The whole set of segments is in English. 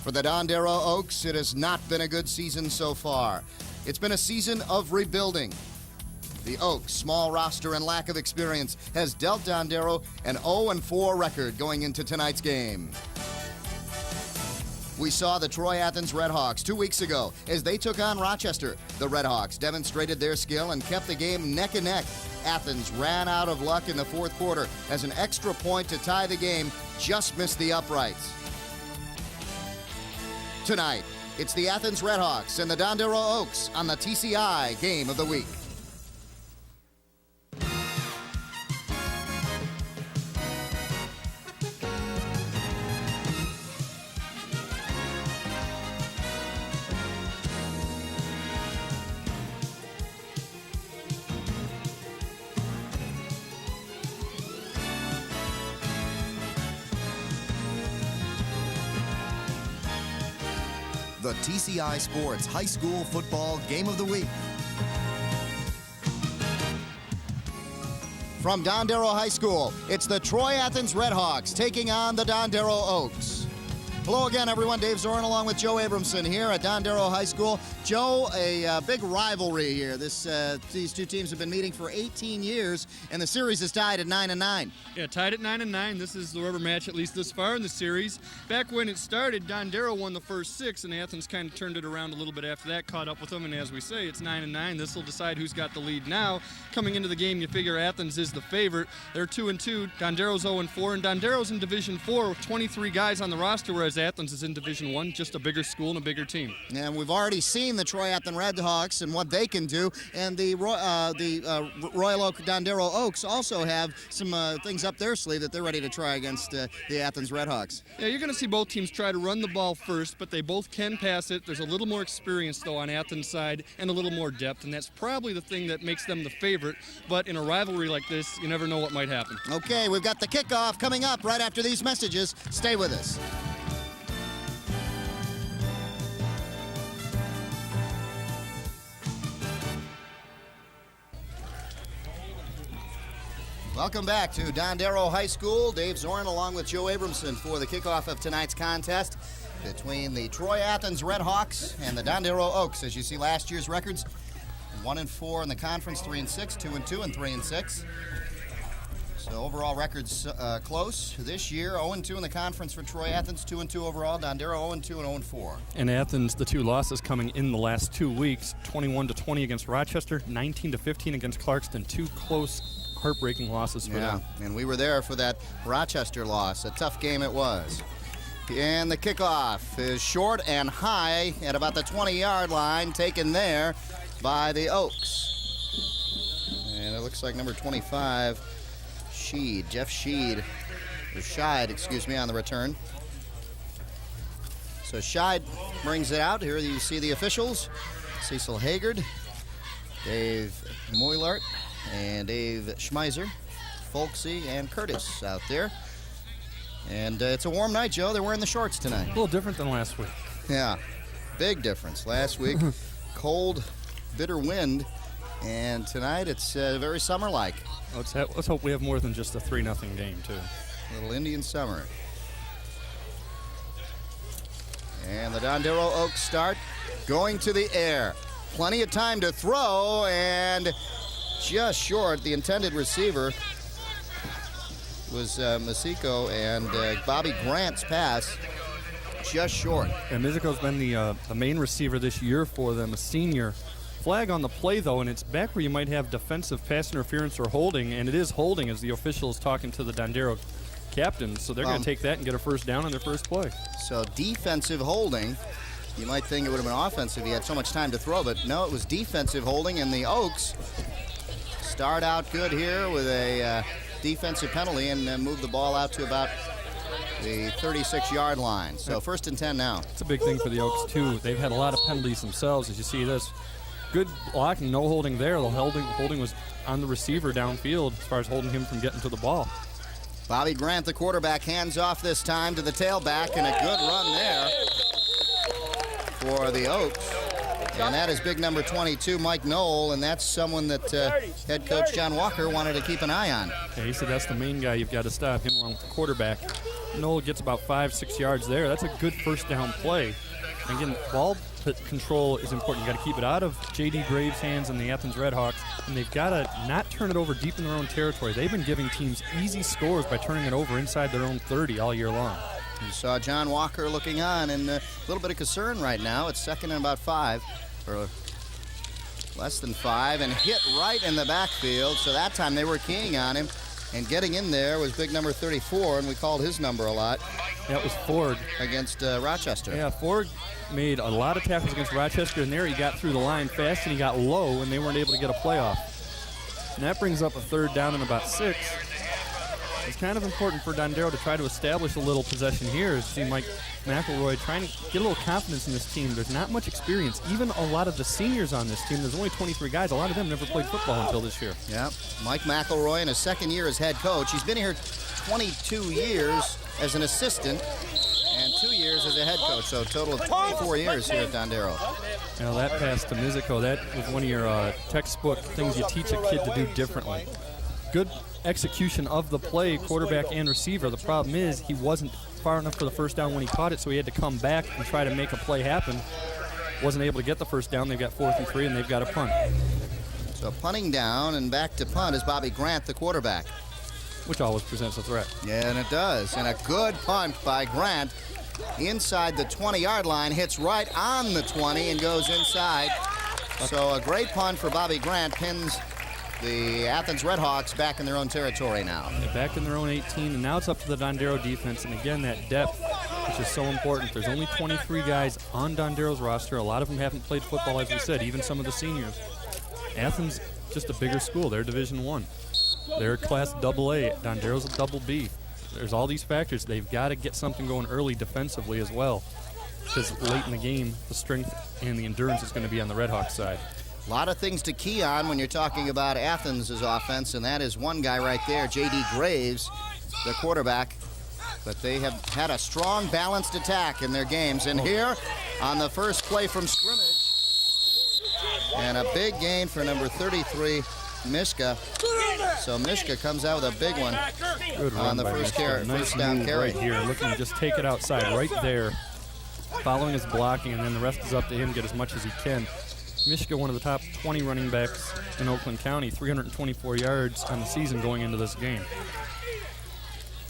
For the Dondero Oaks, it has not been a good season so far. It's been a season of rebuilding. The Oaks' small roster and lack of experience has dealt Dondero an 0-4 record going into tonight's game. We saw the Troy Athens Redhawks 2 weeks ago as they took on Rochester. The Redhawks demonstrated their skill and kept the game neck and neck. Athens ran out of luck in the fourth quarter as an extra point to tie the game just missed the uprights. Tonight, it's the Athens Redhawks and the Dondero Oaks on the TCI Game of the Week. The TCI Sports High School Football Game of the Week. From Dondero High School, it's the Troy Athens Redhawks taking on the Dondero Oaks. Hello again, everyone. Dave Zorin along with Joe Abramson here at Dondero High School. Joe, a big rivalry here. These two teams have been meeting for 18 years, and the series is tied at 9-9. Yeah, tied at 9-9. This is the rubber match, at least this far in the series. Back when it started, Dondero won the first 6, and Athens kind of turned it around a little bit after that, caught up with them, and as we say, it's 9-9. This will decide who's got the lead now. Coming into the game, you figure Athens is the favorite. They're 2-2. Dondero's 0-4, and Dondero's in Division 4 with 23 guys on the roster, whereas Athens is in Division 1, just a bigger school and a bigger team. And we've already seen the Troy Athens Redhawks and what they can do, and the Royal Oak Dondero Oaks also have some things up their sleeve that they're ready to try against the Athens Redhawks. Yeah, you're going to see both teams try to run the ball first, but they both can pass it. There's a little more experience, though, on Athens' side and a little more depth, and that's probably the thing that makes them the favorite. But in a rivalry like this, you never know what might happen. Okay, we've got the kickoff coming up right after these messages. Stay with us. Welcome back to Dondero High School. Dave Zorin along with Joe Abramson for the kickoff of tonight's contest between the Troy Athens Redhawks and the Dondero Oaks. As you see last year's records, 1-4 in the conference, 3-6, 2-2, and 3-6. So overall records close. This year, 0-2 in the conference for Troy Athens, 2-2 overall. Dondero 0-2 and 0-4. And Athens, the two losses coming in the last 2 weeks, 21-20 against Rochester, 19-15 against Clarkston. Two close, heartbreaking losses for them. And we were there for that Rochester loss. A tough game it was. And the kickoff is short and high at about the 20-yard line, taken there by the Oaks. And it looks like number 25, Jeff Scheid, on the return. So Scheid brings it out. Here you see the officials, Cecil Haggard, Dave Moylart, and Dave Schmeiser, Folksy, and Curtis out there. And it's a warm night, Joe. They're wearing the shorts tonight. A little different than last week. Yeah, big difference. Last week, cold, bitter wind, and tonight it's very summer-like. Let's hope we have more than just a 3-0 game, too. A little Indian summer. And the Dondero Oaks start going to the air. Plenty of time to throw, and just short. The intended receiver was Masico, and Bobby Grant's pass just short. And Masico's been the main receiver this year for them, a senior. Flag on the play, though, and it's back where you might have defensive pass interference or holding, and it is holding as the official is talking to the Dondero captain, so they're going to take that and get a first down on their first play. So defensive holding. You might think it would have been offensive. He had so much time to throw, but no, it was defensive holding, and the Oaks start out good here with a defensive penalty and move the ball out to about the 36-yard line. So 1st and 10 now. It's a big thing for the Oaks, too. They've had a lot of penalties themselves, as you see this. Good blocking, no holding there. The holding was on the receiver downfield as far as holding him from getting to the ball. Bobby Grant, the quarterback, hands off this time to the tailback, and a good run there for the Oaks. And that is big number 22, Mike Knoll, and that's someone that head coach John Walker wanted to keep an eye on. Yeah, he said that's the main guy you've got to stop, him along with the quarterback. Knoll gets about 5-6 yards there. That's a good first down play. And again, ball control is important. You got to keep it out of J.D. Graves' hands and the Athens Redhawks, and they've got to not turn it over deep in their own territory. They've been giving teams easy scores by turning it over inside their own 30 all year long. You saw John Walker looking on, and a little bit of concern right now. It's second and about 5, or less than 5, and hit right in the backfield. So that time they were keying on him, and getting in there was big number 34, and we called his number a lot. That was Ford. Against Rochester. Yeah, Ford made a lot of tackles against Rochester, and there he got through the line fast, and he got low, and they weren't able to get a playoff. And that brings up a third down and about 6. It's kind of important for Dondero to try to establish a little possession here. It seemed like McElroy trying to get a little confidence in this team. There's not much experience. Even a lot of the seniors on this team, there's only 23 guys. A lot of them never played football until this year. Yeah, Mike McElroy in his second year as head coach. He's been here 22 years as an assistant and 2 years as a head coach, so a total of 24 years here at Dondero. Now that pass to Mizico, that was one of your textbook things you teach a kid to do differently. Good execution of the play, quarterback and receiver. The problem is he wasn't far enough for the first down when he caught it, so he had to come back and try to make a play happen. Wasn't able to get the first down. They've got 4th and 3, and they've got a punt. So punting down and back to punt is Bobby Grant, the quarterback. Which always presents a threat. Yeah, and it does. And a good punt by Grant inside the 20-yard line, hits right on the 20 and goes inside. So a great punt for Bobby Grant pins the Athens Redhawks back in their own territory now. They're back in their own 18, and now it's up to the Dondero defense. And again, that depth, which is so important. There's only 23 guys on Dondero's roster. A lot of them haven't played football, as we said, even some of the seniors. Athens, just a bigger school. They're Division I. They're class AA. Dondero's a double B. There's all these factors. They've got to get something going early defensively as well, because late in the game, the strength and the endurance is going to be on the Redhawks side. A lot of things to key on when you're talking about Athens' offense, and that is one guy right there, J.D. Graves, the quarterback. But they have had a strong, balanced attack in their games. And here, on the first play from scrimmage, and a big gain for number 33, Mishka. So Mishka comes out with a big one on the first down carry. Right here, looking to just take it outside right there, following his blocking, and then the rest is up to him, get as much as he can. Mishka, one of the top 20 running backs in Oakland County, 324 yards on the season going into this game.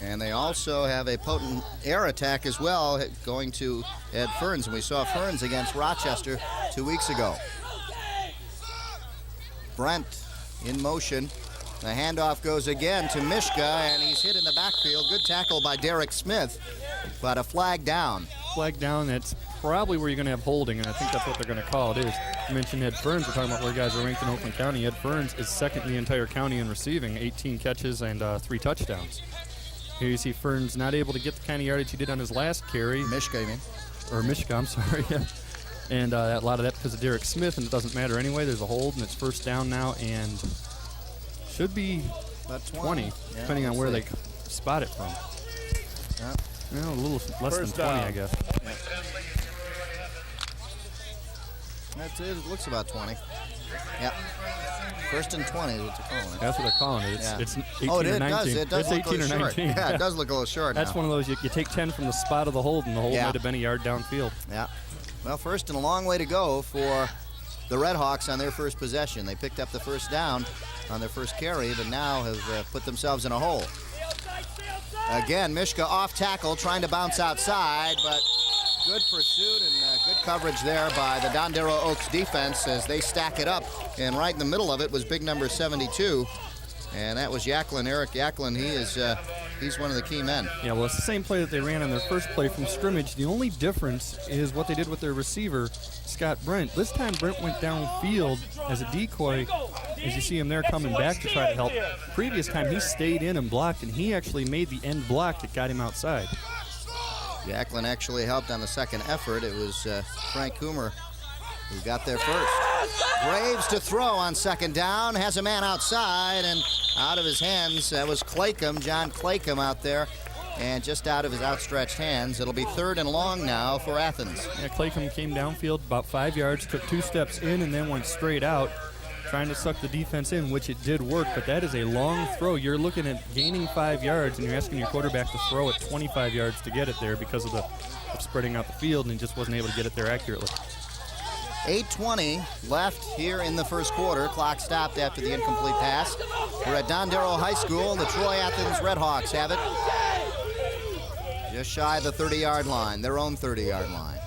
And they also have a potent air attack as well, going to Ed Ferns. And we saw Ferns against Rochester 2 weeks ago. Brent in motion. The handoff goes again to Mishka, and he's hit in the backfield. Good tackle by Derek Smith, but a flag down. Flag down, that's probably where you're going to have holding, and I think that's what they're going to call it is. You mentioned Ed Ferns. We're talking about where guys are ranked in Oakland County. Ed Ferns is second in the entire county in receiving, 18 catches and 3 touchdowns. Here you see Ferns not able to get the kind of yardage he did on his last carry. Mishka, you mean? Or Mishka, I'm sorry. Yeah. And a lot of that because of Derek Smith, and it doesn't matter anyway. There's a hold, and it's first down now, and should be about 20 depending on where they spot it from. Yeah. Well, a little less than 20, I guess. Yeah. That's it. It looks about 20. Yep. First and 20 is what they're calling it. That's what they're calling it. It's 18 or 19. It does look 18 or 19. Yeah, it does look a little short. That's one of those, you take 10 from the spot of the hold, and the hold might have been a yard downfield. Yeah. Well, first and a long way to go for the Redhawks on their first possession. They picked up the first down on their first carry, but now have put themselves in a hole. Again, Mishka off tackle, trying to bounce outside, but good pursuit and good coverage there by the Dondero Oaks defense as they stack it up. And right in the middle of it was big number 72, and that was Yaklin, Eric Yaklin. He's one of the key men. Yeah, well, it's the same play that they ran on their first play from scrimmage. The only difference is what they did with their receiver, Scott Brent. This time Brent went downfield as a decoy, as you see him there coming back to try to help. Previous time he stayed in and blocked, and he actually made the end block that got him outside. Yaklin actually helped on the second effort. It was Frank Coomer who got there first. Graves to throw on second down, has a man outside, and out of his hands, that was Claycomb, John Claycomb out there. and just out of his outstretched hands. It'll be 3rd and long now for Athens. Yeah, Claycomb came downfield about 5 yards, took 2 steps in, and then went straight out, trying to suck the defense in, which it did work, but that is a long throw. You're looking at gaining 5 yards, and you're asking your quarterback to throw it 25 yards to get it there because of spreading out the field, and he just wasn't able to get it there accurately. 8:20 left here in the first quarter. Clock stopped after the incomplete pass. We're at Dondero High School. The Troy Athens Redhawks have it just shy of the 30-yard line, their own 30-yard line.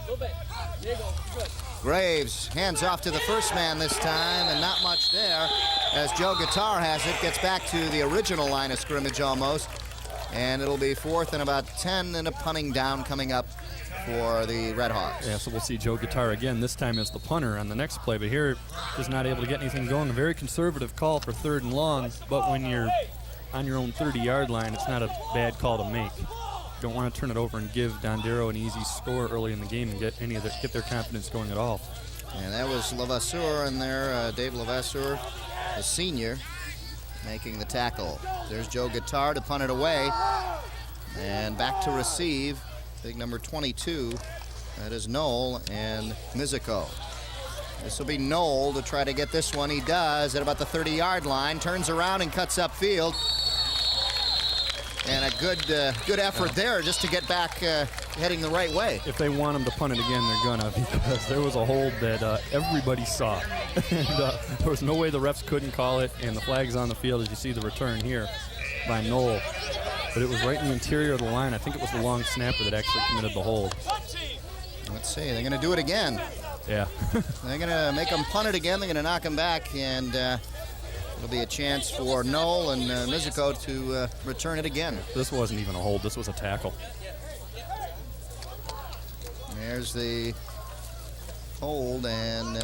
Graves hands off to the first man this time, and not much there as Joe Guitar has it. Gets back to the original line of scrimmage almost, and it'll be 4th and about 10 and a punting down coming up for the Redhawks. Yeah, so we'll see Joe Guitar again, this time as the punter on the next play, but here just not able to get anything going. A very conservative call for 3rd and long, but when you're on your own 30-yard line, it's not a bad call to make. You don't want to turn it over and give Dondero an easy score early in the game and get their confidence going at all. And that was Levasseur in there, Dave Levasseur, the senior, making the tackle. There's Joe Guitar to punt it away, and back to receive. Big number 22, that is Knoll and Mizico. This will be Knoll to try to get this one. He does at about the 30-yard line, turns around and cuts upfield. And a good effort there just to get back heading the right way. If they want him to punt it again, they're gonna, because there was a hold that everybody saw. And there was no way the refs couldn't call it, and the flag's on the field as you see the return here by Knoll. But it was right in the interior of the line. I think it was the long snapper that actually committed the hold. Let's see, they're going to do it again. Yeah. They're going to make them punt it again. They're going to knock him back, and it'll be a chance for Knoll and Mizico to return it again. This wasn't even a hold. This was a tackle. There's the hold, and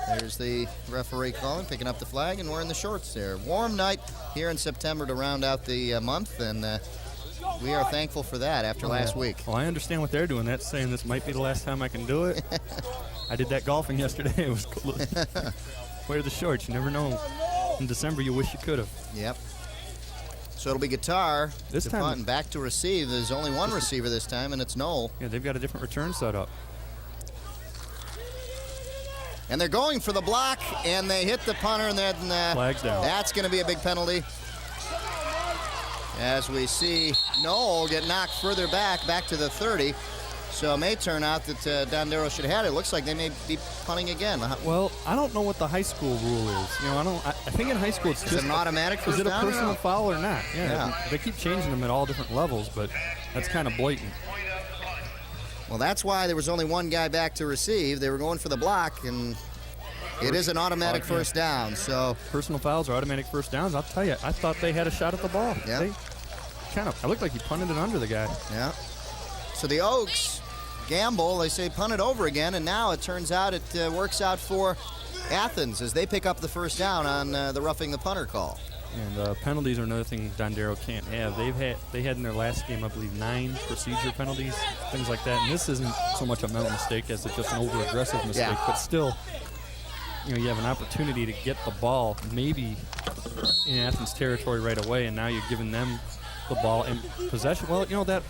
there's the referee calling, picking up the flag, and we're in the shorts there. Warm night here in September to round out the month, and we are thankful for that after last week. Well, I understand what they're doing. That's saying this might be the last time I can do it. I did that golfing yesterday. It was cool. Wear the shorts. You never know. In December, you wish you could have. Yep. So it'll be Guitar this to time, punt and back to receive. There's only one receiver this time, and it's Knoll. Yeah, they've got a different return set up. And they're going for the block, and they hit the punter, and then flag's down. That's going to be a big penalty. As we see Knoll get knocked further back to the 30. So it may turn out that Dondero should have had it. Looks like they may be punting again. Well, I don't know what the high school rule is. You know, I think in high school it's just an automatic first down. Is it a personal foul or not? Yeah. They keep changing them at all different levels, but that's kind of blatant. Well, that's why there was only one guy back to receive. They were going for the block, and it is an automatic first down. So personal fouls are automatic first downs. I'll tell you, I thought they had a shot at the ball. Yeah. I looked like he punted it under the guy. Yeah. So the Oaks gamble. They say punt it over again, and now it turns out it works out for Athens as they pick up the first down on the roughing the punter call. And penalties are another thing Dondero can't have. They had in their last game, I believe, 9 procedure penalties, things like that. And this isn't so much a mental mistake as it's just an over-aggressive mistake. But still, you know, you have an opportunity to get the ball maybe in Athens territory right away, and now you're giving them the ball and possession. Well, you know that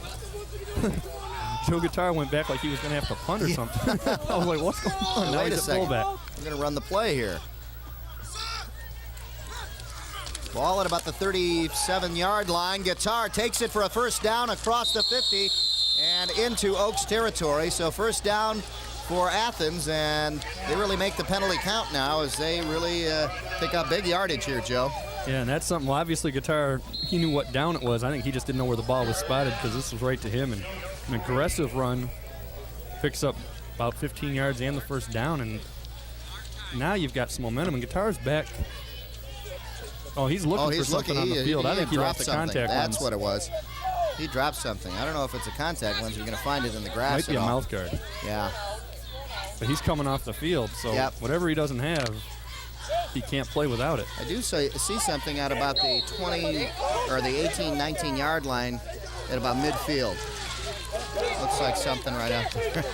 Joe Guitar went back like he was going to have to punt or something. I was like, what's going on? Now Wait a second. Fullback. We're going to run the play here. Ball at about the 37-yard line. Guitar takes it for a first down across the 50 and into Oaks territory. So first down for Athens, and they really make the penalty count now as they really pick up big yardage here, Joe. Yeah, and that's something. Well, obviously, Guitar, he knew what down it was. I think he just didn't know where the ball was spotted because this was right to him. And an aggressive run picks up about 15 yards and the first down, and now you've got some momentum. And Guitar's back. Oh, he's looking for something on the field. I think he lost the contact lens. That's what it was. He dropped something. I don't know if it's a contact lens. You're going to find it in the grass. Might be a mouth guard. Yeah. But he's coming off the field, so whatever he doesn't have, he can't play without it. I do see something at about the 20 or the 18, 19-yard line at about midfield. Looks like something right out there.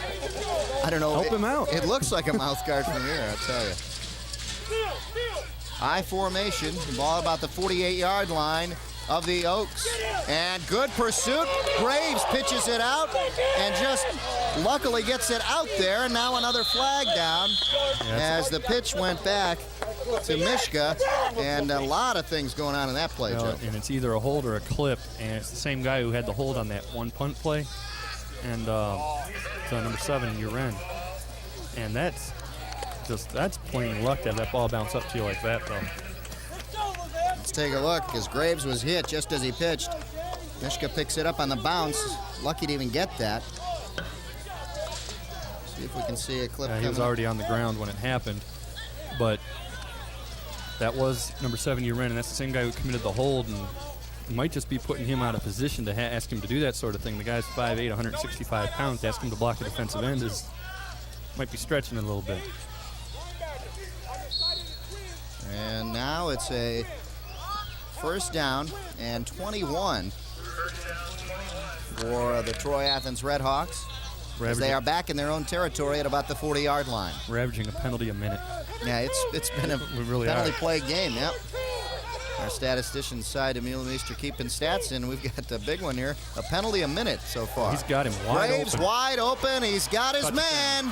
I don't know. Help him out. It looks like a mouth guard from here, I'll tell you. I formation, ball about the 48-yard line of the Oaks. And good pursuit. Graves pitches it out and just luckily gets it out there. And now another flag down as the pitch went back to Mishka. And a lot of things going on in that play, Joe. And it's either a hold or a clip. And it's the same guy who had the hold on that one punt play. And so number 7, Uren. And that's plain luck to have that ball bounce up to you like that, though. Let's take a look as Graves was hit just as he pitched. Mishka picks it up on the bounce. Lucky to even get that. See if we can see a clip. He was already on the ground when it happened. But that was number 7, Uren, and that's the same guy who committed the hold. And might just be putting him out of position to ask him to do that sort of thing. The guy's 5'8", 165 pounds. To ask him to block the defensive end might be stretching it a little bit. And now it's a first down and 21 for the Troy Athens Red Hawks. As they are back in their own territory at about the 40-yard line. We're averaging a penalty a minute. Yeah, it's been a penalty play game, yep. Our statistician, Cy DeMulemeister, keeping stats, and we've got the big one here. A penalty a minute so far. He's got him wide open. Graves wide open. He's got his man.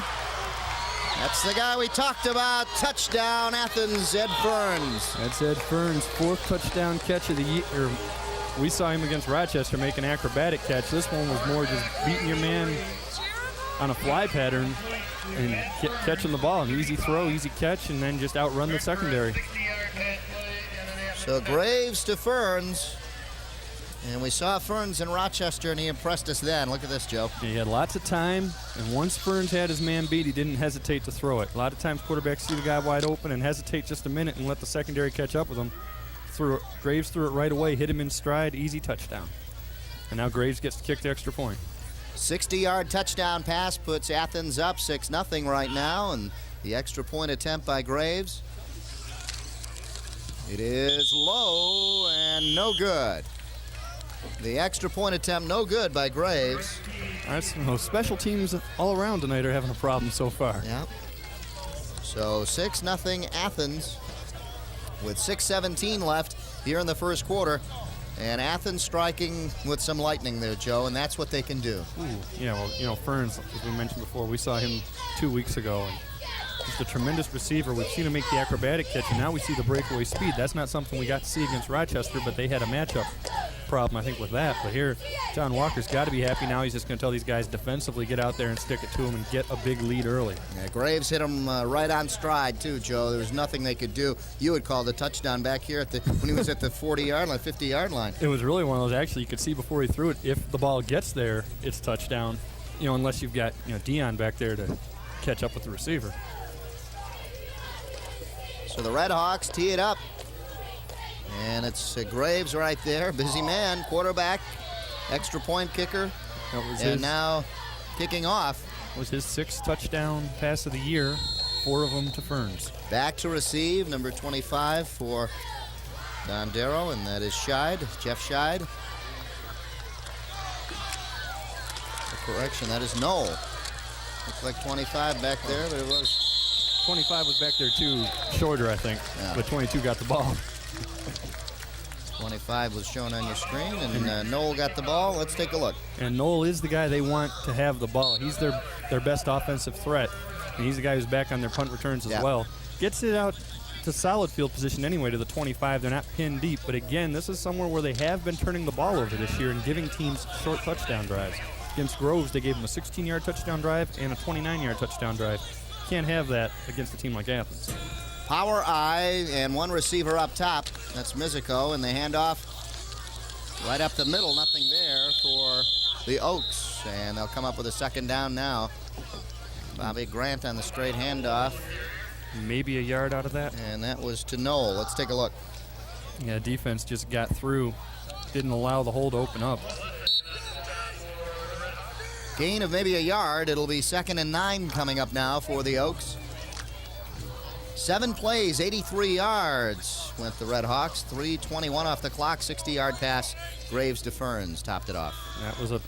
That's the guy we talked about. Touchdown, Athens, Ed Ferns. That's Ed Ferns' 4th touchdown catch of the year. We saw him against Rochester make an acrobatic catch. This one was more just beating your man on a fly pattern and catching the ball. An easy throw, easy catch, and then just outrun the secondary. So Graves to Ferns. And we saw Ferns in Rochester, and he impressed us then. Look at this, Joe. He had lots of time, and once Ferns had his man beat, he didn't hesitate to throw it. A lot of times quarterbacks see the guy wide open and hesitate just a minute and let the secondary catch up with him. Graves threw it right away, hit him in stride, easy touchdown. And now Graves gets to kick the extra point. 60-yard touchdown pass puts Athens up 6-0 right now, and the extra point attempt by Graves. It is low and no good. The extra point attempt no good by Graves. Special teams all around tonight are having a problem so far. Yeah. So 6-0 Athens with 6:17 left here in the first quarter. And Athens striking with some lightning there, Joe, and that's what they can do. Yeah, well, Ferns, as we mentioned before, we saw him 2 weeks ago. And just a tremendous receiver. We've seen him make the acrobatic catch, and now we see the breakaway speed. That's not something we got to see against Rochester, but they had a matchup problem, I think, with that. But here, John Walker's got to be happy now. He's just going to tell these guys defensively, get out there and stick it to him and get a big lead early. Yeah, Graves hit him right on stride, too, Joe. There was nothing they could do. You had called a touchdown back here when he was at the 40-yard line, 50-yard line. It was really one of those, actually, you could see before he threw it, if the ball gets there, it's touchdown, unless you've got Dion back there to catch up with the receiver. So the Red Hawks tee it up. And it's Graves right there. Busy man, quarterback, extra point kicker. And now kicking off. Was his 6th touchdown pass of the year, 4 of them to Ferns. Back to receive, number 25 for Dondero, and that is Scheid, Jeff Scheid. Correction, that is Knoll. Looks like 25 back there, but it was. 25 was back there too, shorter, I think, but 22 got the ball. 25 was shown on your screen, and Knoll got the ball. Let's take a look. And Knoll is the guy they want to have the ball. He's their best offensive threat, and he's the guy who's back on their punt returns as well. Gets it out to solid field position anyway to the 25. They're not pinned deep, but again, this is somewhere where they have been turning the ball over this year and giving teams short touchdown drives. Against Groves, they gave them a 16-yard touchdown drive and a 29-yard touchdown drive. Can't have that against a team like Athens. Power eye and one receiver up top. That's Mizico, and they hand off right up the middle. Nothing there for the Oaks, and they'll come up with a second down now. Bobby Grant on the straight handoff. Maybe a yard out of that. And that was to Knoll. Let's take a look. Yeah, defense just got through. Didn't allow the hole to open up. Gain of maybe a yard. It'll be 2nd and 9 coming up now for the Oaks. 7 plays, 83 yards went the Red Hawks. 3:21 off the clock, 60-yard pass. Graves to Ferns topped it off. That was a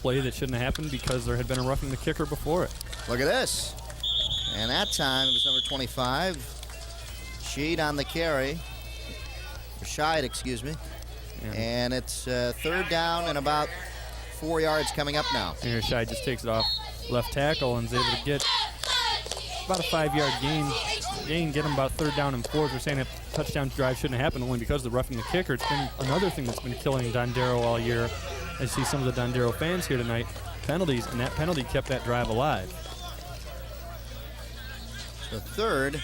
play that shouldn't have happened because there had been a roughing the kicker before it. Look at this. And that time it was number 25. Scheid on the carry. Scheid, excuse me. And it's third down and about 4 yards coming up now. And here Scheid just takes it off left tackle and is able to get about a 5-yard gain, get him about third down and 4. We're saying that touchdown drive shouldn't have happened only because of the roughing the kicker. It's been another thing that's been killing Dondero all year. I see some of the Dondero fans here tonight. Penalties, and that penalty kept that drive alive. The third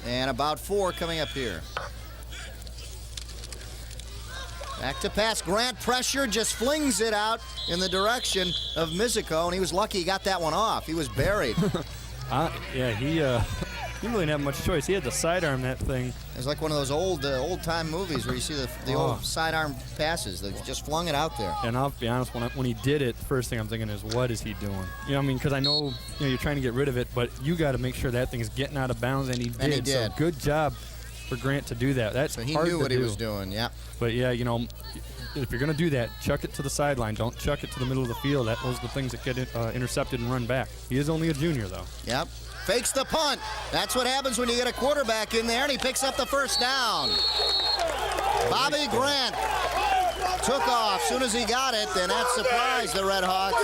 and about 4 coming up here. Back to pass. Grant pressure, just flings it out in the direction of Mizico, and he was lucky he got that one off. He was buried. Yeah, he really didn't have much choice. He had to sidearm that thing. It's like one of those old-time movies where you see the old sidearm passes. They just flung it out there. And I'll be honest, when he did it, the first thing I'm thinking is, what is he doing? You know what I mean? Because I know you're trying to get rid of it, but you got to make sure that thing is getting out of bounds, and he did. So good job for Grant to do that. That's so he hard knew to what do. He was doing, yeah. But yeah, if you're going to do that, chuck it to the sideline. Don't chuck it to the middle of the field. Those are the things that get intercepted and run back. He is only a junior, though. Yep. Fakes the punt. That's what happens when you get a quarterback in there, and he picks up the first down. Bobby Grant took off. Soon as he got it, then that surprised the Red Hawks.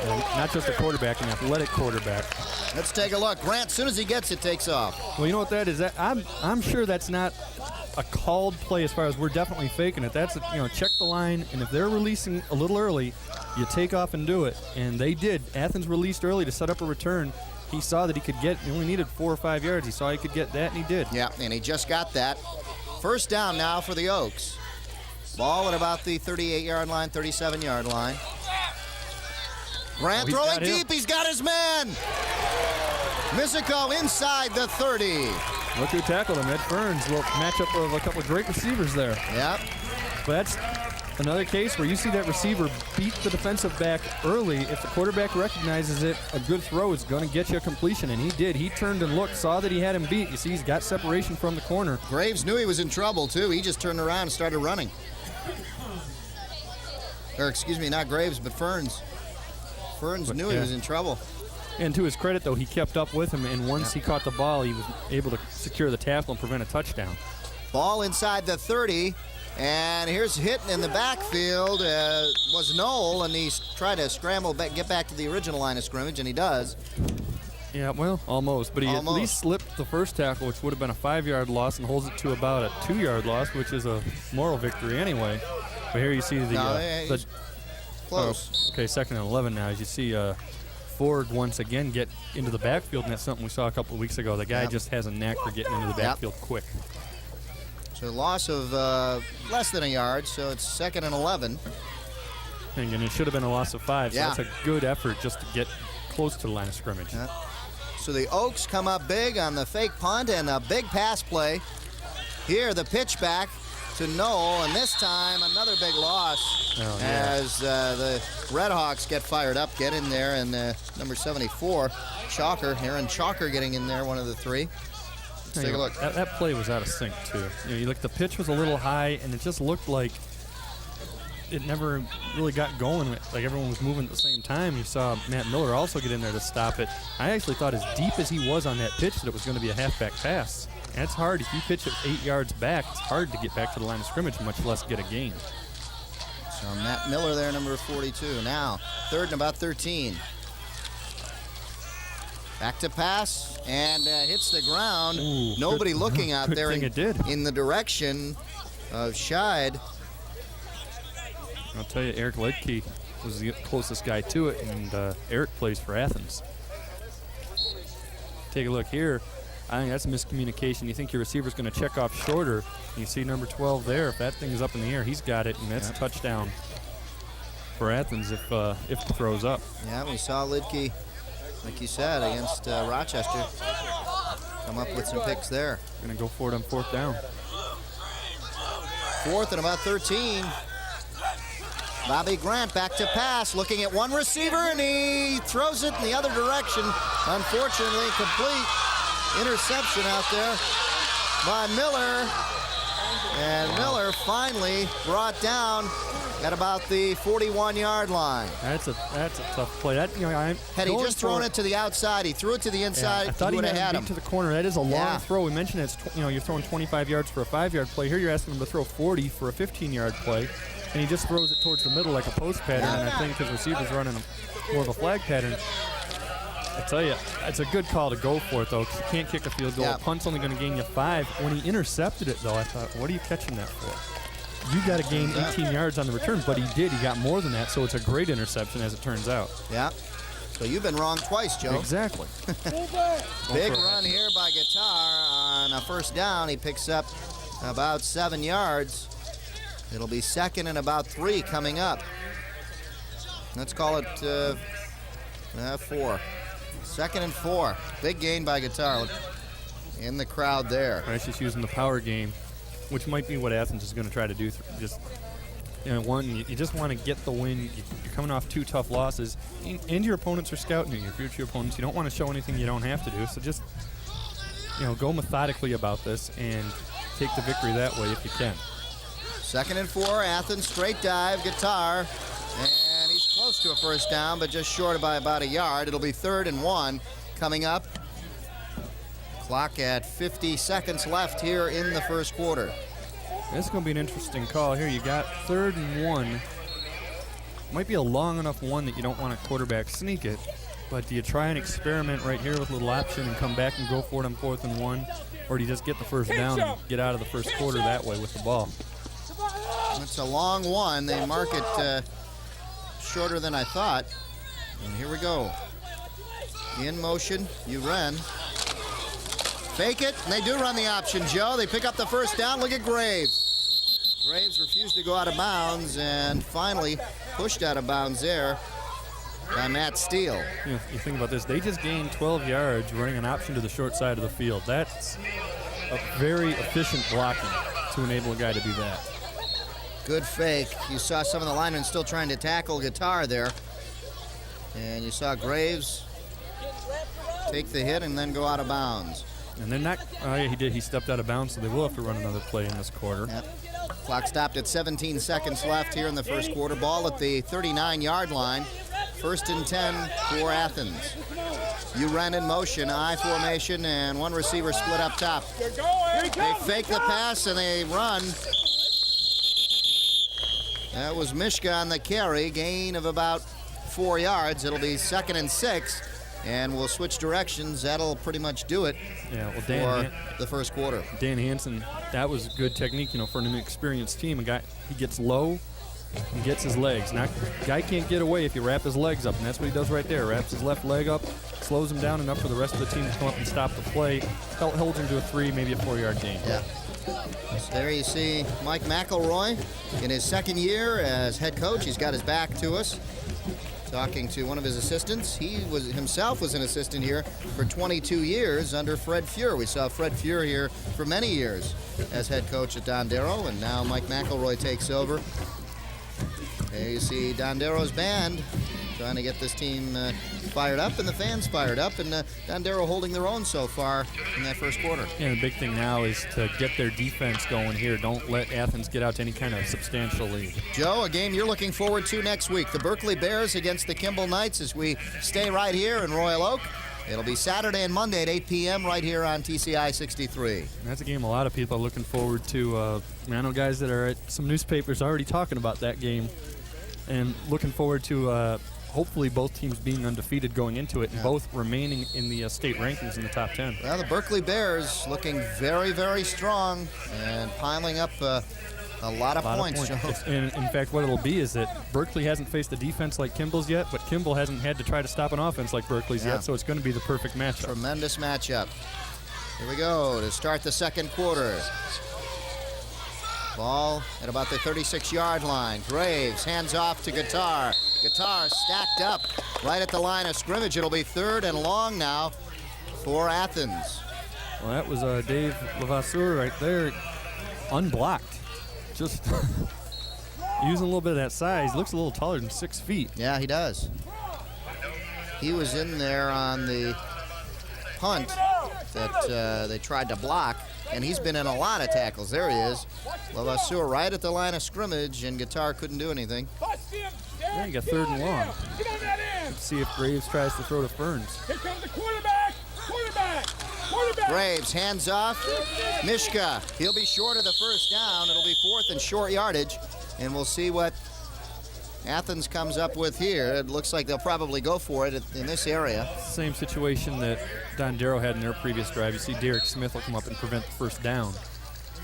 And not just a quarterback, an athletic quarterback. Let's take a look. Grant, as soon as he gets it, takes off. Well, you know what that is? I'm sure that's not a called play as far as we're definitely faking it. That's check the line, and if they're releasing a little early, you take off and do it. And they did. Athens released early to set up a return. He saw that he only needed 4 or 5 yards. He saw he could get that, and he did. Yeah, and he just got that. First down now for the Oaks. Ball at about the 38-yard line, 37-yard line. Grant throwing deep. He's got his man. Mizico inside the 30. Look who tackled him. Ed Burns. Little matchup of a couple of great receivers there. Yep. But that's another case where you see that receiver beat the defensive back early. If the quarterback recognizes it, a good throw is going to get you a completion, and he did. He turned and looked, saw that he had him beat. You see he's got separation from the corner. Graves knew he was in trouble, too. He just turned around and started running. Or, excuse me, not Graves, but Ferns. Ferns knew he was in trouble. And to his credit, though, he kept up with him, and once he caught the ball, he was able to secure the tackle and prevent a touchdown. Ball inside the 30. And here's hitting in the backfield was Knoll, and he's trying to scramble back, get back to the original line of scrimmage, and he does. Yeah, well, almost. But he at least slipped the first tackle, which would have been a 5-yard loss, and holds it to about a 2-yard loss, which is a moral victory anyway. But here you see the close. Okay, 2nd and 11 now. As you see Ford once again get into the backfield, and that's something we saw a couple of weeks ago. The guy just has a knack for getting into the backfield quick. So loss of less than a yard, so it's 2nd and 11. And it should have been a loss of 5, so that's a good effort just to get close to the line of scrimmage. Yeah. So the Oaks come up big on the fake punt and a big pass play. Here, the pitch back to Knoll, and this time another big loss as the Red Hawks get fired up, get in there, and number 74, Chalker, Aaron Chalker getting in there, one of the 3. Let's take a look. That play was out of sync, too. You look, the pitch was a little high, and it just looked like it never really got going. Like everyone was moving at the same time. You saw Matt Miller also get in there to stop it. I actually thought as deep as he was on that pitch that it was going to be a halfback pass. And it's hard. If you pitch it 8 yards back, it's hard to get back to the line of scrimmage, much less get a gain. So Matt Miller there, number 42. Now, 3rd and about 13. Back to pass, and hits the ground. Ooh, nobody looking out there in the direction of Scheid. I'll tell you, Eric Ledke was the closest guy to it, and Eric plays for Athens. Take a look here. I think that's a miscommunication. You think your receiver's going to check off shorter. You see number 12 there. If that thing is up in the air, he's got it, and that's a touchdown for Athens if the throw's up. Yeah, we saw Lidke, like you said, against Rochester, come up with some picks there. Going to go for it on 4th down. 4th and about 13. Bobby Grant back to pass, looking at one receiver, and he throws it in the other direction. Unfortunately, complete interception out there by Miller. And Miller finally brought down at about the 41-yard line. That's a tough play. That, Had he just thrown it to the outside, he threw it to the inside, I thought he would have had him him. to the corner. That is a long throw. We mentioned it's you're throwing 25 yards for a 5-yard play. Here you're asking him to throw 40 for a 15-yard play, and he just throws it towards the middle like a post pattern. And I think his receiver's running more of a flag pattern. I tell you, it's a good call to go for it, though, because you can't kick a field goal. Yeah. Punt's only going to gain you 5. When he intercepted it, though, I thought, what are you catching that for? You got to gain 18 yards on the return, but he did. He got more than that, so it's a great interception, as it turns out. Yeah. So you've been wrong twice, Joe. Exactly. Big run here by Guitar on a first down. He picks up about 7 yards. It'll be second and about 3 coming up. Let's call it 4. Second and 4. Big gain by Guitar in the crowd there. Right, just using the power game, which might be what Athens is going to try to do. You just want to get the win. You're coming off 2 tough losses, and your opponents are scouting you, your future opponents. You don't want to show anything you don't have to do. So just, go methodically about this and take the victory that way if you can. Second and 4, Athens, straight dive, Guitar. And he's close to a first down, but just short by about a yard. It'll be 3rd and 1 coming up. Clock at 50 seconds left here in the first quarter. This is going to be an interesting call here. You got 3rd and 1. Might be a long enough one that you don't want a quarterback sneak it, but do you try and experiment right here with a little option and come back and go for it on 4th and 1, or do you just get the first down and get out of the first quarter that way with the ball? It's a long one. They mark it shorter than I thought. And here we go. In motion, Uren. Fake it, and they do run the option, Joe. They pick up the first down. Look at Graves. Graves refused to go out of bounds and finally pushed out of bounds there by Matt Steele. You think about this. They just gained 12 yards running an option to the short side of the field. That's a very efficient blocking to enable a guy to do that. Good fake. You saw some of the linemen still trying to tackle Guitar there. And you saw Graves take the hit and then go out of bounds. And they're not, he did. He stepped out of bounds, so they will have to run another play in this quarter. Yep. Clock stopped at 17 seconds left here in the first quarter. Ball at the 39-yard line. 1st and 10 for Athens. Uren in motion, I formation, and one receiver split up top. They fake the pass and they run. That was Mishka on the carry, gain of about 4 yards. It'll be 2nd and 6, and we'll switch directions. That'll pretty much do it for the first quarter. Dan Hansen, that was good technique, for an inexperienced team. He gets low and gets his legs. Now, guy can't get away if you wrap his legs up, and that's what he does right there. Wraps his left leg up, slows him down enough for the rest of the team to come up and stop the play. Holds him to a 3, maybe a 4-yard gain. Yeah. So there you see Mike McElroy in his 2nd year as head coach. He's got his back to us, talking to one of his assistants. He himself was an assistant here for 22 years under Fred Fuhr. We saw Fred Fuhr here for many years as head coach at Dondero, and now Mike McElroy takes over. There you see Dondero's band trying to get this team fired up and the fans fired up, and Dondero holding their own so far in that first quarter. Yeah, the big thing now is to get their defense going here. Don't let Athens get out to any kind of substantial lead. Joe, a game you're looking forward to next week. The Berkeley Bears against the Kimball Knights as we stay right here in Royal Oak. It'll be Saturday and Monday at 8 p.m. right here on TCI 63. That's a game a lot of people are looking forward to. I know guys that are at some newspapers already talking about that game and looking forward to hopefully both teams being undefeated going into it and both remaining in the state rankings in the top 10. Well, the Berkeley Bears looking very, very strong and piling up a lot of points, Joe. And in fact, what it'll be is that Berkeley hasn't faced a defense like Kimball's yet, but Kimball hasn't had to try to stop an offense like Berkeley's yet, so it's going to be the perfect matchup. Tremendous matchup. Here we go to start the second quarter. Ball at about the 36-yard line. Graves hands off to Guitar. Guitar stacked up right at the line of scrimmage. It'll be 3rd and long now for Athens. Well, that was Dave Levasseur right there, unblocked. Just using a little bit of that size. Looks a little taller than 6 feet. Yeah, he does. He was in there on the punt that they tried to block. and he's been in a lot of tackles. There he is. Levasseur right at the line of scrimmage, and Guitar couldn't do anything. Yeah, you got 3rd and long. Let's see if Graves tries to throw to Ferns. Here comes the quarterback. Graves, hands off. Mishka, he'll be short of the first down. It'll be 4th and short yardage, and we'll see what Athens comes up with here. It looks like they'll probably go for it in this area. Same situation that Dondero had in their previous drive. You see Derek Smith will come up and prevent the first down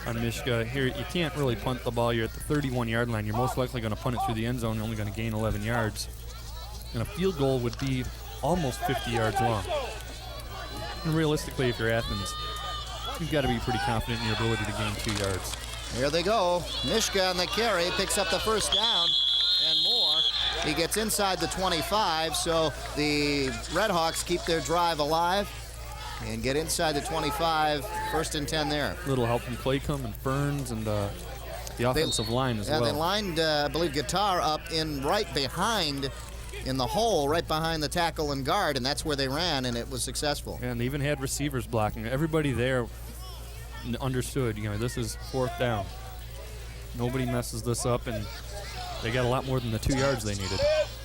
on Mishka. Here, you can't really punt the ball. You're at the 31-yard line. You're most likely going to punt it through the end zone. You're only going to gain 11 yards. And a field goal would be almost 50 yards long. And realistically, if you're Athens, you've got to be pretty confident in your ability to gain 2 yards. Here they go. Mishka on the carry, picks up the first down and more. He gets inside the 25, so the Redhawks keep their drive alive and get inside the 25. 1st and 10 there. Little help from Claycomb and Ferns and the offensive line as well. Yeah, they lined, I believe, Guitar up in right behind, in the hole, right behind the tackle and guard, and that's where they ran, and it was successful. And they even had receivers blocking. Everybody there understood, this is 4th down. Nobody messes this up, and they got a lot more than the 2 yards they needed.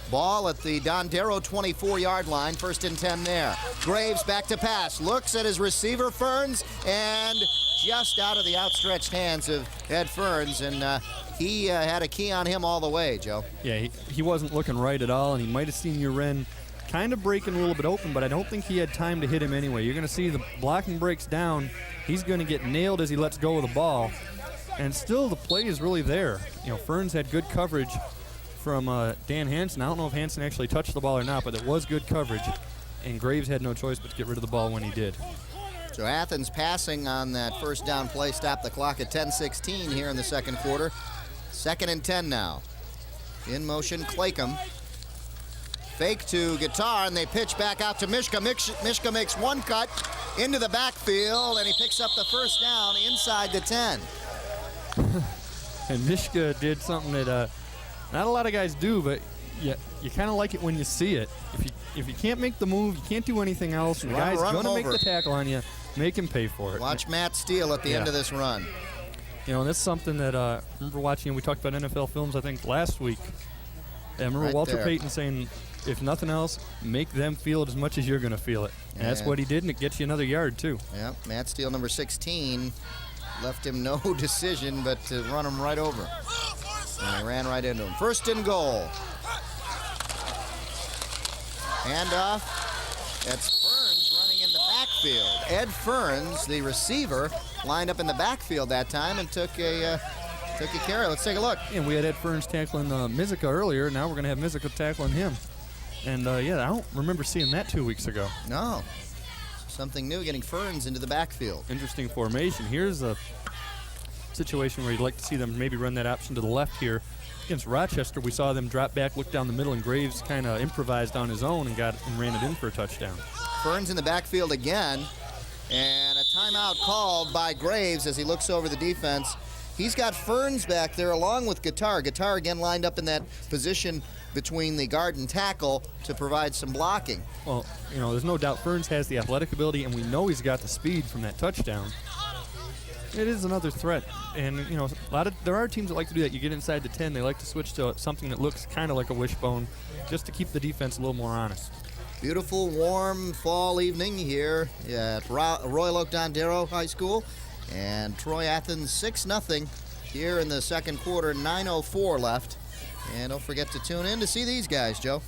Ball at the Dondero 24-yard line, 1st and 10 there. Graves back to pass, looks at his receiver, Ferns, and just out of the outstretched hands of Ed Ferns, and he had a key on him all the way, Joe. Yeah, he wasn't looking right at all, and he might have seen Uren kind of breaking a little bit open, but I don't think he had time to hit him anyway. You're going to see the blocking breaks down. He's going to get nailed as he lets go of the ball, and still the play is really there. Ferns had good coverage from Dan Hansen. I don't know if Hansen actually touched the ball or not, but it was good coverage, and Graves had no choice but to get rid of the ball when he did. So Athens passing on that first down play, stopped the clock at 10:16 here in the second quarter. 2nd and 10 now. In motion, Claycomb. Fake to Guitar, and they pitch back out to Mishka. Mishka makes one cut into the backfield, and he picks up the first down inside the 10. And Mishka did something that not a lot of guys do, but you kind of like it when you see it. If you can't make the move, you can't do anything else, and the guy's going to make the tackle on you, make him pay for it. Watch Matt Steele at the end of this run. That's something that I remember watching. We talked about NFL films, I think, last week. I remember Walter Payton saying, if nothing else, make them feel it as much as you're going to feel it. And that's what he did, and it gets you another yard, too. Yeah, Matt Steele, number 16, left him no decision but to run him right over. And he ran right into him. 1st and goal. Handoff. That's Ferns running in the backfield. Ed Ferns, the receiver, lined up in the backfield that time and took a carry. Let's take a look. And we had Ed Ferns tackling Mizica earlier. Now we're going to have Mizica tackling him. And, I don't remember seeing that 2 weeks ago. No. Something new, getting Ferns into the backfield. Interesting formation. Here's a situation where you'd like to see them maybe run that option to the left here. Against Rochester, we saw them drop back, look down the middle, and Graves kind of improvised on his own and ran it in for a touchdown. Ferns in the backfield again, and a timeout called by Graves as he looks over the defense. He's got Ferns back there along with Guitar. Guitar again lined up in that position between the guard and tackle to provide some blocking. Well, there's no doubt Ferns has the athletic ability, and we know he's got the speed from that touchdown. It is another threat, and there are teams that like to do that. You get inside the 10, they like to switch to something that looks kind of like a wishbone, just to keep the defense a little more honest. Beautiful, warm fall evening here at Royal Oak Dondero High School, and Troy Athens 6-0 here in the second quarter. 9:04 left, and don't forget to tune in to see these guys, Joe.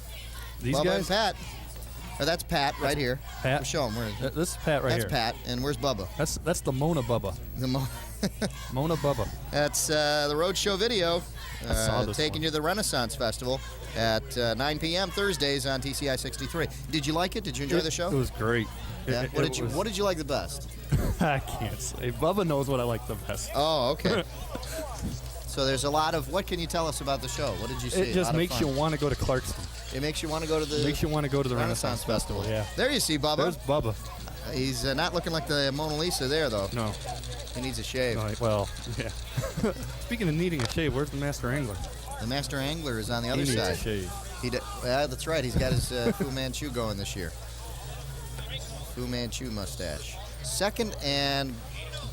These Bubba guys? and Pat. Oh, that's Pat right here. Pat? Show him. Where is it? This is Pat right here. That's Pat, and where's Bubba? That's the Mona Bubba. Mona Bubba. That's the Roadshow video I saw this taking one. you to the Renaissance Festival at 9 p.m. Thursdays on TCI 63. Did you like it? Did you enjoy the show? It was great. Yeah. What did you like the best? I can't say. Bubba knows what I like the best. Oh, okay. So there's a lot of, what can you tell us about the show? What did you see? It just makes you want to go to Clarkston. It makes you want to go to the Renaissance Festival. Yeah. There you see Bubba. There's Bubba. He's not looking like the Mona Lisa there, though. No. He needs a shave. Well, yeah. Speaking of needing a shave, where's the Master Angler? The Master Angler is on the other He needs side. a shave. Yeah, that's right. He's got his Fu Manchu going this year. Fu Manchu mustache. 2nd and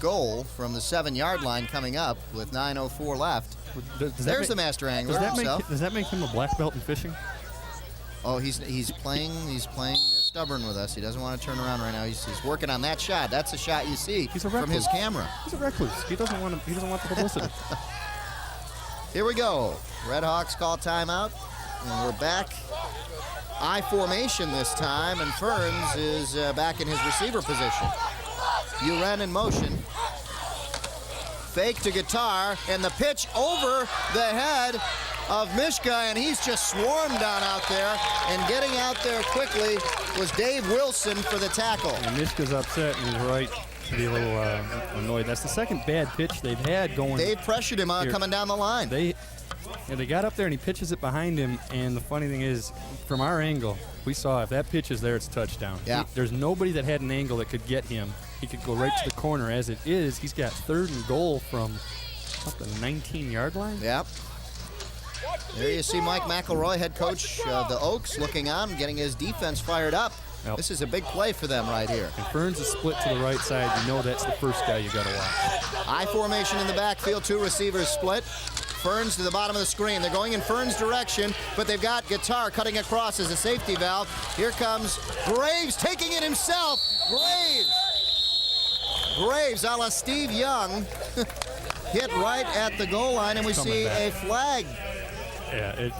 goal from the 7-yard line coming up with 9:04 left. There's the master angler himself. Does that make him a black belt in fishing? Oh, he's playing stubborn with us. He doesn't want to turn around right now. He's working on that shot. That's a shot you see from his camera. He's a recluse. He doesn't want the publicity. Here we go. Red Hawks call timeout, and we're back. I formation this time, and Ferns is back in his receiver position. Uren in motion. Fake to guitar, and the pitch over the head of Mishka, and he's just swarmed on out there, and getting out there quickly was Dave Wilson for the tackle. And Mishka's upset, and he's right to be a little annoyed. That's the second bad pitch they've had going. Dave pressured him coming down the line. They got up there, and he pitches it behind him, and the funny thing is, from our angle, we saw if that pitch is there, it's a touchdown. Yeah. There's nobody that had an angle that could get him. He could go right to the corner. As it is, he's got 3rd and goal from up the 19-yard line. Yep. There you see Mike McElroy, head coach of the Oaks, looking on, getting his defense fired up. Yep. This is a big play for them right here. And Ferns is split to the right side. You know that's the first guy you got to watch. I formation in the backfield, 2 receivers split. Ferns to the bottom of the screen. They're going in Ferns' direction, but they've got Guitar cutting across as a safety valve. Here comes Graves taking it himself. Graves a la Steve Young hit right at the goal line, and we see a flag. Yeah,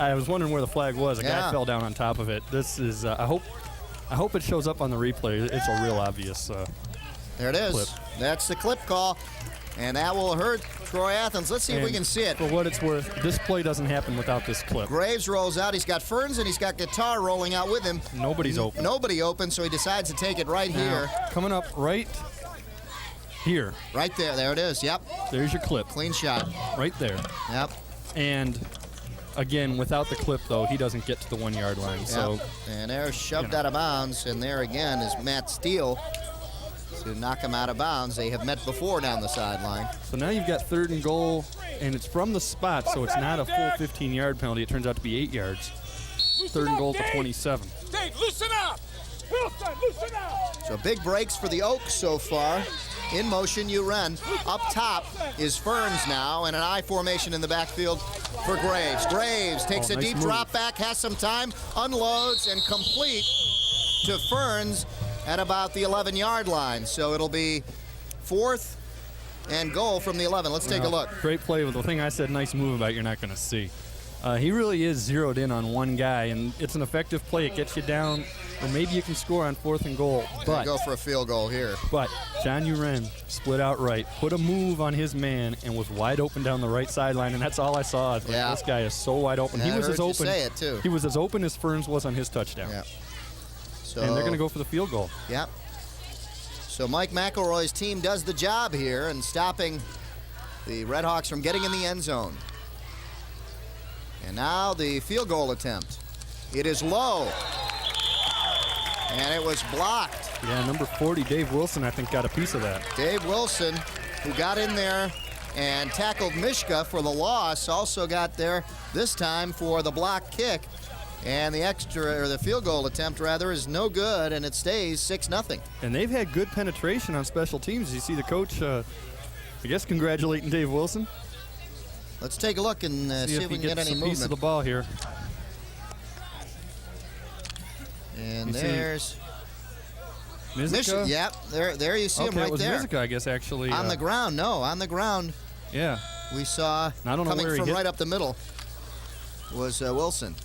I was wondering where the flag was. A guy fell down on top of it. This is, I hope it shows up on the replay. It's a real obvious there it is. Clip. That's the clip call, and that will hurt Troy Athens. Let's see if we can see it. For what it's worth, this play doesn't happen without this clip. Graves rolls out. He's got Ferns, and he's got Guitar rolling out with him. Nobody's open. Nobody open, so he decides to take it right here. Coming up right here. Right there. There it is. Yep. There's your clip. Clean shot. Right there. Yep. And again, without the clip, though, he doesn't get to the 1-yard line. Yep. So, and they're shoved out of bounds, and there again is Matt Steele to knock him out of bounds. They have met before down the sideline. So now you've got 3rd and goal, and it's from the spot, so it's not a full 15-yard penalty. It turns out to be 8 yards. 3rd and goal to 27. Dave, loosen up! Wilson, loosen up! So big breaks for the Oaks so far. In motion, Uren. Up top is Ferns now, and an I formation in the backfield for Graves. Graves takes a nice deep move. drop back, has some time, unloads, and complete to Ferns at about the 11-yard line. So it'll be 4th and goal from the 11. Let's take a look. Great play. With the thing I said, nice move about, you're not going to see. He really is zeroed in on one guy, and it's an effective play. It gets you down, or maybe you can score on 4th and goal. But Go for a field goal here. But John Uren split out right, put a move on his man, and was wide open down the right sideline, and that's all I saw. Like, Yeah. This guy is so wide open. Yeah, He was I as heard you open. say it, too. He was as open as Ferns was on his touchdown. Yeah. So, And they're going to go for the field goal. Yep. So Mike McElroy's team does the job here and stopping the Red Hawks from getting in the end zone. And now the field goal attempt. It is low. And it was blocked. Yeah, number 40, Dave Wilson, I think, got a piece of that. Dave Wilson, who got in there and tackled Mishka for the loss, also got there this time for the block kick. And the field goal attempt, rather, is no good, and it stays 6-0. And they've had good penetration on special teams. You see the coach, I guess, congratulating Dave Wilson. Let's take a look and see if we can get any a piece of movement. the ball here. And You see there's Mizica? Yep, there you see him right it was there. Mizica, I guess, actually. On the ground, on the ground. Yeah. We saw I don't know coming where he from hit. right up the middle was Wilson.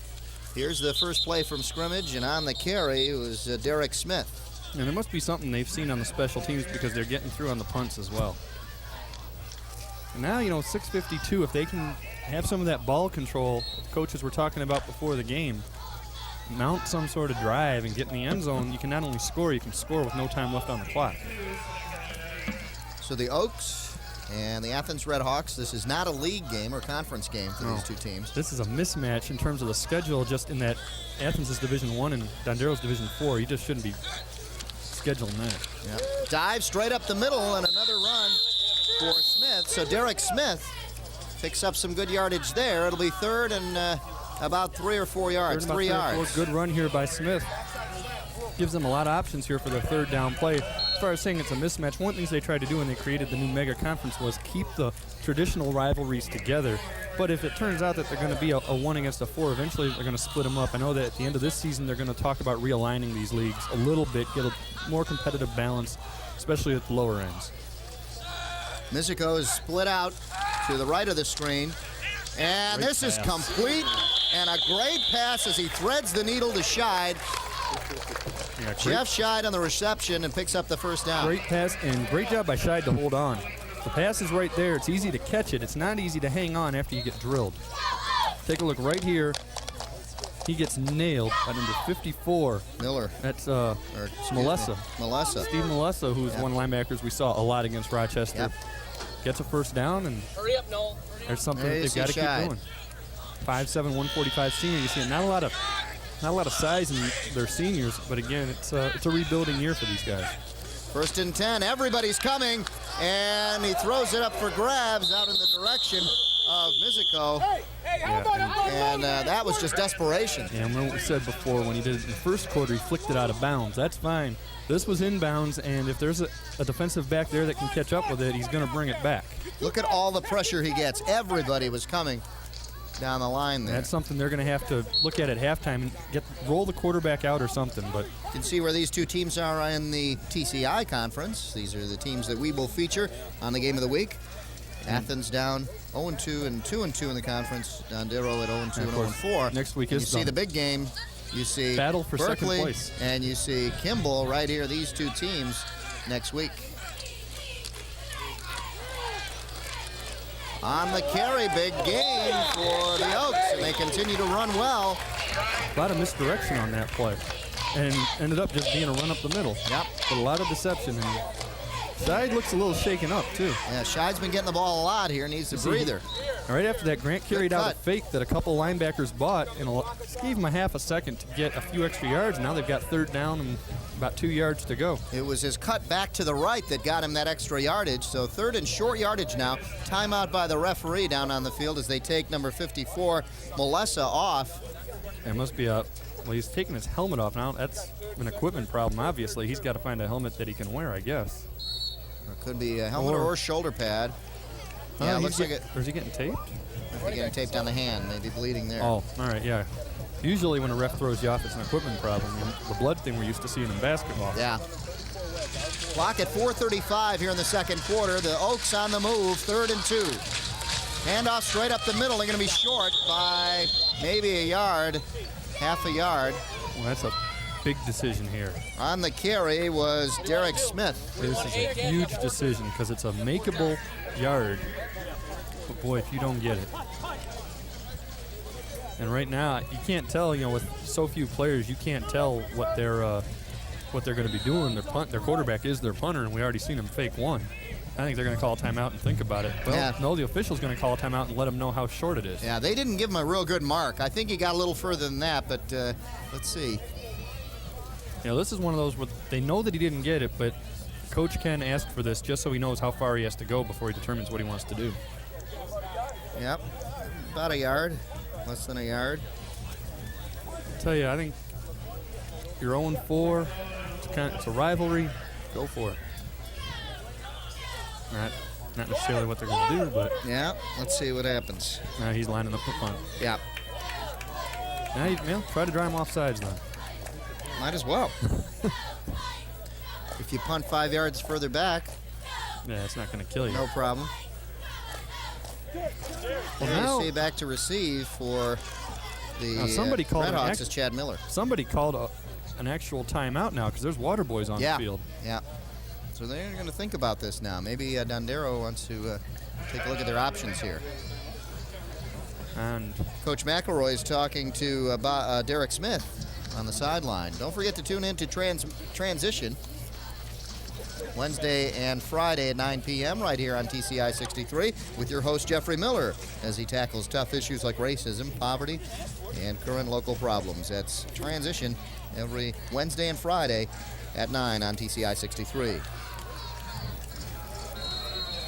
Here's the first play from scrimmage, and on the carry was Derek Smith. And there must be something they've seen on the special teams because they're getting through on the punts as well. And now, 6:52, if they can have some of that ball control coaches were talking about before the game, mount some sort of drive and get in the end zone, you can not only score, you can score with no time left on the clock. So the Oaks and the Athens Red Hawks, this is not a league game or conference game for these two teams. This is a mismatch in terms of the schedule, just in that Athens is Division I and Dondero's Division IV. You just shouldn't be scheduling that. Yep. Dive straight up the middle and another run for Smith. So Derek Smith picks up some good yardage there. It'll be 3rd and about 3 or 4 yards. 3 yards. Good run here by Smith. Gives them a lot of options here for their 3rd down play. as far as saying it's a mismatch, one of the things they tried to do when they created the new mega conference was keep the traditional rivalries together. But if it turns out that they're going to be a 1 against a 4, eventually they're going to split them up. I know that at the end of this season they're going to talk about realigning these leagues a little bit, get a more competitive balance, especially at the lower ends. Mizuko is split out to the right of the screen. And Great this is pass. complete, and a great pass as he threads the needle to Scheid. Yeah, Jeff Scheid on the reception and picks up the first down. great pass, and great job by Scheid to hold on. The pass is right there. It's easy to catch it. It's not easy to hang on after you get drilled. Take a look right here. He gets nailed by number 54. Miller. That's Or, excuse me, Melessa. Melessa. Steve Melessa, who's one of the linebackers we saw a lot against Rochester. Yep. Gets a first down, and Hurry up, Noel. there's something There that you they've see got to keep Scheid. doing. 5'7", 145 senior. You see not a lot of size in their seniors, but again, it's a rebuilding year for these guys. 1st and 10, everybody's coming, and he throws it up for grabs out in the direction of Mizuko, Hey, how about and that was just desperation. And what we said before, when he did it in the first quarter, he flicked it out of bounds. That's fine. This was inbounds, and if there's a defensive back there that can catch up with it, he's going to bring it back. Look at all the pressure he gets. Everybody was coming down the line there. That's something they're going to have to look at halftime and roll the quarterback out or something. But You can see where these two teams are in the TCI conference. These are the teams that we will feature on the game of the week. Athens down 0-2 and 2-2 in the conference. Dondero at 0-2 and of course, 0-4. next week You is see done. the big game. You see Battle for second Berkeley, place. and you see Kimball right here. These two teams next week. On the carry, big game for the Oaks, and they continue to run well. a lot of misdirection on that play. And ended up just being a run up the middle. Yep. But a lot of deception. And Scheid looks a little shaken up, too. Yeah, Scheid's been getting the ball a lot here. Needs a breather. Right after that, Grant carried out a cut. fake that a couple linebackers bought, and just gave him a half a second to get a few extra yards. Now they've got 3rd down and about 2 yards to go. It was his cut back to the right that got him that extra yardage. So 3rd and short yardage now. Timeout by the referee down on the field as they take number 54, Melessa, off. It must be well, he's taking his helmet off now. That's an equipment problem, obviously. He's got to find a helmet that he can wear, I guess. It could be a helmet or shoulder pad. Yeah, it he's looks like it. Or is he getting taped? He's getting taped on the hand, maybe bleeding there. Oh, all right, yeah. Usually when a ref throws you off, it's an equipment problem. The blood thing we're used to seeing in basketball. Yeah. Clock at 4:35 here in the second quarter. The Oaks on the move, 3rd and 2. Handoff straight up the middle. They're going to be short by maybe a yard, half a yard. Well, that's a big decision here. On the carry was Derek Smith. This is a huge decision because it's a makeable yard. But boy, if you don't get it. And right now, you can't tell. With so few players, you can't tell what they're going to be doing. Their quarterback is their punter, and we already seen him fake one. I think they're going to call a timeout and think about it. Well, Yeah. no, the official's going to call a timeout and let him know how short it is. Yeah, they didn't give him a real good mark. I think he got a little further than that, but let's see. This is one of those where they know that he didn't get it, but Coach Ken asked for this just so he knows how far he has to go before he determines what he wants to do. Yep, about a yard, less than a yard. I tell you, I think you're 0-4. It's a rivalry. Go for it. Not necessarily what they're going to do, but Yeah, let's see what happens. now he's lining up the punt. Yeah, Now you try to drive him off sides then. might as well. If you punt 5 yards further back, Yeah, it's not going to kill you. no problem. Well, And now you see back to receive for the Now, somebody called Red an Hawks ex- is Chad Miller. somebody called an actual timeout now because there's water boys on the field. Yeah. So they're going to think about this now. Maybe Dondero wants to take a look at their options here. And Coach McElroy is talking to Derek Smith on the sideline. Don't forget to tune in to Transition Wednesday and Friday at 9 p.m. right here on TCI 63 with your host Jeffrey Miller as he tackles tough issues like racism, poverty, and current local problems. That's Transition every Wednesday and Friday at 9 on TCI 63.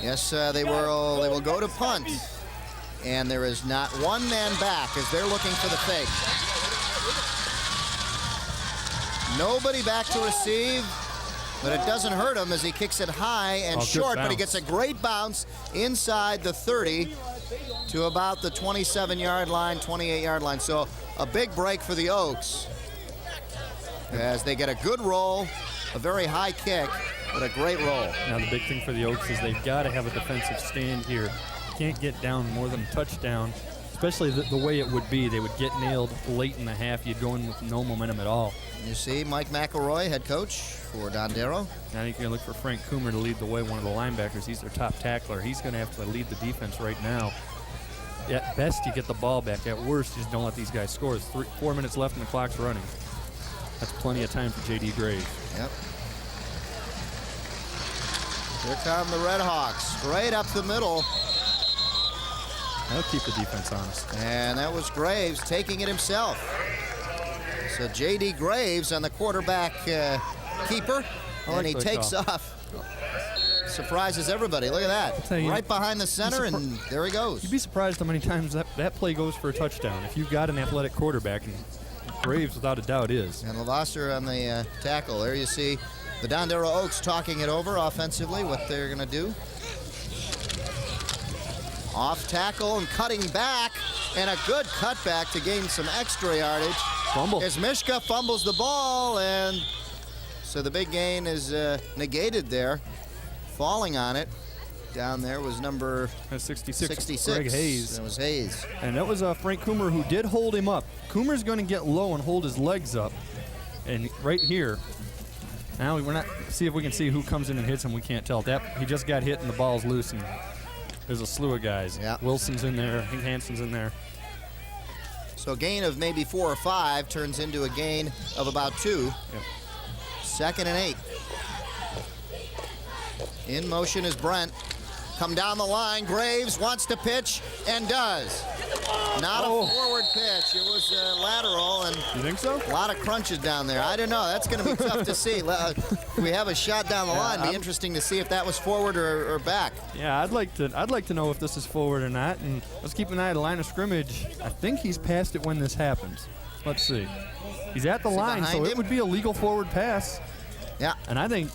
Yes, they will go to punt, and there is not one man back as they're looking for the fake. Nobody back to receive, But it doesn't hurt him as he kicks it high and short, but he gets a great bounce inside the 30 to about the 27-yard line, 28-yard line. So a big break for the Oaks as they get a good roll, a very high kick, but a great roll. Now the big thing for the Oaks is they've got to have a defensive stand here. You can't get down more than a touchdown, especially the way it would be. They would get nailed late in the half. You'd go in with no momentum at all. You see Mike McElroy, head coach for Dondero. I think you're going to look for Frank Coomer to lead the way, one of the linebackers. He's their top tackler. He's going to have to lead the defense right now. At best, you get the ball back. At worst, you just don't let these guys score. There's 4 minutes left and the clock's running. That's plenty of time for J.D. Graves. Yep. Here come the Red Hawks, straight up the middle. That'll keep the defense honest. And that was Graves taking it himself. So J.D. Graves on the quarterback keeper, and he takes off. Surprises everybody. Look at that. Right behind the center, and there he goes. You'd be surprised how many times that play goes for a touchdown if you've got an athletic quarterback, and Graves, without a doubt, is. And Lavasser on the tackle. There you see the Dondero Oaks talking it over offensively, what they're going to do. Off tackle and cutting back, and a good cutback to gain some extra yardage. Fumble. As Mishka fumbles the ball, and so the big gain is negated there. Falling on it down there was number 66. Greg Hayes. That was Hayes. And that was Frank Coomer who did hold him up. Coomer's going to get low and hold his legs up. And right here, now we're not, see if we can see who comes in and hits him. We can't tell. He just got hit and the ball's loose, and there's a slew of guys. Yeah. Wilson's in there. I think Hanson's in there. So a gain of maybe 4 or 5 turns into a gain of about 2. Yep. 2nd and 8. In motion is Brent. Come down the line. Graves wants to pitch and does. Not a forward pitch. It was lateral. And you think so? A lot of crunches down there. I don't know. That's going to be tough to see. We have a shot down the line. It'd be interesting to see if that was forward or back. Yeah, I'd like to know if this is forward or not. And let's keep an eye on the line of scrimmage. I think he's past it when this happens. Let's see. He's at the line, so it would be a legal forward pass. Yeah. And I don't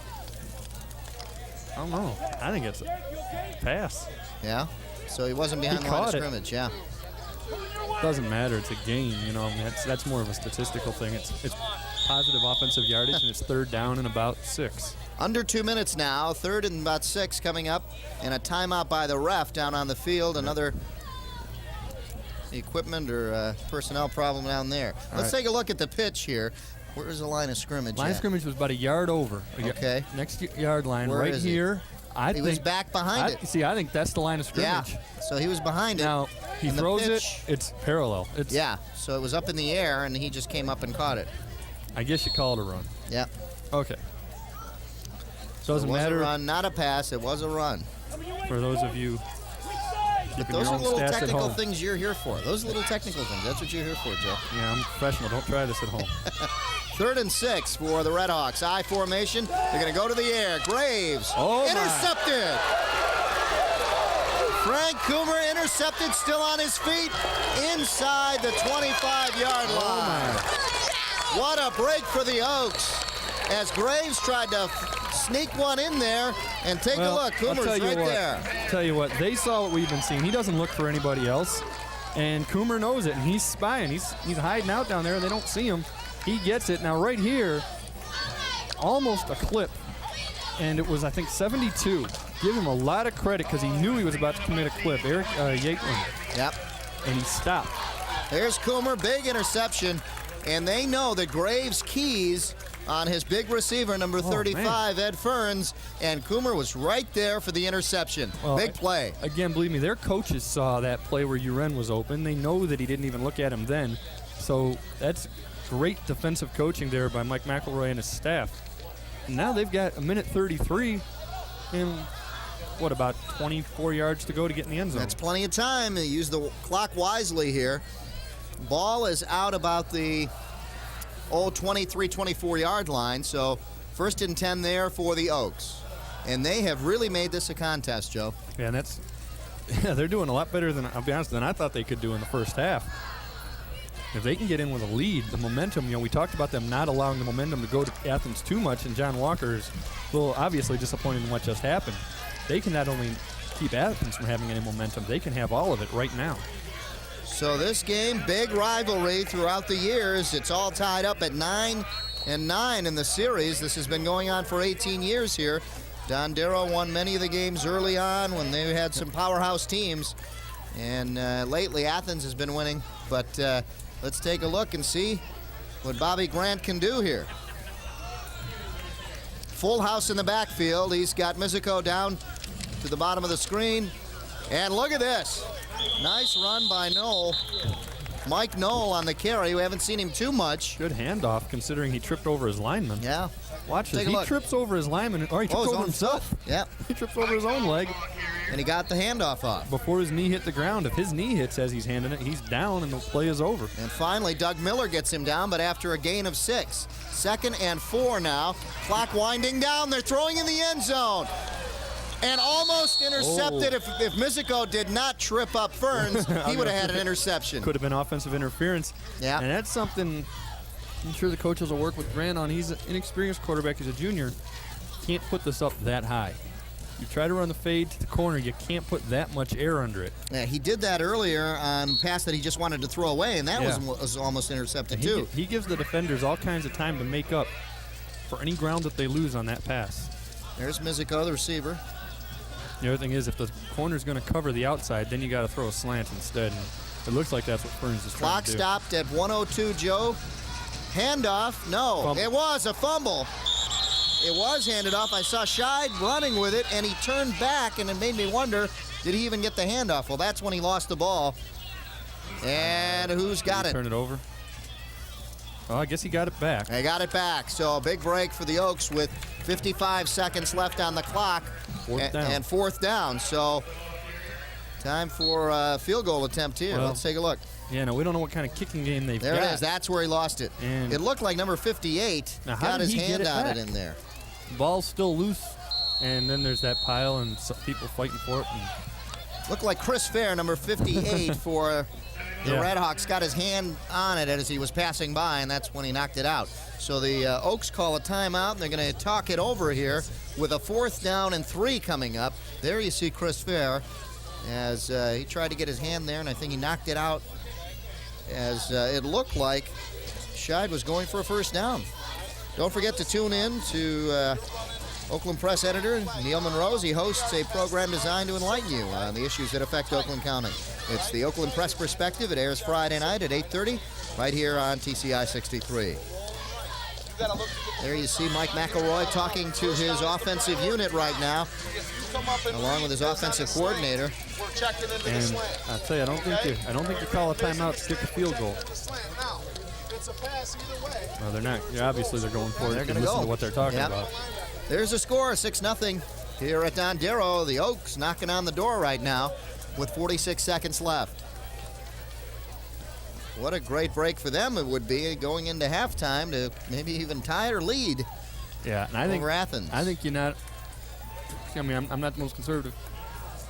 know. I think it's a pass. Yeah. So he wasn't behind the line of scrimmage. Yeah. Doesn't matter. It's a gain. You know, that's more of a statistical thing. It's positive offensive yardage, and it's 3rd down and about 6. Under 2 minutes now. 3rd and about 6 coming up, and a timeout by the ref down on the field. Another equipment or personnel problem down there. Let's take a look at the pitch here. Where is the line of scrimmage? Line of scrimmage was about a yard over. Okay. Next yard line, Where right is here. He was back behind it. See, I think that's the line of scrimmage. Yeah. So he was behind it. Now he throws it. It's parallel. Yeah. So it was up in the air, and he just came up and caught it. I guess you call it a run. Yeah. Okay. Doesn't matter. It was a run, not a pass. It was a run. For those of you. But those are little technical things you're here for. Those are little technical things. That's what you're here for, Joe. Yeah, I'm a professional. Don't try this at home. 3rd and 6 for the Red Hawks. I formation. They're going to go to the air. Graves intercepted. Frank Coomer intercepted, still on his feet, inside the 25-yard line. What a break for the Oaks as Graves tried to sneak one in there, and take a look. Coomer's right there. Tell you what, they saw what we've been seeing. He doesn't look for anybody else, and Coomer knows it, and he's spying. He's hiding out down there. They don't see him. He gets it. Now right here, almost a clip, and it was, I think, 72. Give him a lot of credit because he knew he was about to commit a clip. Eric Yateland. Yep. And he stopped. There's Coomer, big interception, and they know that Graves keys on his big receiver, number 35, Ed Ferns, and Coomer was right there for the interception. Well, big play. Again, believe me, their coaches saw that play where Uren was open. They know that he didn't even look at him then. So that's great defensive coaching there by Mike McElroy and his staff. And now they've got 1:33 and, what, about 24 yards to go to get in the end zone. That's plenty of time. They use the clock wisely here. Ball is out about the 23, 24-yard line. So 1st and 10 there for the Oaks. And they have really made this a contest, Joe. Yeah, and they're doing a lot better than, I'll be honest, than I thought they could do in the first half. If they can get in with a lead, the momentum, we talked about them not allowing the momentum to go to Athens too much, and John Walker is obviously disappointed in what just happened. They can not only keep Athens from having any momentum, they can have all of it right now. So this game, big rivalry throughout the years. It's all tied up at 9-9 in the series. This has been going on for 18 years here. Dondero won many of the games early on when they had some powerhouse teams. And lately, Athens has been winning. But let's take a look and see what Bobby Grant can do here. Full house in the backfield. He's got Mizico down to the bottom of the screen. And look at this. Nice run by Knoll. Mike Knoll on the carry. We haven't seen him too much. Good handoff considering he tripped over his lineman. Yeah. Watch this. He trips over his lineman. He trips over himself. Yeah. He trips over his own leg. And he got the handoff off. Before his knee hit the ground. If his knee hits as he's handing it, he's down and the play is over. And finally, Doug Miller gets him down, but after a gain of 6. 2nd and 4 now. Clock winding down. They're throwing in the end zone. And almost intercepted. If Mizico did not trip up Ferns, he would have had an interception. Could have been offensive interference. Yeah. And that's something I'm sure the coaches will work with Grant on. He's an inexperienced quarterback. He's a junior. Can't put this up that high. You try to run the fade to the corner, you can't put that much air under it. Yeah, he did that earlier on a pass that he just wanted to throw away, and that was almost intercepted too. He gives the defenders all kinds of time to make up for any ground that they lose on that pass. There's Mizico, the receiver. The other thing is, if the corner's going to cover the outside, then you got to throw a slant instead. And it looks like that's what Ferns is trying to do. Clock stopped at 1:02, Joe. Handoff, no. Fumble. It was a fumble. It was handed off. I saw Scheid running with it, and he turned back, and it made me wonder, did he even get the handoff? Well, that's when he lost the ball. And who's got it? Turn it over. Oh, I guess he got it back. They got it back. So a big break for the Oaks with 55 seconds left on the clock. Fourth down. And 4th down. So time for a field goal attempt here. Well, let's take a look. Yeah, no, we don't know what kind of kicking game they've got. There it is. That's where he lost it. And it looked like number 58 now how got did his he get hand it on back? it in there. Ball's still loose, and then there's that pile and people fighting for it. Looked like Chris Fair, number 58 for the Redhawks, got his hand on it as he was passing by, and that's when he knocked it out. So the Oaks call a timeout, and they're going to talk it over here with a 4th down and 3 coming up. There you see Chris Fair as he tried to get his hand there, and I think he knocked it out as it looked like Scheid was going for a 1st down. Don't forget to tune in to Oakland Press editor Neil Monroe. He hosts a program designed to enlighten you on the issues that affect Oakland County. It's the Oakland Press Perspective. It airs Friday night at 8:30 right here on TCI 63. There you see Mike McElroy talking to his offensive unit right now, along with his offensive coordinator. And I'll tell you, I don't think you call a timeout to kick a field goal. It's a pass either way. No, they're not. Yeah, obviously they're going for it. They're You going can to listen go. to what they're talking about. There's a score, 6-0 here at Dondero. The Oaks knocking on the door right now with 46 seconds left. What a great break for them it would be going into halftime to maybe even tie or lead. Yeah, and I think over Athens. I think you're not. I mean, I'm not the most conservative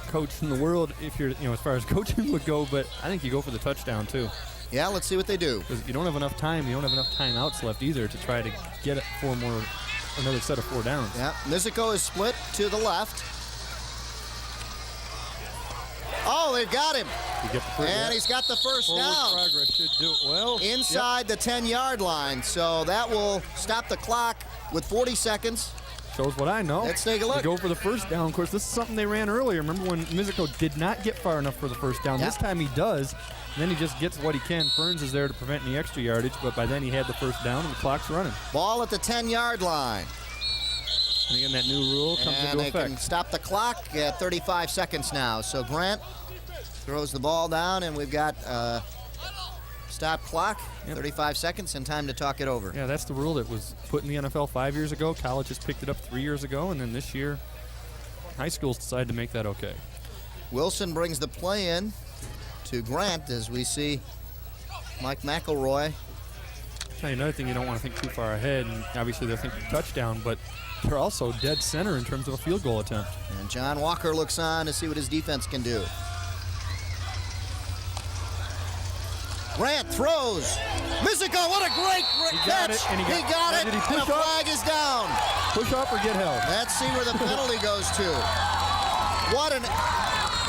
coach in the world if you're, as far as coaching would go, but I think you go for the touchdown too. Yeah, let's see what they do. Because you don't have enough time. You don't have enough timeouts left either to try to get it another set of 4 downs. Yeah, Mizico is split to the left. Oh, they've got him. And he's got the 1st down. Progress should do it well. Inside the 10-yard line. So that will stop the clock with 40 seconds. Shows what I know. Let's take a look. They go for the 1st down. Of course, this is something they ran earlier. Remember when Mizico did not get far enough for the 1st down? Yep. This time he does. And then he just gets what he can. Ferns is there to prevent any extra yardage, but by then he had the 1st down and the clock's running. Ball at the 10-yard line. And again, that new rule comes And into they effect. can stop the clock at 35 seconds now. So Grant throws the ball down, and we've got stop clock, 35 seconds, and time to talk it over. Yeah, that's the rule that was put in the NFL 5 years ago. College just picked it up 3 years ago, and then this year, high schools decided to make that okay. Wilson brings the play in to Grant as we see Mike McElroy. Now, another thing, you don't want to think too far ahead, and obviously they're thinking touchdown, but they're also dead center in terms of a field goal attempt. And John Walker looks on to see what his defense can do. Grant throws. Mizuko, what a great catch. He got it, Did he and push a off? flag is down. Push off or get held? Let's see where the penalty goes to. What an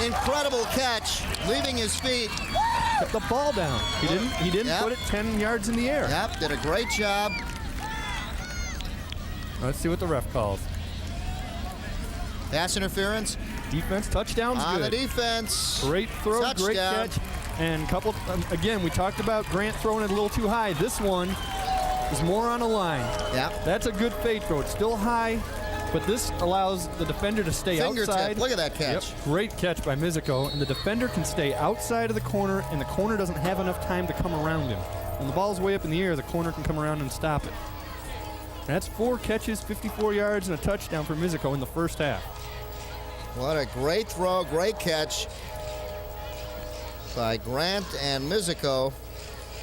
incredible catch, leaving his feet. Kept the ball down. He didn't Yep. put it 10 yards in the air. Yep, did a great job. Let's see what the ref calls. Pass interference Defense touchdown's on good. the defense. Great throw, great Touchdown. catch. And again, we talked about Grant throwing it a little too high. This one is more on a line. Yep. That's a good fade throw. It's still high, but this allows the defender to stay Fingertip. outside. Look at that catch. Yep. Great catch by Mizuko. And the defender can stay outside of the corner, and the corner doesn't have enough time to come around him. When the ball's way up in the air, the corner can come around and stop it. That's 4 catches, 54 yards, and a touchdown for Mizuko in the first half. What a great throw, great catch by Grant and Mizuko.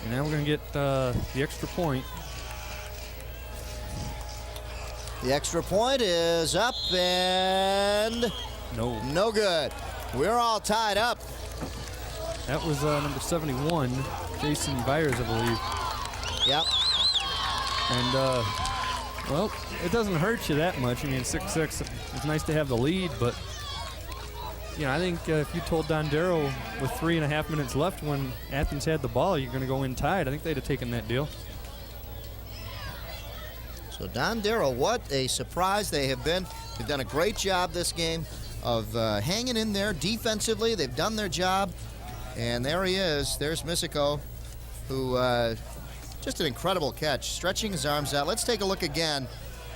And now we're going to get the extra point. The extra point is up and no good. We're all tied up. That was number 71, Jason Byers, I believe. Yep. And, well, it doesn't hurt you that much. I mean, 6-6, it's nice to have the lead, but, you know, I think if you told Dondero with 3.5 minutes left when Athens had the ball, you're going to go in tied, I think they'd have taken that deal. So Dondero, what a surprise they have been. They've done a great job this game of hanging in there defensively. They've done their job. And there he is. There's Mizuko, who just an incredible catch, stretching his arms out. Let's take a look again.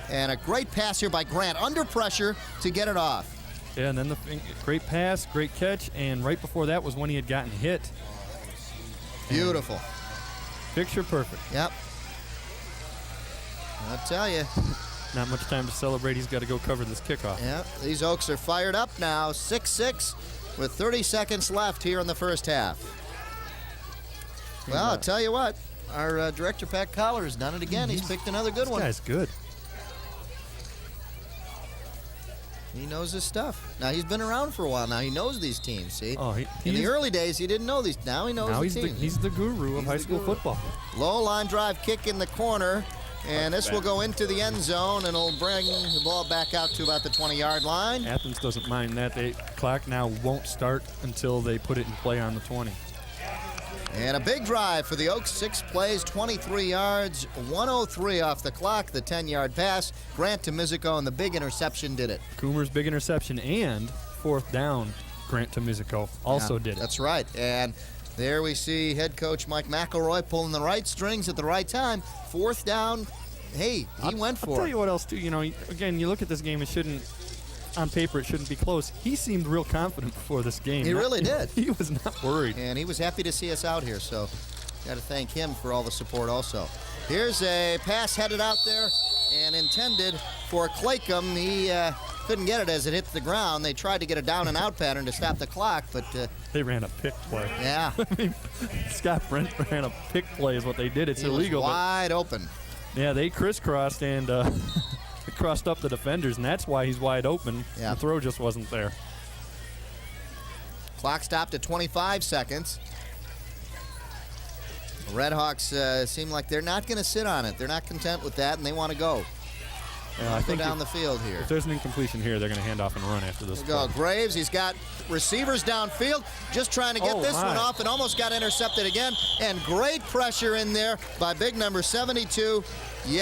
And a great pass here by Grant, under pressure to get it off. Yeah, and then the great pass, great catch, and right before that was when he had gotten hit. Beautiful. And picture perfect. Yep. I'll tell you. Not much time to celebrate. He's got to go cover this kickoff. Yeah, these Oaks are fired up now, 6-6 with 30 seconds left here in the first half. Well, I'll tell you what, our director, Pat Collar, has done it again. He's picked another good one. This guy's good. He knows his stuff. Now, he's been around for a while now. He knows these teams, see? Oh, in the early days, he didn't know these. Now he knows now the teams. he's the guru of high school football. Low line drive kick in the corner. And this will go into the end zone, and it'll bring the ball back out to about the 20-yard line. Athens doesn't mind that. The clock now won't start until they put it in play on the 20. And a big drive for the Oaks. 6 plays, 23 yards, 103 off the clock. The 10-yard pass. Grant to Mizuko, and the big interception did it. Coomer's big interception and 4th down, Grant to Mizuko also did it. That's right. And there we see head coach Mike McElroy pulling the right strings at the right time. 4th down. Hey, he went for it. I'll tell you what else, too. You know, again, you look at this game, it shouldn't, on paper, it shouldn't be close. He seemed real confident before this game. He really did. He was not worried. And he was happy to see us out here, so got to thank him for all the support also. Here's a pass headed out there and intended for Claycomb. He couldn't get it as it hit the ground. They tried to get a down and out pattern to stop the clock, but they ran a pick play. Yeah. I mean, Scott Brent ran a pick play is what they did. It's illegal. Was wide open. Yeah, they crisscrossed and crossed up the defenders, and that's why he's wide open. Yeah. The throw just wasn't there. Clock stopped at 25 seconds. The Redhawks seem like they're not going to sit on it. They're not content with that, and they want to go. I think down the field here. If there's an incompletion here, they're going to hand off and run after this. Go Graves. He's got receivers downfield, just trying to get this one off, and almost got intercepted again. And great pressure in there by big number 72,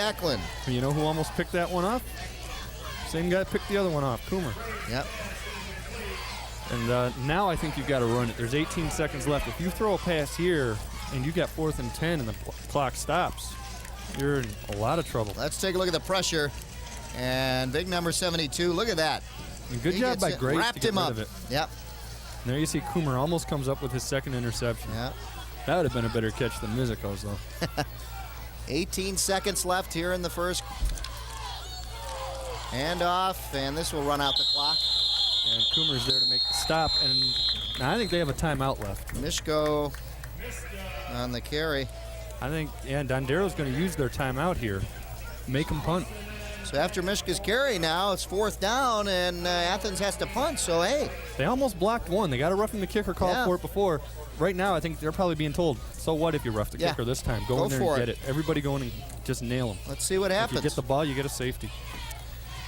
Oakland. You know who almost picked that one off? Same guy picked the other one off, Coomer. Yep. And now I think you've got to run it. There's 18 seconds left. If you throw a pass here and you got 4th and 10 and the clock stops, you're in a lot of trouble. Let's take a look at the pressure. And big number 72, look at that. And good job by Graves wrapped to get him rid up. of it. Yep. And there you see Coomer almost comes up with his 2nd interception. Yep. That would have been a better catch than Mizuko's, though. 18 seconds left here in the first. Hand off, and this will run out the clock. And Coomer's there to make the stop, and now I think they have a timeout left. Mishko on the carry. I think, yeah, Dondero's going to use their timeout here. Make them punt. So after Mishka's carry now, it's 4th down, and Athens has to punt. So, hey. They almost blocked one. They got a roughing the kicker call for it before. Right now, I think they're probably being told, so what if you rough the kicker this time? Go in there and get it. Everybody go in and just nail them. Let's see what happens. If you get the ball, you get a safety.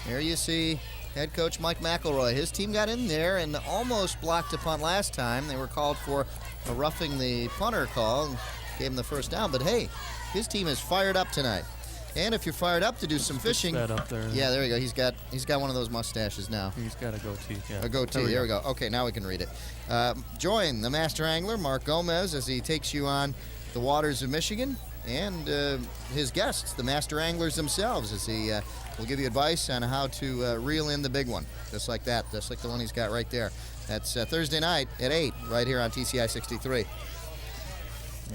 Here you see head coach Mike McElroy. His team got in there and almost blocked a punt last time. They were called for a roughing the punter call and gave him the 1st down. But, hey, his team is fired up tonight. And if you're fired up to do some fishing, that up there. Yeah, there you go. He's got one of those mustaches now. He's got a goatee. Yeah. A goatee. There we go. Okay, now we can read it. Join the master angler, Mark Gomez, as he takes you on the waters of Michigan, and his guests, the master anglers themselves, as he will give you advice on how to reel in the big one, just like that, just like the one he's got right there. That's Thursday night at 8, right here on TCI 63.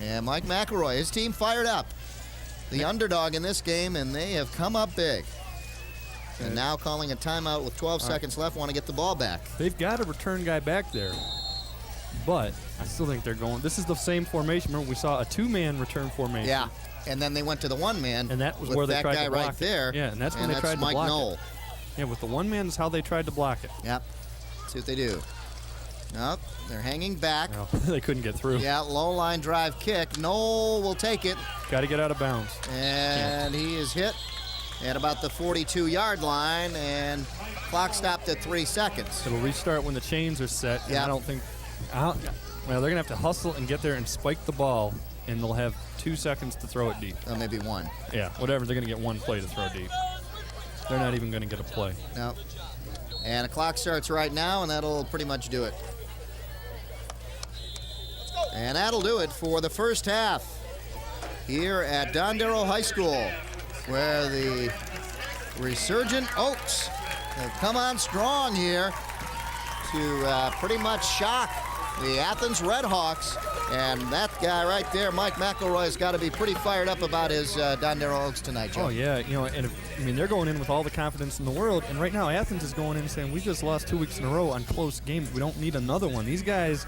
And Mike McElroy, his team fired up. The underdog in this game, and they have come up big. And now calling a timeout with 12 seconds left, want to get the ball back. They've got a return guy back there, but I still think they're going. This is the same formation. Remember, we saw a 2-man return formation. Yeah, and then they went to the 1-man. And that was with where they that tried guy to block right there. Yeah, and that's when they tried to Mike block Knoll. it. Yeah, with the 1-man is how they tried to block it. Yep. See what they do. Nope, they're hanging back. No, they couldn't get through. Yeah, low line drive kick. Knoll will take it. Got to get out of bounds. And he is hit at about the 42-yard line, and clock stopped at 3 seconds. It'll restart when the chains are set. Yeah. I don't think. Well, they're going to have to hustle and get there and spike the ball, and they'll have 2 seconds to throw it deep. Maybe 1. Yeah, whatever. They're going to get 1 play to throw deep. They're not even going to get a play. No. And the clock starts right now, and that'll pretty much do it. And that'll do it for the first half here at Dondero High School, where the resurgent Oaks have come on strong here to pretty much shock the Athens Redhawks. And that guy right there, Mike McElroy, has got to be pretty fired up about his Dondero Oaks tonight, Joe. Oh, yeah. And they're going in with all the confidence in the world. And right now, Athens is going in saying, we just lost 2 weeks in a row on close games. We don't need another one. These guys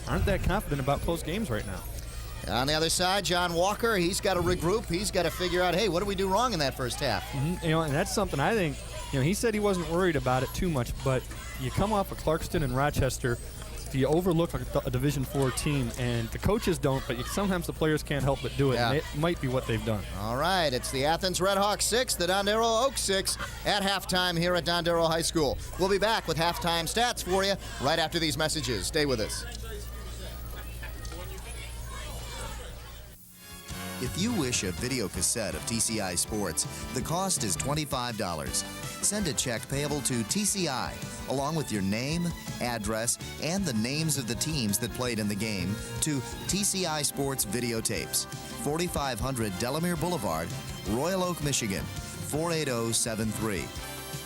aren't that confident about close games right now. On the other side, John Walker, he's got to regroup. He's got to figure out, hey, what did we do wrong in that first half? Mm-hmm. And that's something I think, he said he wasn't worried about it too much, but you come off of Clarkston and Rochester, you overlook a Division IV team, and the coaches don't, but sometimes the players can't help but do it, and it might be what they've done. All right, it's the Athens Redhawks 6, the Dondero Oaks 6 at halftime here at Dondero High School. We'll be back with halftime stats for you right after these messages. Stay with us. If you wish a video cassette of TCI Sports, the cost is $25. Send a check payable to TCI, along with your name, address, and the names of the teams that played in the game, to TCI Sports Videotapes, 4500 Delamere Boulevard, Royal Oak, Michigan, 48073.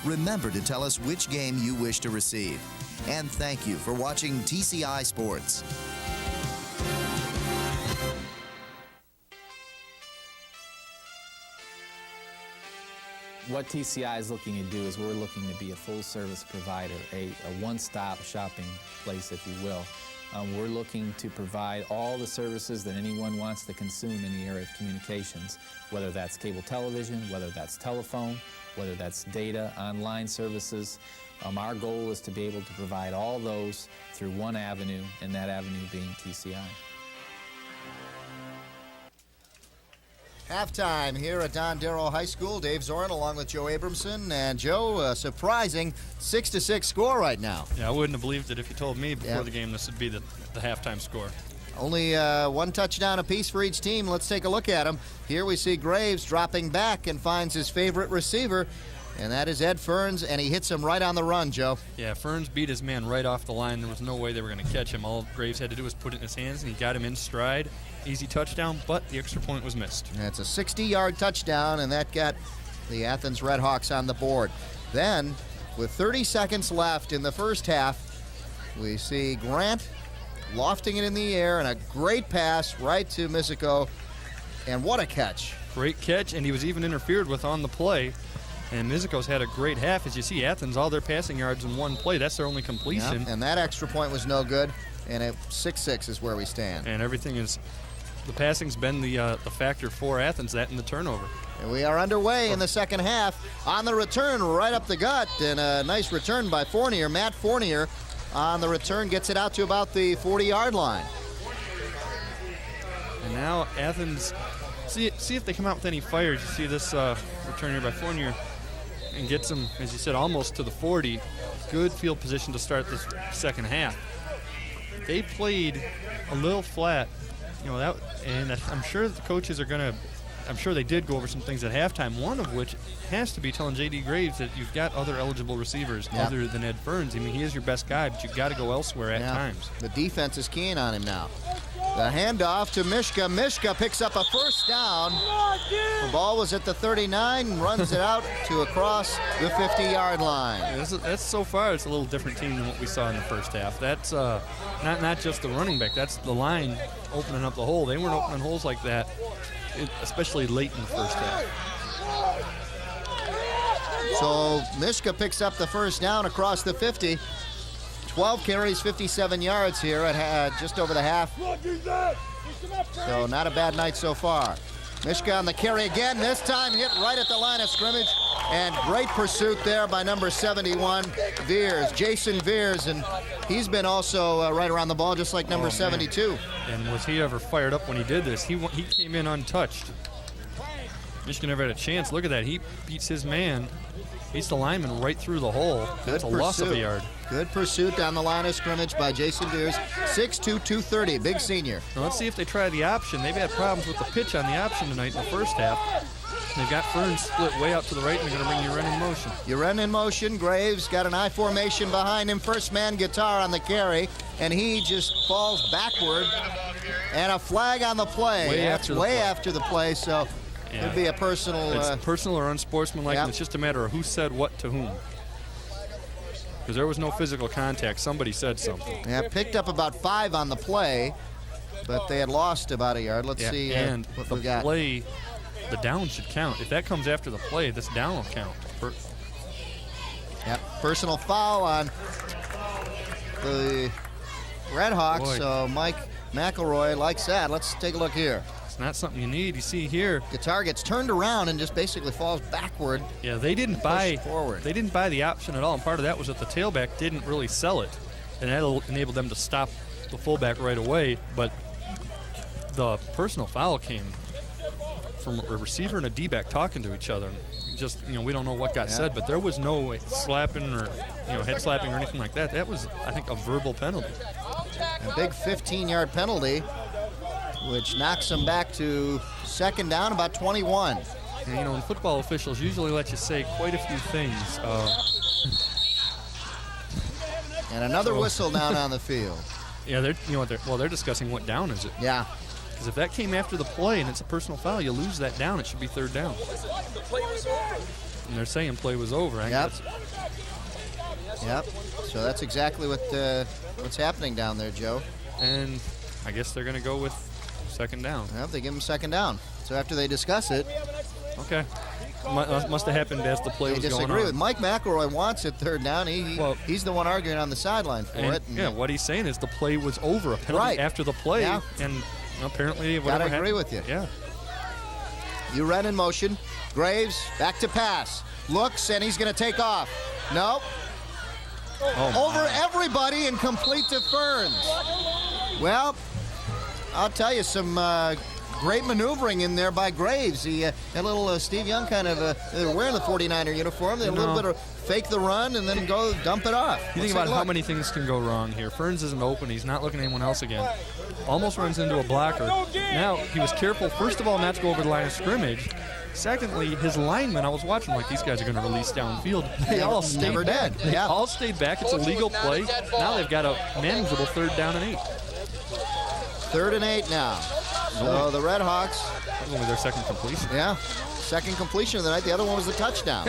Remember to tell us which game you wish to receive. And thank you for watching TCI Sports. What TCI is looking to do is we're looking to be a full-service provider, a one-stop shopping place, if you will. We're looking to provide all the services that anyone wants to consume in the area of communications, whether that's cable television, whether that's telephone, whether that's data, online services. Our goal is to be able to provide all those through one avenue, and that avenue being TCI. Halftime here at Dondero High School. Dave Zorin along with Joe Abramson. And Joe, a surprising 6-6 score right now. Yeah, I wouldn't have believed it if you told me before the game this would be the halftime score. Only one touchdown apiece for each team. Let's take a look at them. Here we see Graves dropping back and finds his favorite receiver, and that is Ed Ferns, and he hits him right on the run, Joe. Yeah, Ferns beat his man right off the line. There was no way they were going to catch him. All Graves had to do was put it in his hands, and he got him in stride. Easy touchdown, but the extra point was missed. That's a 60-yard touchdown, and that got the Athens Redhawks on the board. Then, with 30 seconds left in the first half, we see Grant lofting it in the air, and a great pass right to Mizico, and what a catch. Great catch, and he was even interfered with on the play. And Mizico's had a great half. As you see, Athens, all their passing yards in one play. That's their only completion. Yep, and that extra point was no good, and at 6-6 is where we stand. And everything is, the passing's been the factor for Athens, that and the turnover. And we are underway in the second half. On the return, right up the gut, and a nice return by Fournier. Matt Fournier on the return gets it out to about the 40-yard line. And now Athens, see if they come out with any fires. You see this return here by Fournier and gets them, as you said, almost to the 40. Good field position to start this second half. They played a little flat, and I'm sure the coaches are going to, I'm sure they did go over some things at halftime, one of which has to be telling J.D. Graves that you've got other eligible receivers other than Ed Ferns. I mean, he is your best guy, but you've got to go elsewhere at times. The defense is keen on him now. The handoff to Mishka. Mishka picks up a first down. The ball was at the 39, runs it out to across the 50-yard line. That's so far, it's a little different team than what we saw in the first half. That's not just the running back, that's the line opening up the hole. They weren't opening holes like that, especially late in the first half. So Mishka picks up the first down across the 50. 12 carries, 57 yards here at just over the half. So not a bad night so far. Mishka on the carry again, this time hit right at the line of scrimmage. And great pursuit there by number 71, Veers, Jason Veers. And he's been also right around the ball just like number 72. Man. And was he ever fired up when he did this? He came in untouched. Michigan never had a chance. Look at that. He beats his man. Beats the lineman right through the hole. That's a loss of a yard. Good pursuit down the line of scrimmage by Jason Veers. 6'2", 230, big senior. Now let's see if they try the option. They've had problems with the pitch on the option tonight in the first half. They've got Ferns split way out to the right, and they're going to bring Uren in motion. Uren in motion. Graves got an I formation behind him. First man guitar on the carry, and he just falls backward. And a flag on the play. Way after the play, so it would be a personal. It's personal or unsportsmanlike, and it's just a matter of who said what to whom. Because there was no physical contact. Somebody said something. Yeah, picked up about 5 on the play, but they had lost about a yard. Let's see and what the we got. Play, the down should count. If that comes after the play, this down will count. Personal foul on the Red Hawks. Boy. So Mike McElroy likes that. Let's take a look here. It's not something you need. You see here, Guitar gets turned around and just basically falls backward. yeah, they didn't buy forward. They didn't buy the option at all, and part of that was that the tailback didn't really sell it, and that enabled them to stop the fullback right away. But the personal foul came from a receiver and a D-back talking to each other. Just, we don't know what got said, but there was no slapping or head slapping or anything like that. That was, I think, a verbal penalty. A big 15-yard penalty, which knocks them back to second down, about 21. And, and football officials usually let you say quite a few things. And another whistle down on the field. Yeah, they're discussing what down is it. Yeah. Because if that came after the play and it's a personal foul, you lose that down. It should be third down. And they're saying play was over. Yep. So that's exactly what's happening down there, Joe. And I guess they're going to go with second down. Well, they give them second down. So after they discuss it, okay, must have happened as the play was going on. They disagree with Mike McElroy wants it third down. He's the one arguing on the sideline for it. Yeah, what he's saying is the play was over. A penalty after the play, and apparently whatever happened. Gotta agree with you. Yeah. Uren in motion. Graves back to pass. Looks, and he's going to take off. Nope. Over everybody and complete to Ferns. Well, I'll tell you, some great maneuvering in there by Graves. He had a little Steve Young kind of, they were wearing the 49er uniform. They had a little bit of fake the run and then go dump it off. You think about how many things can go wrong here. Ferns isn't open. He's not looking at anyone else again. Almost runs into a blocker. Now, he was careful, first of all, not to go over the line of scrimmage. Secondly, his linemen, I was watching like these guys are going to release downfield. They all stayed back. They all stayed back. It's a legal play. Now they've got a manageable 3rd down and 8. 3rd and 8 now. So the Red Hawks. That was only their second completion. Yeah, second completion of the night. The other one was the touchdown.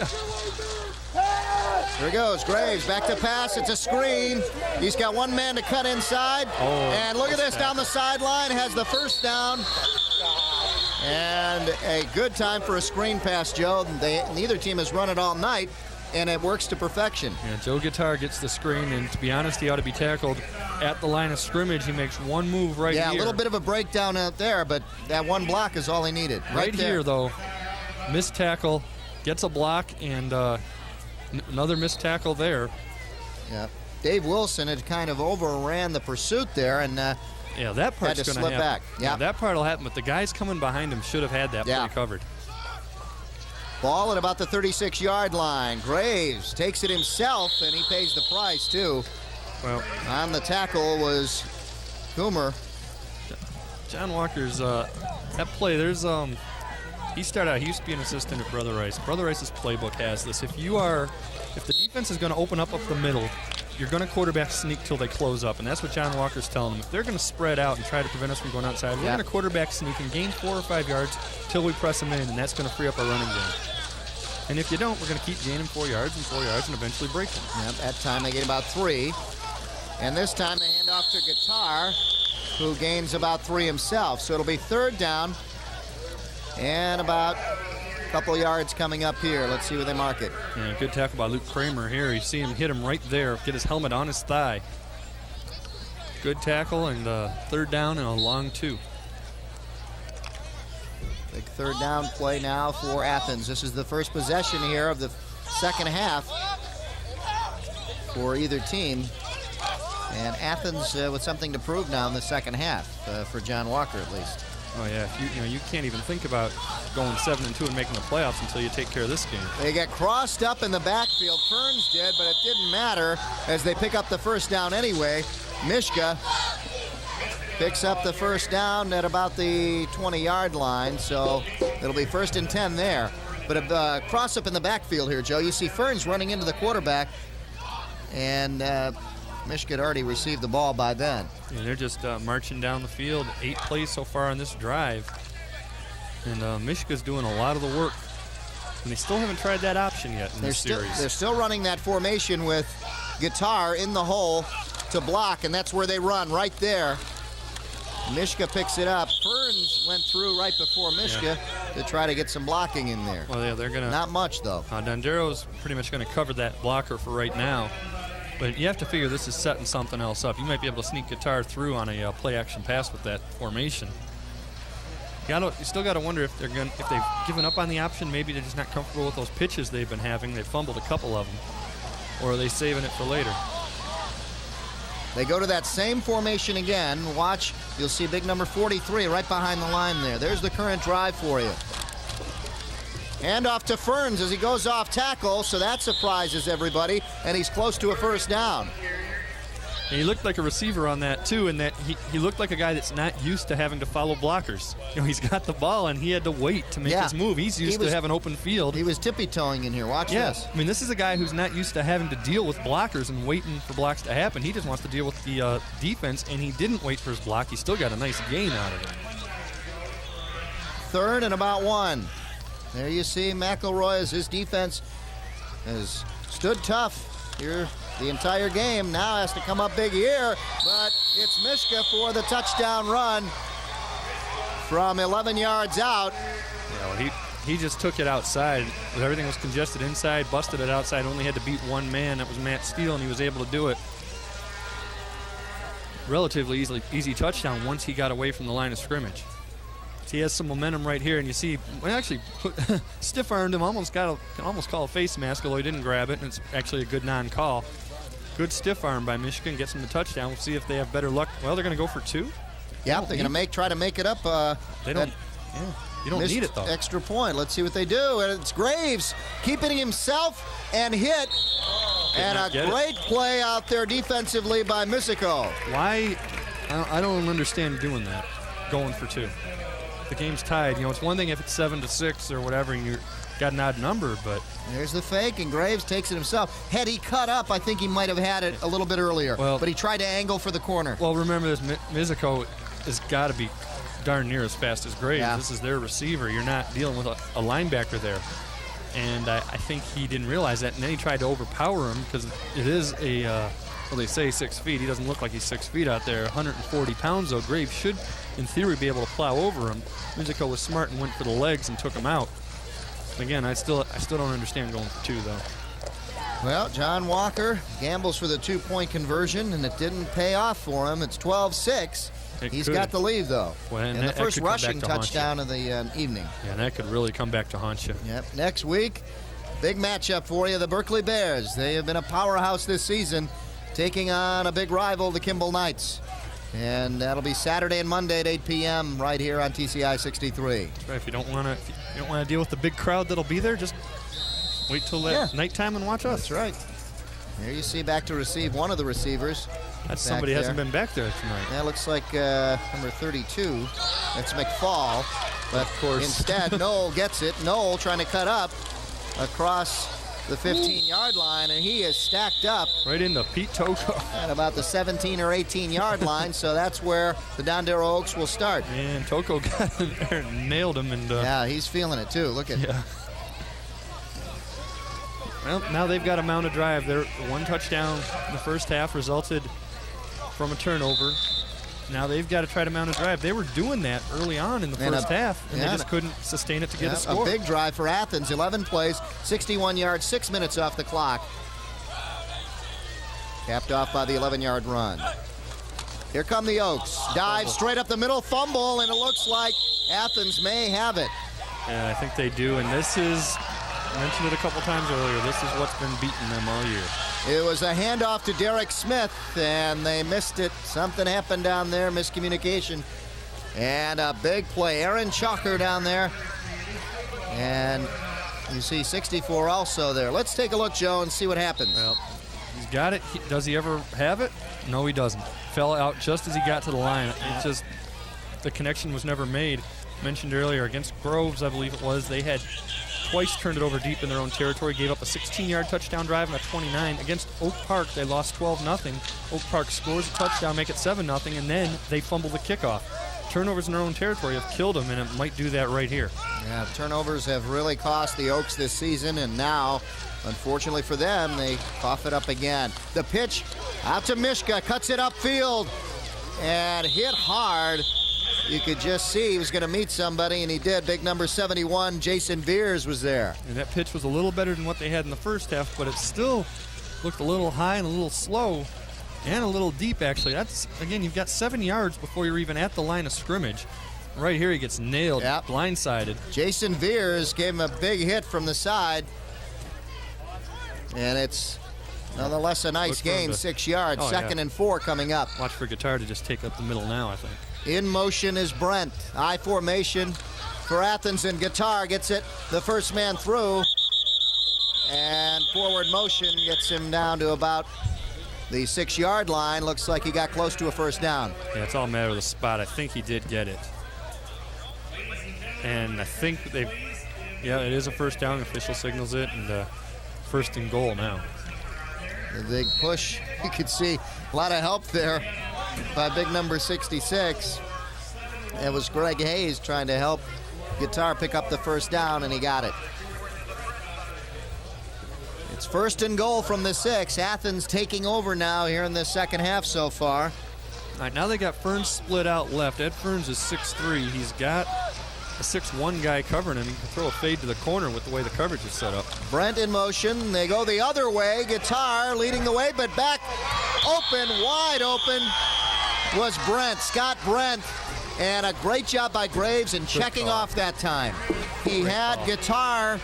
Here he goes, Graves, back to pass. It's a screen. He's got one man to cut inside. And look at this, down the sideline, has the first down. And a good time for a screen pass, Joe. Neither team has run it all night, and it works to perfection. Yeah, Joe Guitar gets the screen, and to be honest, he ought to be tackled at the line of scrimmage. He makes one move right here. Yeah, a little bit of a breakdown out there, but that one block is all he needed. Right here, though, Missed tackle, gets a block, and another missed tackle there. Yeah. Dave Wilson had kind of overran the pursuit there and yeah, that part's had to going to slip happen. back. Yeah, that part will happen, but the guys coming behind him should have had that play covered. Ball at about the 36-yard line. Graves takes it himself, and he pays the price, too. Well, on the tackle was Coomer. John Walker's, that play, there's, he started out, he used to be an assistant at Brother Rice. Brother Rice's playbook has this. If the defense is going to open up the middle, you're going to quarterback sneak till they close up, and that's what John Walker's telling them. If they're going to spread out and try to prevent us from going outside, we're going to quarterback sneak and gain 4 or 5 yards till we press them in, and that's going to free up our running game. And if you don't, we're going to keep gaining 4 yards and 4 yards and eventually break them. Yep, that time they get about 3. And this time they hand off to Guitar, who gains about 3 himself. So it'll be 3rd down and about a couple yards coming up here. Let's see where they mark it. Yeah, good tackle by Luke Kramer here. You see him hit him right there, get his helmet on his thigh. Good tackle, and 3rd down and a long 2. Big 3rd down play now for Athens. This is the first possession here of the second half for either team. And Athens with something to prove now in the second half, for John Walker at least. Oh yeah, you can't even think about going 7-2 and making the playoffs until you take care of this game. They get crossed up in the backfield. Ferns did, but it didn't matter as they pick up the first down anyway. Mishka picks up the first down at about the 20-yard line, so it'll be 1st and 10 there. But a cross up in the backfield here, Joe. You see Ferns running into the quarterback, and Mishka had already received the ball by then. Yeah, they're just marching down the field. 8 plays so far on this drive. And Mishka's doing a lot of the work. And they still haven't tried that option yet in this series. They're still running that formation with Guitar in the hole to block, and that's where they run, right there. Mishka picks it up. Ferns went through right before Mishka to try to get some blocking in there. Well, yeah, they're going to... Not much, though. Dondero's pretty much going to cover that blocker for right now. But you have to figure this is setting something else up. You might be able to sneak Guitar through on a play-action pass with that formation. You still got to wonder if they've given up on the option. Maybe they're just not comfortable with those pitches they've been having. They've fumbled a couple of them. Or are they saving it for later? They go to that same formation again. Watch, you'll see big number 43 right behind the line there. There's the current drive for you. Hand off to Ferns as he goes off tackle, so that surprises everybody, and he's close to a first down. And he looked like a receiver on that, too, in that he looked like a guy that's not used to having to follow blockers. He's got the ball, and he had to wait to make his move. He's used to having open field. He was tippy-toeing in here. Watch this. I mean, this is a guy who's not used to having to deal with blockers and waiting for blocks to happen. He just wants to deal with the defense, and he didn't wait for his block. He still got a nice gain out of it. 3rd and about 1. There you see McElroy as his defense has stood tough here the entire game. Now has to come up big here, but it's Mishka for the touchdown run from 11 yards out. Yeah, well, he just took it outside. Everything was congested inside, busted it outside, only had to beat one man. That was Matt Steele, and he was able to do it. Relatively easy touchdown once he got away from the line of scrimmage. He has some momentum right here, and you see, we actually stiff-armed him, almost call a face mask, although he didn't grab it, and it's actually a good non-call. Good stiff arm by Michigan, gets him the touchdown. We'll see if they have better luck. Well, they're going to go for 2. Yeah, they're going to try to make it up. They don't. You don't need it though. Extra point. Let's see what they do. And it's Graves keeping himself and hit. And a great play out there defensively by Misico. Why? I don't understand doing that. Going for 2. The game's tied. It's one thing if it's 7-6 or whatever, and you've got an odd number, but there's the fake, and Graves takes it himself. Had he cut up, I think he might have had it a little bit earlier. But he tried to angle for the corner. Well, remember this, Misico has got to be darn near as fast as Graves. Yeah. This is their receiver. You're not dealing with a linebacker there. And I think he didn't realize that, and then he tried to overpower him because it is a, well, they say 6 feet. He doesn't look like he's 6 feet out there. 140 pounds, though. Graves should, in theory, be able to plow over him. Misico was smart and went for the legs and took him out. Again, I still don't understand going for 2, though. Well, John Walker gambles for the 2-point conversion, and it didn't pay off for him. It's 12-6. He's could. got the lead, though. Well, and the that first could come back rushing to haunt touchdown of the evening. Yeah, and that could really come back to haunt you. Yep. Next week, big matchup for you, the Berkeley Bears. They have been a powerhouse this season, taking on a big rival, the Kimball Knights. And that'll be Saturday and Monday at 8 p.m. right here on TCI 63. Right, if you don't want to deal with the big crowd that'll be there, just wait till nighttime and watch us. That's right. Here you see back to receive one of the receivers. That's somebody hasn't been back there tonight. That looks like number 32. That's McFall. But of course. Instead, Noel gets it. Noel trying to cut up across the 15-yard line, and he is stacked up right into Pete Toko at about the 17 or 18-yard line. So that's where the Dondero Oaks will start. And Toko got in there and nailed him. And yeah, he's feeling it too. Look at yeah. Well, now they've got to mount a drive. Their one touchdown in the first half resulted from a turnover. Now they've got to try to mount a drive. They were doing that early on in the first half, and they just couldn't sustain it to get a score. A big drive for Athens, 11 plays, 61 yards, 6 minutes off the clock. Capped off by the 11-yard run. Here come the Oaks. Dive straight up the middle, fumble, and it looks like Athens may have it. Yeah, I think they do, and this is, I mentioned it a couple times earlier, this is what's been beating them all year. It was a handoff to Derek Smith, and they missed it. Something happened down there, miscommunication. And a big play. Aaron Chalker down there. And you see 64 also there. Let's take a look, Joe, and see what happens. Well, he's got it. Does he ever have it? No, he doesn't. Fell out just as he got to the line. It just, the connection was never made. Mentioned earlier, against Groves, I believe it was, they had twice turned it over deep in their own territory, gave up a 16-yard touchdown drive and a 29. Against Oak Park, they lost 12-0. Oak Park scores a touchdown, make it 7-0, and then they fumble the kickoff. Turnovers in their own territory have killed them, and it might do that right here. Yeah, turnovers have really cost the Oaks this season, and now, unfortunately for them, they cough it up again. The pitch out to Mishka, cuts it upfield, and hit hard. You could just see he was going to meet somebody, and he did. Big number 71, Jason Veers, was there. And that pitch was a little better than what they had in the first half, but it still looked a little high and a little slow and a little deep, actually. That's, again, you've got 7 yards before you're even at the line of scrimmage. Right here, he gets nailed, blindsided. Jason Veers gave him a big hit from the side, and it's nonetheless a nice gain, 6 yards. Second and 4 coming up. Watch for Guitar to just take up the middle now, I think. In motion is Brent. I formation for Athens, and Guitar gets it. The first man through. And forward motion gets him down to about the 6-yard line. Looks like he got close to a first down. Yeah, it's all a matter of the spot. I think he did get it. And I think it is a first down. The official signals it, and first and goal now. The big push. You could see a lot of help there by big number 66. It was Greg Hayes trying to help Guitar pick up the first down, and he got it. It's first and goal from the 6. Athens taking over now here in the second half so far. All right, now they got Ferns split out left. Ed Ferns is 6'3". He's got a 6'1" guy covering him. He can throw a fade to the corner with the way the coverage is set up. Brent in motion. They go the other way. Guitar leading the way, but back open, wide open was Brent, Scott Brent. And a great job by Graves in checking off that time. He had Guitar,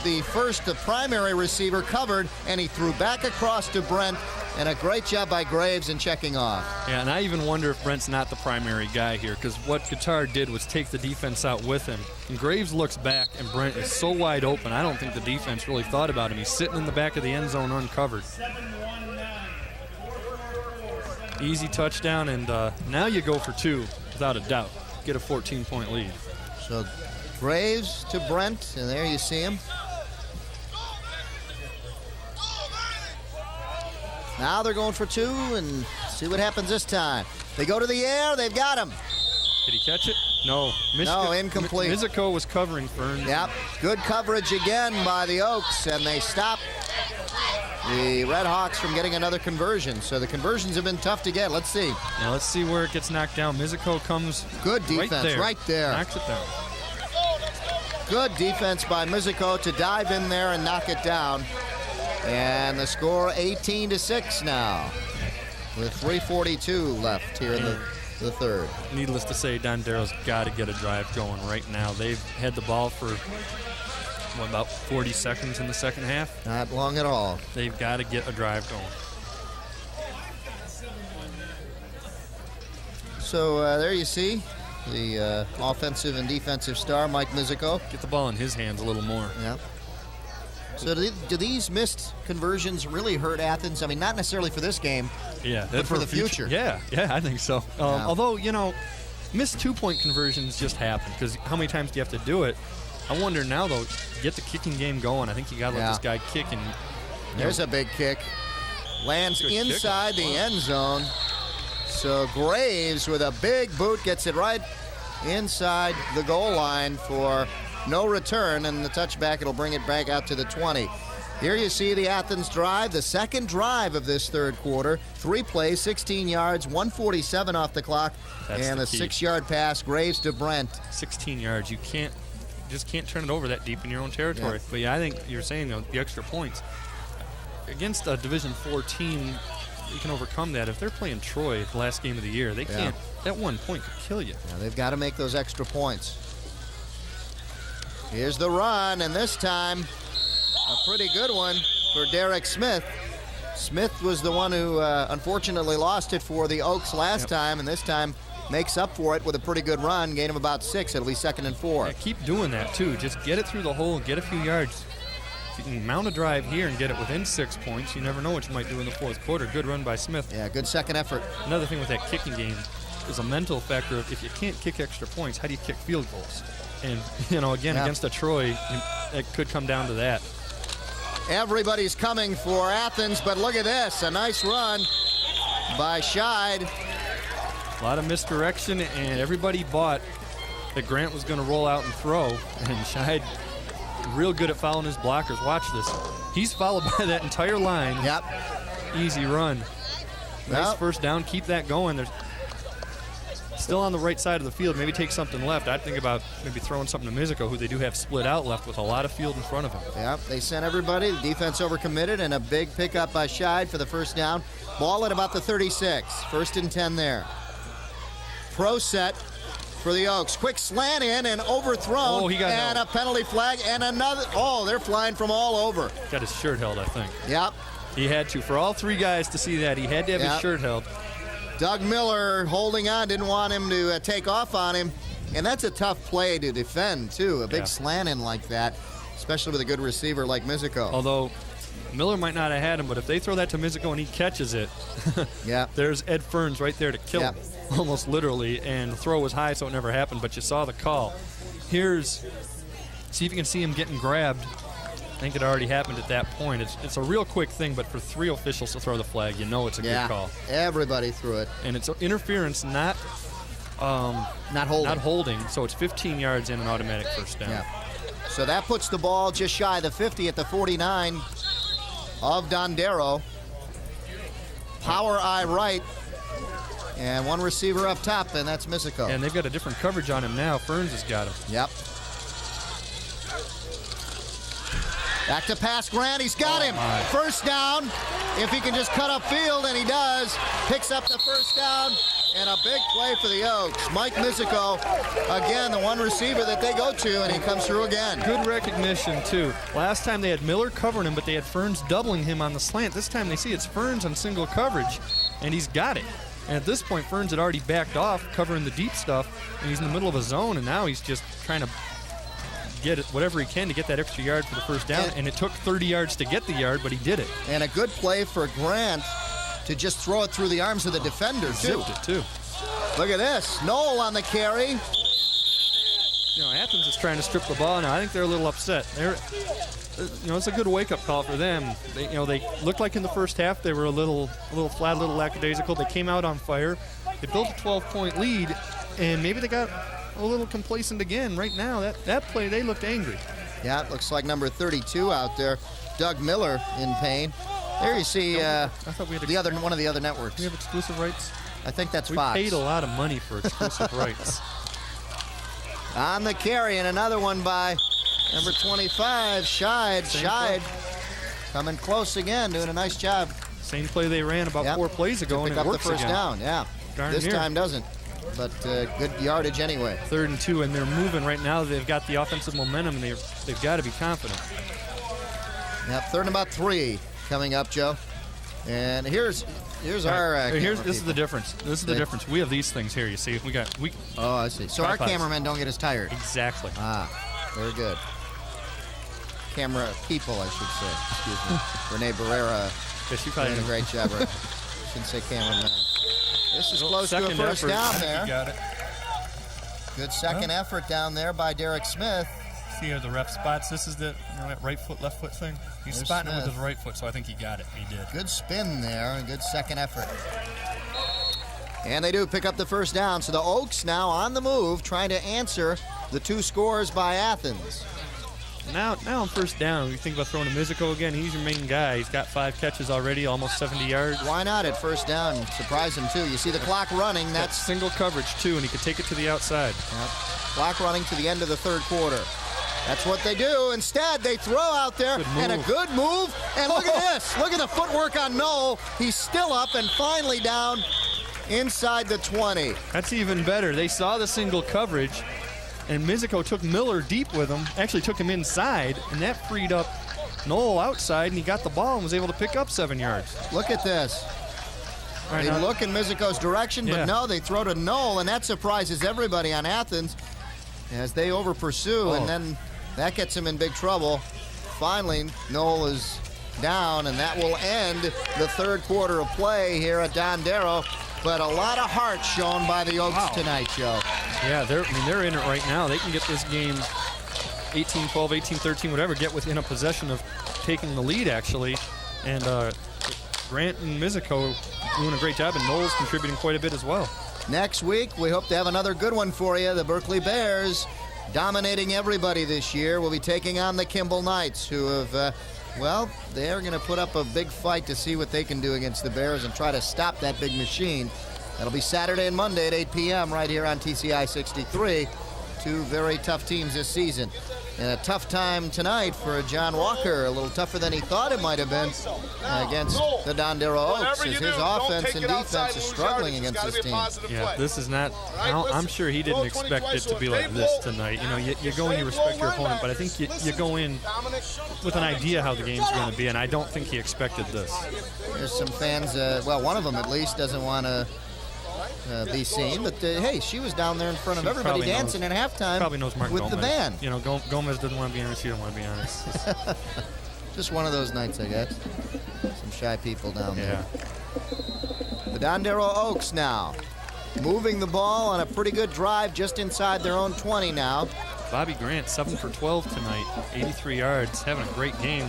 the primary receiver, covered, and he threw back across to Brent. And a great job by Graves in checking off. Yeah, and I even wonder if Brent's not the primary guy here, because what Guitar did was take the defense out with him. And Graves looks back, and Brent is so wide open, I don't think the defense really thought about him. He's sitting in the back of the end zone uncovered. Easy touchdown, and now you go for 2, without a doubt. Get a 14-point lead. So Graves to Brent, and there you see him. Now they're going for 2, and see what happens this time. They go to the air. They've got him. Did he catch it? No. No, incomplete. Mizuko was covering Ferns. Yep. Good coverage again by the Oaks, and they stop the Red Hawks from getting another conversion. So the conversions have been tough to get. Let's see. Now let's see where it gets knocked down. Mizuko comes good defense right there. Knocks it down. Good defense by Mizuko to dive in there and knock it down. And the score 18-6 now, with 3:42 left here in the the third. Needless to say, Dondero's got to get a drive going right now. They've had the ball for, about 40 seconds in the second half? Not long at all. They've got to get a drive going. So there you see the offensive and defensive star, Mike Mizico. Get the ball in his hands a little more. Yeah. So do these missed conversions really hurt Athens? I mean, not necessarily for this game, yeah, but for the future. Yeah, I think so. Yeah. Although, missed 2-point conversions just happen because how many times do you have to do it? I wonder now, though, get the kicking game going. I think you got to let this guy kick. And there's a big kick. Lands inside the end zone. So Graves with a big boot gets it right inside the goal line for no return, and the touchback, it'll bring it back out to the 20. Here you see the Athens drive, the second drive of this third quarter. 3 plays, 16 yards, 1:47 off the clock, and a 6-yard pass, Graves to Brent. 16 yards. You just can't turn it over that deep in your own territory. Yeah. But yeah, I think you're saying the extra points against a Division IV team, you can overcome that. If they're playing Troy the last game of the year, they can't. That 1 point could kill you. Yeah, they've got to make those extra points. Here's the run, and this time a pretty good one for Derek Smith. Smith was the one who unfortunately lost it for the Oaks last time, and this time makes up for it with a pretty good run, gain of about 6. It'll be 2nd and 4. Yeah, keep doing that, too. Just get it through the hole, get a few yards. If you can mount a drive here and get it within 6 points, you never know what you might do in the fourth quarter. Good run by Smith. Yeah, good second effort. Another thing with that kicking game is a mental factor of if you can't kick extra points, how do you kick field goals? And, again, against a Troy, it could come down to that. Everybody's coming for Athens, but look at this. A nice run by Scheid. A lot of misdirection, and everybody bought that Grant was going to roll out and throw. And Scheid, real good at following his blockers. Watch this. He's followed by that entire line. Yep. Easy run. Nice first down. Keep that going. There's still on the right side of the field. Maybe take something left. I'd think about maybe throwing something to Mizico, who they do have split out left with a lot of field in front of him. Yep, they sent everybody. The defense overcommitted, and a big pickup by Scheid for the first down. Ball at about the 36. 1st and 10 there. Pro set for the Oaks. Quick slant in and overthrown. Oh, he got and held. A penalty flag and another. Oh, they're flying from all over. Got his shirt held, I think. Yep. He had to. For all 3 guys to see that, he had to have his shirt held. Doug Miller holding on, didn't want him to take off on him. And that's a tough play to defend, too. A big slant in like that, especially with a good receiver like Mizico. Although Miller might not have had him, but if they throw that to Mizico and he catches it, there's Ed Ferns right there to kill him, almost literally. And the throw was high, so it never happened, but you saw the call. See if you can see him getting grabbed. I think it already happened at that point. It's a real quick thing, but for 3 officials to throw the flag, it's a good call. Everybody threw it. And it's interference, not holding. So it's 15 yards and an automatic first down. Yeah. So that puts the ball just shy of the 50 at the 49 of Dondero. Power eye right. And 1 receiver up top, and that's Mizico. And they've got a different coverage on him now. Ferns has got him. Yep. Back to pass Grant. He's got him. My. First down. If he can just cut up field, and he does. Picks up the first down. And a big play for the Oaks. Mike Mizico, again, the 1 receiver that they go to, and he comes through again. Good recognition, too. Last time they had Miller covering him, but they had Ferns doubling him on the slant. This time they see it's Ferns on single coverage, and he's got it. And at this point, Ferns had already backed off, covering the deep stuff, and he's in the middle of a zone, and now he's just trying to get it, whatever he can to get that extra yard for the first down. And it took 30 yards to get the yard, but he did it. And a good play for Grant to just throw it through the arms of the defender, too. Zipped it, too. Look at this. Noel on the carry. Athens is trying to strip the ball now. I think they're a little upset. It's a good wake-up call for them. They looked like in the first half they were a little flat, a little lackadaisical. They came out on fire. They built a 12-point lead, and maybe they got a little complacent again. Right now, that play, they looked angry. Yeah, it looks like number 32 out there. Doug Miller in pain. There you see I thought we had one of the other networks. We have exclusive rights? I think that's we Fox. We paid a lot of money for exclusive rights. On the carry, and another one by number 25, Scheid. Scheid coming close again, doing a nice job. Same play they ran about 4 plays ago, to pick and it up works the first again. down. Yeah, Darn this near. time doesn't. but good yardage anyway. 3rd and 2, and they're moving right now. They've got the offensive momentum, and they've got to be confident. Yep, 3rd and about 3 coming up, Joe. And here's our this is the difference. This is the difference. We have these things here. You see, Oh, I see. So our cameramen don't get as tired. Exactly. Very good. Camera people, I should say. Excuse me. Renee Barrera doing a great job. Right? Shouldn't say cameraman. This is close to a first down there. You got it. Good second effort down there by Derek Smith. See how the ref spots. This is the right foot, left foot thing. He's There's spotting Smith. it with his right foot, so I think he got it. He did. Good spin there and good second effort. And they do pick up the first down. So the Oaks now on the move, trying to answer the 2 scores by Athens. Now on first down, you think about throwing to Mizico again. He's your main guy. He's got 5 catches already, almost 70 yards. Why not at first down? Surprise him too. You see the clock running. That's single coverage too, and he could take it to the outside. Yep. Clock running to the end of the 3rd quarter. That's what they do. Instead, they throw out there and a good move. And look at this. Look at the footwork on Knoll. He's still up and finally down inside the 20. That's even better. They saw the single coverage, and Mizico took Miller deep with him, actually took him inside, and that freed up Knoll outside, and he got the ball and was able to pick up 7 yards. Look at this. Right, they look in Mizico's direction, but no, they throw to Knoll, and that surprises everybody on Athens as they over-pursue, and then that gets him in big trouble. Finally, Knoll is down, and that will end the 3rd quarter of play here at Dondero. But a lot of heart shown by the Oaks tonight, Joe. Yeah, they're in it right now. They can get this game 18-12, 18-13, whatever, get within a possession of taking the lead, actually. And Grant and Mizico doing a great job, and Knoll's contributing quite a bit as well. Next week, we hope to have another good one for you. The Berkeley Bears, dominating everybody this year, will be taking on the Kimball Knights, who have, they're going to put up a big fight to see what they can do against the Bears and try to stop that big machine. That'll be Saturday and Monday at 8 p.m. right here on TCI 63. 2 very tough teams this season. And a tough time tonight for John Walker, a little tougher than he thought it might have been against the Dondero Oaks, as his offense and defense is struggling against this team. Yeah, this is not, I'm sure he didn't expect it to be like this tonight. You know, you go in, you respect your opponent, but I think you go in with an idea how the game's going to be, and I don't think he expected this. There's some fans, one of them at least doesn't want to be seen, but hey, she was down there in front of everybody dancing at halftime. Probably knows Mark with Gomez. The band. You know, Gomez doesn't want to be honest. You don't want to be honest. Just one of those nights, I guess. Some shy people down there. The Dondero Oaks now moving the ball on a pretty good drive just inside their own 20 now. Bobby Grant 7 for 12 tonight, 83 yards, having a great game.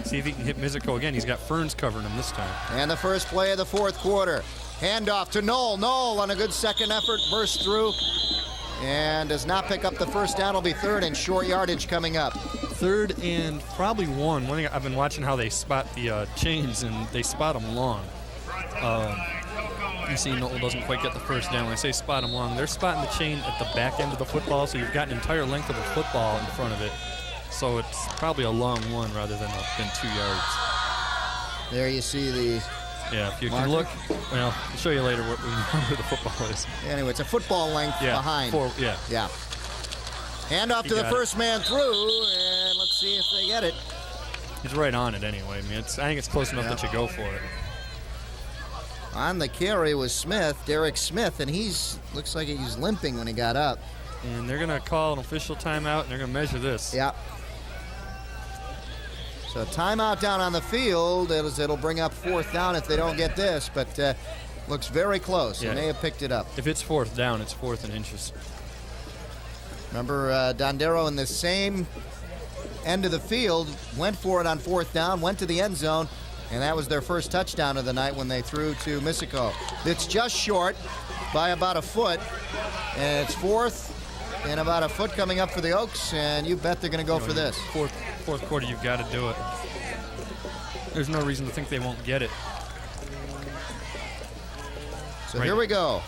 See if he can hit Mizico again. He's got Ferns covering him this time. And the first play of the 4th quarter. Handoff to Knoll. Knoll on a good second effort, bursts through and does not pick up the first down. It'll be 3rd and short yardage coming up. 3rd and probably 1. One thing I've been watching how they spot the chains, and they spot them long. You see Knoll doesn't quite get the first down. When I say spot them long, they're spotting the chain at the back end of the football, so you've got an entire length of a football in front of it. So it's probably a long one rather than 2 yards. There you see the Yeah, if you can look, well, I'll show you later where the football is. Anyway, it's a football length behind. Yeah. Handoff to the first man through, and let's see if they get it. He's right on it anyway. I mean, I think it's close enough that you go for it. On the carry was Smith, Derek Smith, and looks like he's limping when he got up. And they're going to call an official timeout, and they're going to measure this. Yeah. So timeout down on the field. It'll bring up 4th down if they don't get this, but looks very close, and they have picked it up. If it's 4th down, it's 4th and inches. Remember, Dondero in the same end of the field went for it on 4th down, went to the end zone, and that was their first touchdown of the night when they threw to Mizico. It's just short by about a foot, and it's 4th and about a foot coming up for the Oaks, and you bet they're going to go for this. Fourth quarter, you've got to do it. There's no reason to think they won't get it. So here we go.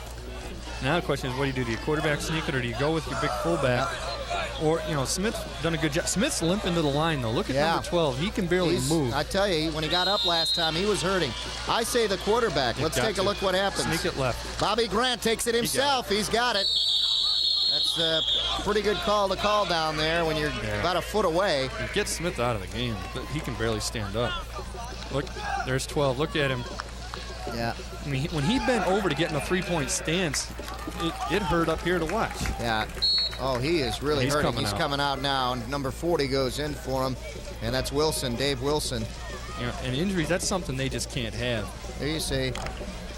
Now the question is, what do you do? Do you quarterback sneak it, or do you go with your big fullback? Or, you know, Smith's done a good job. Smith's limping to the line, though. Look at number 12. He can barely move. I tell you, when he got up last time, he was hurting. I say the quarterback. Let's take a look what happens. Sneak it left. Bobby Grant takes it himself. He's got it. That's a pretty good call to call down there when you're about a foot away. He gets Smith out of the game, but he can barely stand up. Look, there's 12. Look at him. Yeah. I mean, when he bent over to get in a three-point stance, it hurt up here to watch. Yeah. Oh, he is really hurting. He's out. coming out now, and number 40 goes in for him, and that's Wilson, Dave Wilson. You know, and injuries, that's something they just can't have. There you see.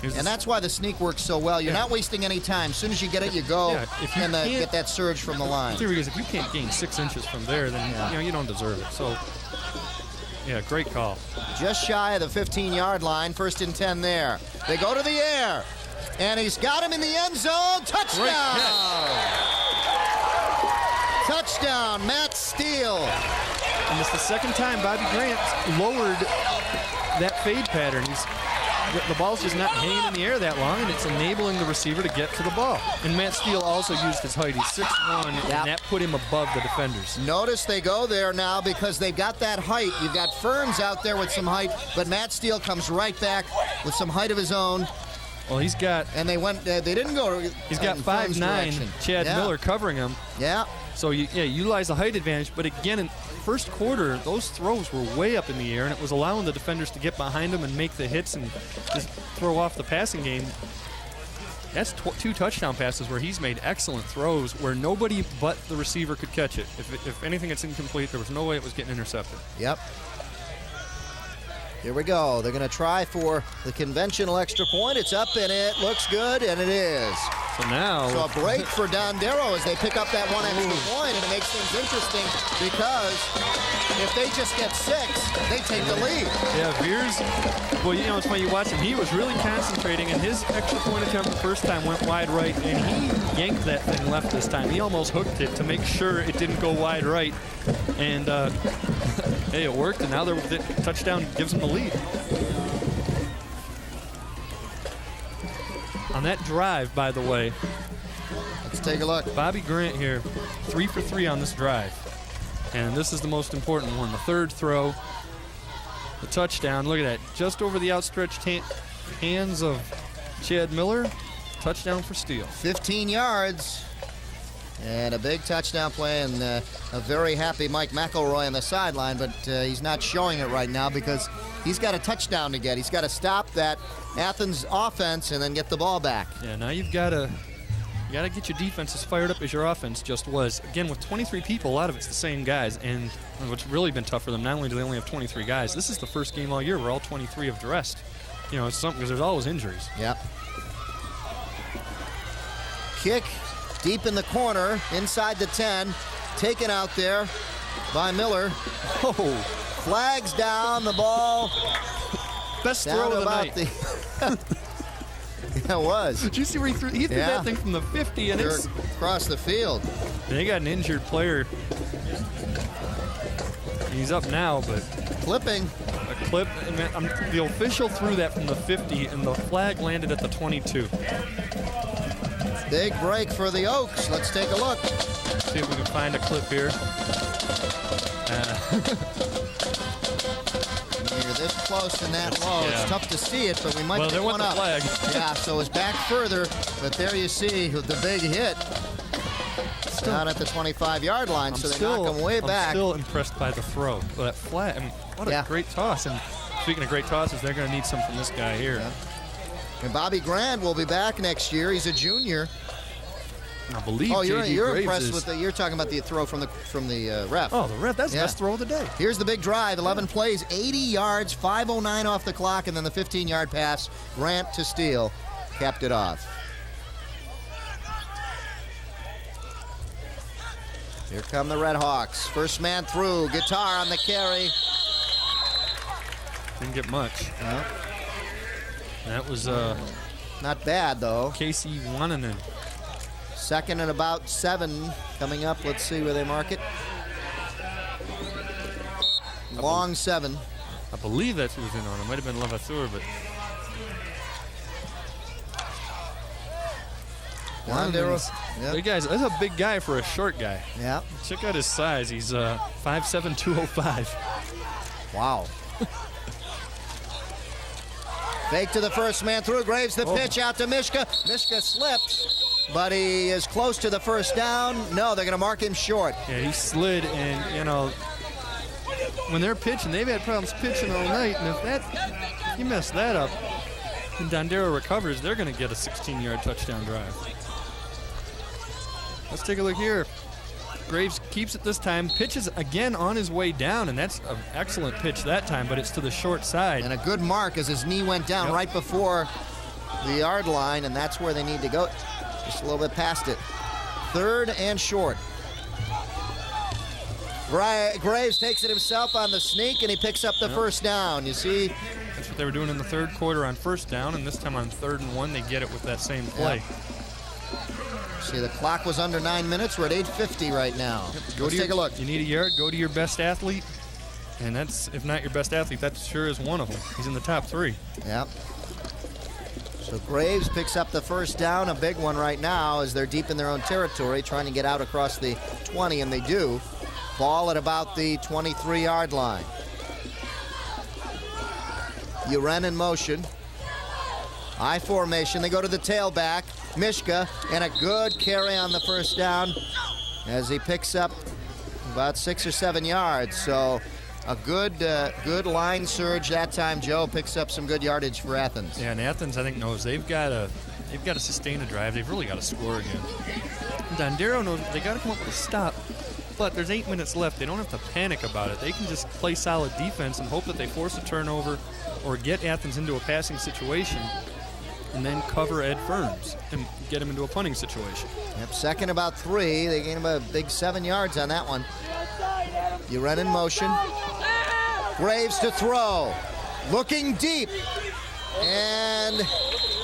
And that's why the sneak works so well. You're not wasting any time. As soon as you get it, you go and get that surge from the line. The theory is if you can't gain 6 inches from there, then you know you don't deserve it. So, yeah, great call. Just shy of the 15-yard line. 1st and 10 there. They go to the air, and he's got him in the end zone. Touchdown! Touchdown, Matt Steele. And it's the second time Bobby Grant lowered that fade pattern. The ball's just not hanging in the air that long, and it's enabling the receiver to get to the ball. And Matt Steele also used his height. He's 6'1", and that put him above the defenders. Notice they go there now because they've got that height. You've got Ferns out there with some height, but Matt Steele comes right back with some height of his own. Well, he's got... And they didn't go... He's got 5'9", Chad Miller covering him. Yeah. So, utilize the height advantage. But again, in first quarter, those throws were way up in the air, and it was allowing the defenders to get behind him and make the hits and just throw off the passing game. That's 2 touchdown passes where he's made excellent throws where nobody but the receiver could catch it. If anything, it's incomplete. There was no way it was getting intercepted. Yep. Here we go. They're going to try for the conventional extra point. It's up, and it looks good, and it is. So now... So a break for Dondero as they pick up that one extra point, and it makes things interesting because if they just get 6, they take the lead. Yeah, Veers, well, you know, it's funny, you watch him. He was really concentrating, and his extra point attempt the first time went wide right, and he yanked that thing left this time. He almost hooked it to make sure it didn't go wide right. And, hey, it worked, and now the touchdown gives them the lead. On that drive, by the way, let's take a look. Bobby Grant here, 3 for 3 on this drive. And this is the most important one. The third throw, the touchdown. Look at that. Just over the outstretched hands of Chad Miller. Touchdown for Steele. 15 yards. And a big touchdown play, and a very happy Mike McElroy on the sideline, but he's not showing it right now because he's got a touchdown to get. He's got to stop that Athens offense and then get the ball back. Yeah, now you got to get your defense as fired up as your offense just was. Again, with 23 people, a lot of it's the same guys, and what's really been tough for them, not only do they only have 23 guys, this is the first game all year where all 23 have dressed. You know, it's something because there's always injuries. Yep. Kick. Deep in the corner, inside the 10, taken out there by Miller. Oh, flags down, the ball. Best throw of the night. Yeah, it was. Did you see where he threw that thing from the 50 and it's across the field? And they got an injured player. He's up now, but clipping. A clip, and the official threw that from the 50, and the flag landed at the 22. Big break for the Oaks. Let's take a look. See if we can find a clip here. When you're this close and that low, it's tough to see it, but we might pick one up. Flag. Yeah, so it's back further, but there you see the big hit. Down at the 25-yard line, so they knock him way back. I'm still impressed by the throw. That flag, I mean, what a great toss. And speaking of great tosses, they're going to need some from this guy here. Yeah. And Bobby Grant will be back next year. He's a junior. I believe. Oh, you're impressed with you're talking about the throw from the ref. Oh, the ref. That's the best throw of the day. Here's the big drive. 11 plays, 80 yards, 5:09 off the clock, and then the 15-yard pass. Grant to Steele capped it off. Here come the Red Hawks. First man through. Guitar on the carry. Didn't get much. No. That was not bad though. Casey Wananen. Second and about 7 coming up. Let's see where they mark it. Long 7. I believe that's who was in on it. Might have been Levasseur, but Dondero. Hey guys, that's a big guy for a short guy. Yeah. Check out his size. He's 5'7", 205. Wow. Fake to the first man through. Graves the pitch out to Mishka. Mishka slips, but he is close to the first down. No, they're going to mark him short. Yeah, he slid, and you know, when they're pitching, they've had problems pitching all night, and if you mess that up, and Dondero recovers, they're going to get a 16-yard touchdown drive. Let's take a look here. Graves keeps it this time, pitches again on his way down, and that's an excellent pitch that time, but it's to the short side. And a good mark as his knee went down right before the yard line, and that's where they need to go. Just a little bit past it. 3rd and short. Graves takes it himself on the sneak, and he picks up the first down. You see? That's what they were doing in the 3rd quarter on 1st down, and this time on 3rd and 1, they get it with that same play. See, the clock was under 9 minutes. We're at 8:50 right now. Let's take a look. You need a yard, go to your best athlete, and that's, if not your best athlete, that sure is one of them. He's in the top 3. Yep. So Graves picks up the first down, a big one right now as they're deep in their own territory, trying to get out across the 20, and they do. Ball at about the 23-yard line. Uren in motion. I formation. They go to the tailback. Mishka, and a good carry on the first down as he picks up about 6 or 7 yards. So a good line surge that time. Joe picks up some good yardage for Athens. Yeah, and Athens, I think, knows they've got to sustain a drive. They've really got to score again. Dondero knows they got to come up with a stop, but there's 8 minutes left. They don't have to panic about it. They can just play solid defense and hope that they force a turnover or get Athens into a passing situation, and then cover Ed Ferns and get him into a punting situation. Yep, 2nd about 3. They gain him a big 7 yards on that one. You run in motion. Graves to throw. Looking deep. And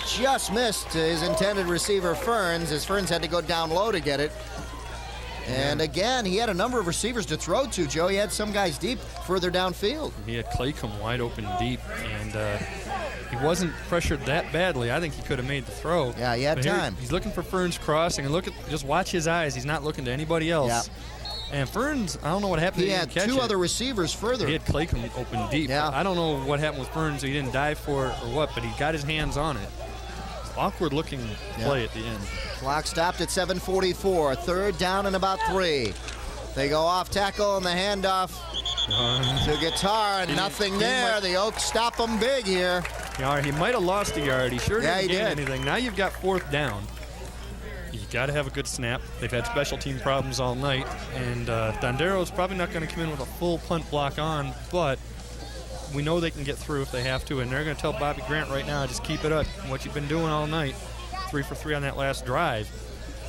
just missed his intended receiver, Ferns, as Ferns had to go down low to get it. And again, he had a number of receivers to throw to, Joe. He had some guys deep further downfield. He had Clay come wide open deep, and he wasn't pressured that badly. I think he could have made the throw. Yeah, he had time. He's looking for Ferns crossing, and just watch his eyes. He's not looking to anybody else. Yeah. And Ferns, I don't know what happened. He had 2 other receivers further. He had Clay come open deep. Yeah. I don't know what happened with Ferns. He didn't dive for it or what, but he got his hands on it. Awkward looking play at the end. Clock stopped at 7:44. 3rd down and about 3. They go off tackle and the handoff to Guitar, and nothing there. The Oaks stop them big here. Yeah, he might have lost a yard. He sure didn't gain did. anything. Now you've got 4th down. You got to have a good snap. They've had special team problems all night, and Dondero's probably not going to come in with a full punt block on, but we know they can get through if they have to, and they're going to tell Bobby Grant right now, just keep it up, what you've been doing all night. 3 for 3 on that last drive.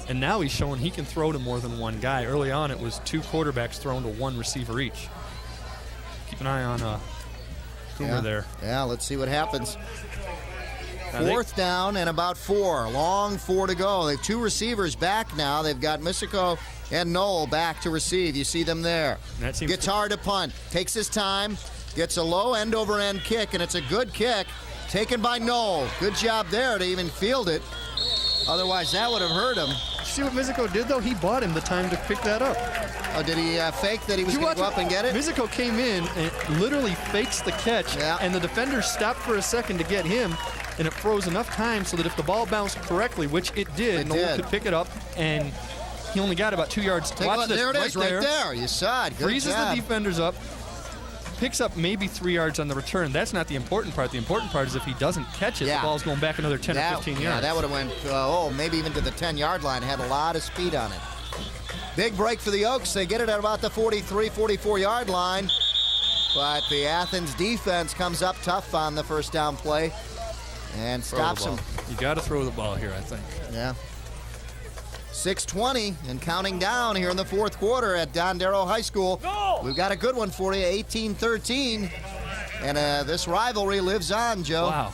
And now he's showing he can throw to more than one guy. Early on, it was 2 quarterbacks thrown to 1 receiver each. Keep an eye on Coomer there. Yeah, let's see what happens. 4th down and about 4. Long 4 to go. They have 2 receivers back now. They've got Misiko and Knoll back to receive. You see them there. Guitar to punt. Takes his time. Gets a low end-over-end kick, and it's a good kick taken by Knoll. Good job there to even field it. Otherwise, that would have hurt him. See what Mizico did, though? He bought him the time to pick that up. Oh, did he fake that he was going to go up and get it? Mizico came in and literally fakes the catch, and the defender stopped for a second to get him, and it froze enough time so that if the ball bounced correctly, which it did, Knoll could pick it up, and he only got about 2 yards. Watch this, there it is, right there. You saw it. Good Freezes job. the defenders up. Picks up maybe 3 yards on the return. That's not the important part. The important part is if he doesn't catch it, the ball's going back another 10 or 15 yards. Yeah, that would have went, maybe even to the 10-yard line. Had a lot of speed on it. Big break for the Oaks. They get it at about the 43, 44-yard line. But the Athens defense comes up tough on the first down play and stops them. You got to throw the ball here, I think. Yeah. 6:20 and counting down here in the 4th quarter at Dondero High School. We've got a good one for you, 18-13. And this rivalry lives on, Joe. Wow.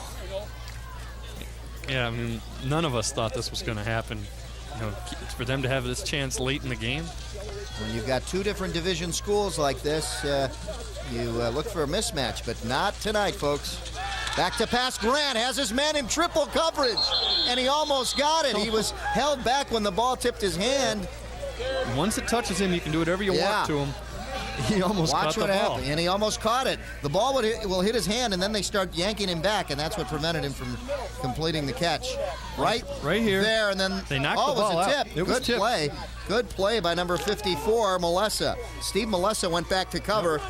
Yeah, I mean, none of us thought this was going to happen. You know, for them to have this chance late in the game. When you've got 2 different division schools like this, you look for a mismatch, but not tonight, folks. Back to pass. Grant has his man in triple coverage, and he almost got it. He was held back when the ball tipped his hand. Once it touches him, you can do whatever you want to him. He almost Watch caught the what ball. happened, and he almost caught it. The ball will hit his hand, and then they start yanking him back, and that's what prevented him from completing the catch. Right here. There, and then they knocked the ball it was a tip. out. It was Good tipped. play. Good play by number 54, Melessa. Steve Melessa went back to cover.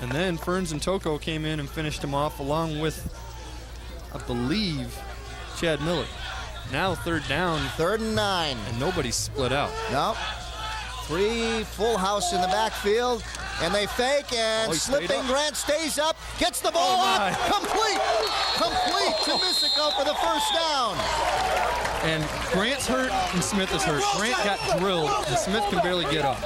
And then Ferns and Toko came in and finished him off along with, I believe, Chad Miller. Now 3rd down. 3rd and 9. And nobody's split out. No. 3 full house in the backfield, and they fake, and slipping Grant stays up, gets the ball up, complete to Missico for the 1st down. And Grant's hurt and Smith is hurt. Grant got drilled, and Smith can barely get up.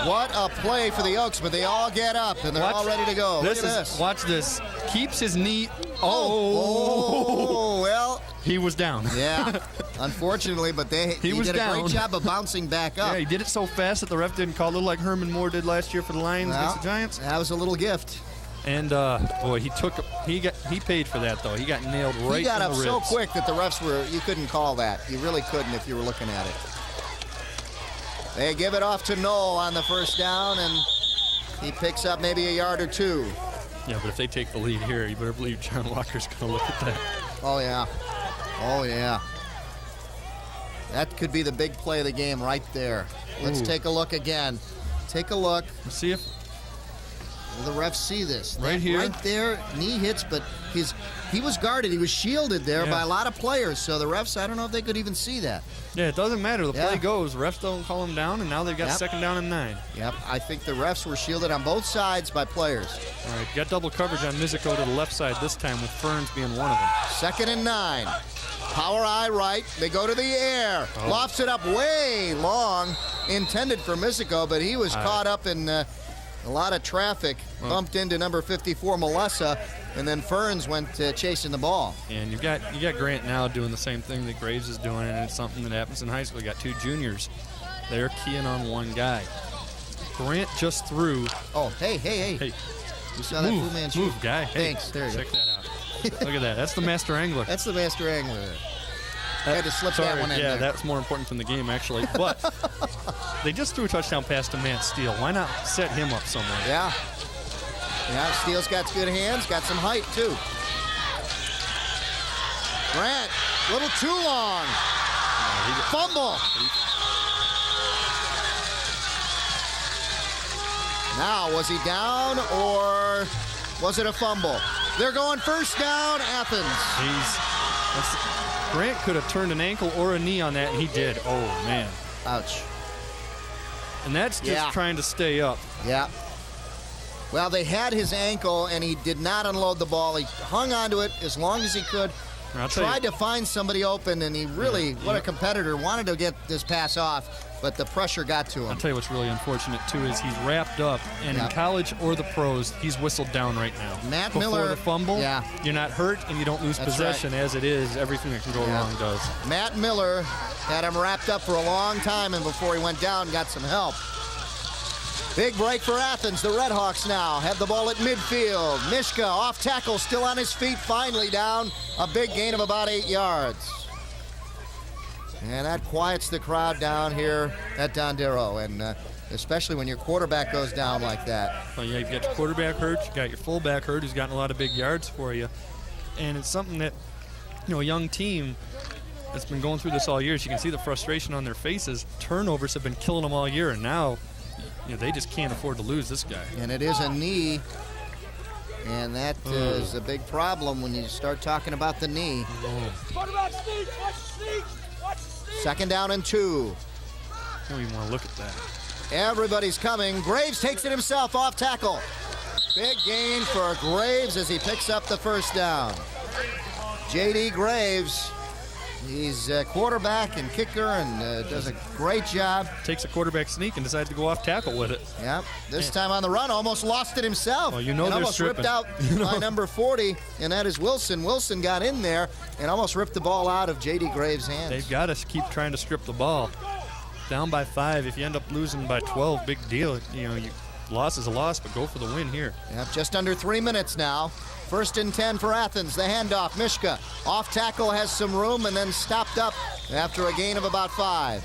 What a play for the Oaks, but they all get up, and they're all ready to go. Look at this. Watch this. Keeps his knee. Oh, well. He was down. Yeah, unfortunately, but he did a great job of bouncing back up. Yeah, he did it so fast that the ref didn't call it, like Herman Moore did last year for the Lions against the Giants. That was a little gift. And boy, he paid for that though. He got nailed right in the ribs. He got up so quick that the refs you couldn't call that. You really couldn't if you were looking at it. They give it off to Knoll on the 1st down, and he picks up maybe a yard or 2. Yeah, but if they take the lead here, you better believe John Walker's going to look at that. Oh, yeah. Oh, yeah. That could be the big play of the game right there. Let's take a look again. Take a look. Let's see if the refs see this. Right here. Right there, knee hits, but he was guarded. He was shielded there by a lot of players. So the refs, I don't know if they could even see that. Yeah, it doesn't matter. The play goes. Refs don't call him down, and now they've got 2nd down and 9. Yep, I think the refs were shielded on both sides by players. All right, got double coverage on Missico to the left side this time, with Ferns being one of them. 2nd and 9. Power eye right. They go to the air. Lofts it up way long. Intended for Missico, but he was caught up in a lot of traffic. Bumped into number 54, Melessa, and then Ferns went chasing the ball. And you got Grant now doing the same thing that Graves is doing, and it's something that happens in high school. You got 2 juniors. They're keying on one guy. Grant just threw. Oh, hey. You saw that Fu Manchu? Move, guy. Hey, thanks. There you check go. that out. Look at that. That's the master angler. That's the master angler. I had to slip that one in Yeah, there. that's more important than the game, actually. But they just threw a touchdown pass to Matt Steele. Why not set him up somewhere? Yeah, Steele's got good hands, got some height, too. Grant, a little too long. Fumble. Now, was he down or was it a fumble? They're going 1st down, Athens. Grant could have turned an ankle or a knee on that, and he did. Oh, man. Ouch. And that's just trying to stay up. Yeah. Well, they had his ankle, and he did not unload the ball. He hung onto it as long as he could. Tried to find somebody open, and he really, what a competitor, wanted to get this pass off, but the pressure got to him. I'll tell you what's really unfortunate, too, is he's wrapped up, and in college or the pros, he's whistled down right now. Matt Before Miller. the fumble, you're not hurt, and you don't lose possession. As it is, everything that can go wrong does. Matt Miller had him wrapped up for a long time, and before he went down, got some help. Big break for Athens. The Redhawks now have the ball at midfield. Mishka off tackle, still on his feet, finally down. A big gain of about 8 yards. And that quiets the crowd down here at Dondero, and especially when your quarterback goes down like that. Well, yeah, you've got your quarterback hurt, you've got your fullback hurt, who's gotten a lot of big yards for you. And it's something that, a young team that's been going through this all year, so you can see the frustration on their faces. Turnovers have been killing them all year, and now they just can't afford to lose this guy. And it is a knee, and that is a big problem when you start talking about the knee. Second down and 2. I don't even want to look at that. Everybody's coming. Graves takes it himself off tackle. Big gain for Graves as he picks up the 1st down. J.D. Graves, he's a quarterback and kicker and does a great job. Takes a quarterback sneak and decides to go off tackle with it. Yep. This time on the run, almost lost it himself. Well, and they're almost stripping. ripped out by number 40, and that is Wilson. Wilson got in there and almost ripped the ball out of J.D. Graves' hands. They've got to keep trying to strip the ball. Down by 5. If you end up losing by 12, big deal. You loss is a loss, but go for the win here. Yep, just under 3 minutes now. 1st and 10 for Athens. The handoff. Mishka off tackle, has some room, and then stopped up after a gain of about 5.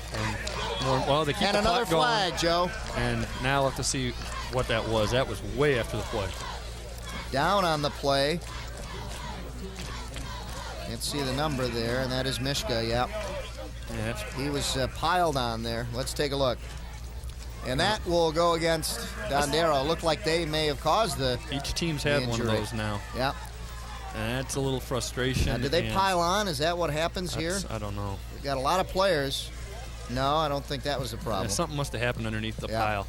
Well, they keep and the another clock flag, going, Joe. and now we'll have to see what that was. That was way after the play. Down on the play. Can't see the number there, and that is Mishka, yep. Yeah, He was piled on there. Let's take a look. And that will go against Dondero. Looked like they may have caused the each team's had one of injury. those now. Yep. And that's a little frustration. Now, did they and pile on? Is that what happens here? I don't know. We've got a lot of players. No, I don't think that was the problem. Yeah, something must have happened underneath the pile.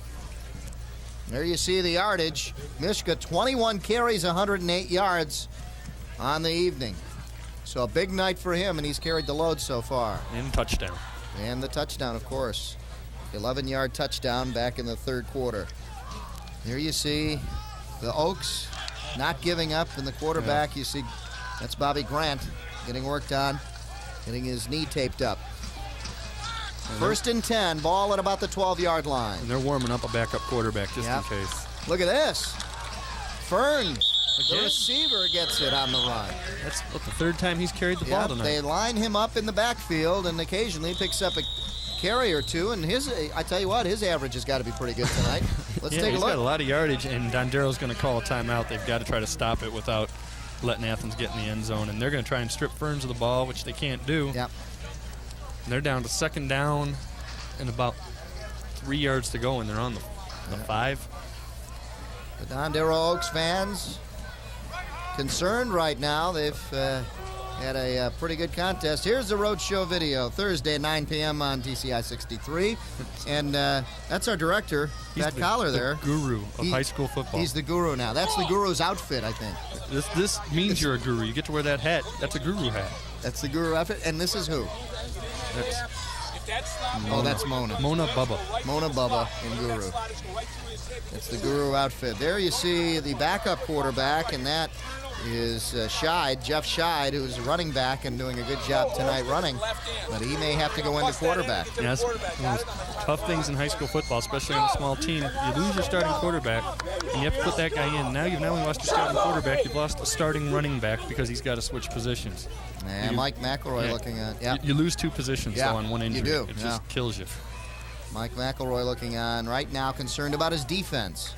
There you see the yardage. Mishka, 21 carries, 108 yards on the evening. So a big night for him, and he's carried the load so far. And touchdown. And the touchdown, of course. 11-yard touchdown back in the 3rd quarter. There you see the Oaks not giving up, and the quarterback, you see, that's Bobby Grant getting worked on, getting his knee taped up. 1st and 10, ball at about the 12-yard line. And they're warming up a backup quarterback just in case. Look at this. Fern, the Again? receiver, gets it on the run. That's what, the 3rd time he's carried the ball tonight. They line him up in the backfield, and occasionally picks up a carry or two, and I tell you what, his average has got to be pretty good tonight. Let's take a he's look. got a lot of yardage, and Dondero's going to call a timeout. They've got to try to stop it without letting Athens get in the end zone, and they're going to try and strip Ferns of the ball, which they can't do. Yep. And they're down to 2nd down and about 3 yards to go, and they're on the 5. The Dondero Oaks fans concerned right now. They've had a pretty good contest. Here's the Roadshow video, Thursday, 9 p.m. on TCI 63. And that's our director, Pat Collar there. The guru of high school football. He's the guru now. That's the guru's outfit, I think. This means you're a guru. You get to wear that hat. That's a guru hat. That's the guru outfit. And this is who? That's Mona. Mona Bubba. Mona Bubba and Guru. It's the Guru outfit. There you see the backup quarterback, and that is Scheid, Jeff Scheid, who's running back and doing a good job tonight running, but he may have to go into quarterback. Yeah, that's one of those tough things in high school football, especially on a small team. You lose your starting quarterback, and you have to put that guy in. Now you've not only lost your starting quarterback, you've lost a starting running back because he's got to switch positions. And Mike McElroy looking at, You lose 2 positions, though, on one injury. You do. It just kills you. Mike McElroy looking on right now, concerned about his defense.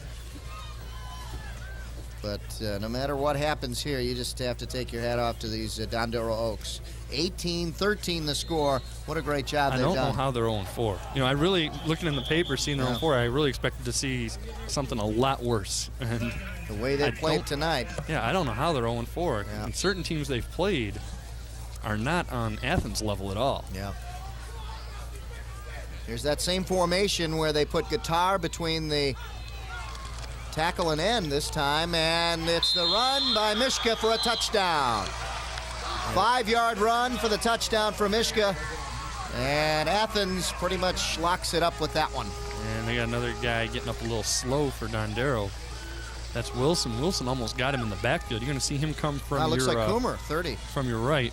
But no matter what happens here, you just have to take your hat off to these Dondero Oaks. 18-13 the score. What a great job they've done. I don't know how they're 0-4. I really, looking in the paper, seeing they're 0-4, I really expected to see something a lot worse. And the way they played tonight. Yeah, I don't know how they're 0-4. Yeah. And certain teams they've played are not on Athens level at all. Yeah. Here's that same formation where they put Guitar between the tackle and end this time, and it's the run by Mishka for a touchdown. 5-yard run for the touchdown for Mishka, and Athens pretty much locks it up with that one. And they got another guy getting up a little slow for Dondero. That's Wilson. Wilson almost got him in the backfield. You're going to see him come from looks your like Coomer, 30. From your right.